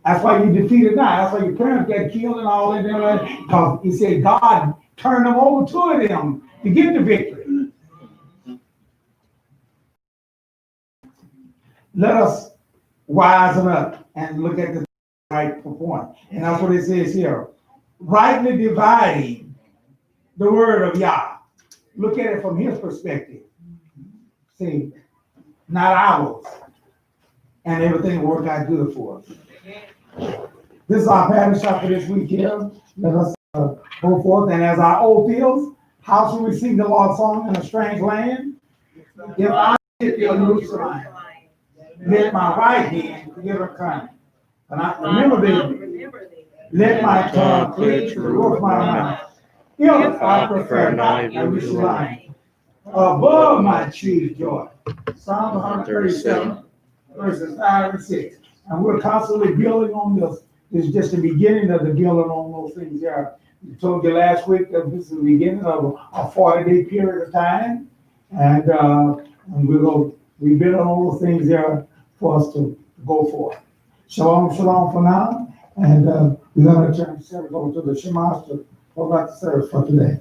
That's why you defeated now. That's why your parents got killed and all that. Because he said God turned them over to them to get the victory. Let us wisen up and look at the right point. And that's what it says here. Rightly dividing the word of Yah. Look at it from his perspective. See, not ours. And everything will work out good for us. This is our Parashah for this week here. Let us go forth. And as our old feels, how shall we sing the Lord's song in a strange land? If I hit the Jerusalem, let my right hand forgive a crime. And I remember thee. Let my tongue cleave to the roof of my mouth. If I prefer not Jerusalem, above my chief joy. Psalm 137, verses 5 and 6. And we're constantly building on this. This is just the beginning of the building on those things there. I told you last week that this is the beginning of a 40-day period of time. And we build on all those things there for us to go for. Shalom, shalom for now. And we're going to turn the service over to the Shemash to hold out the service for today.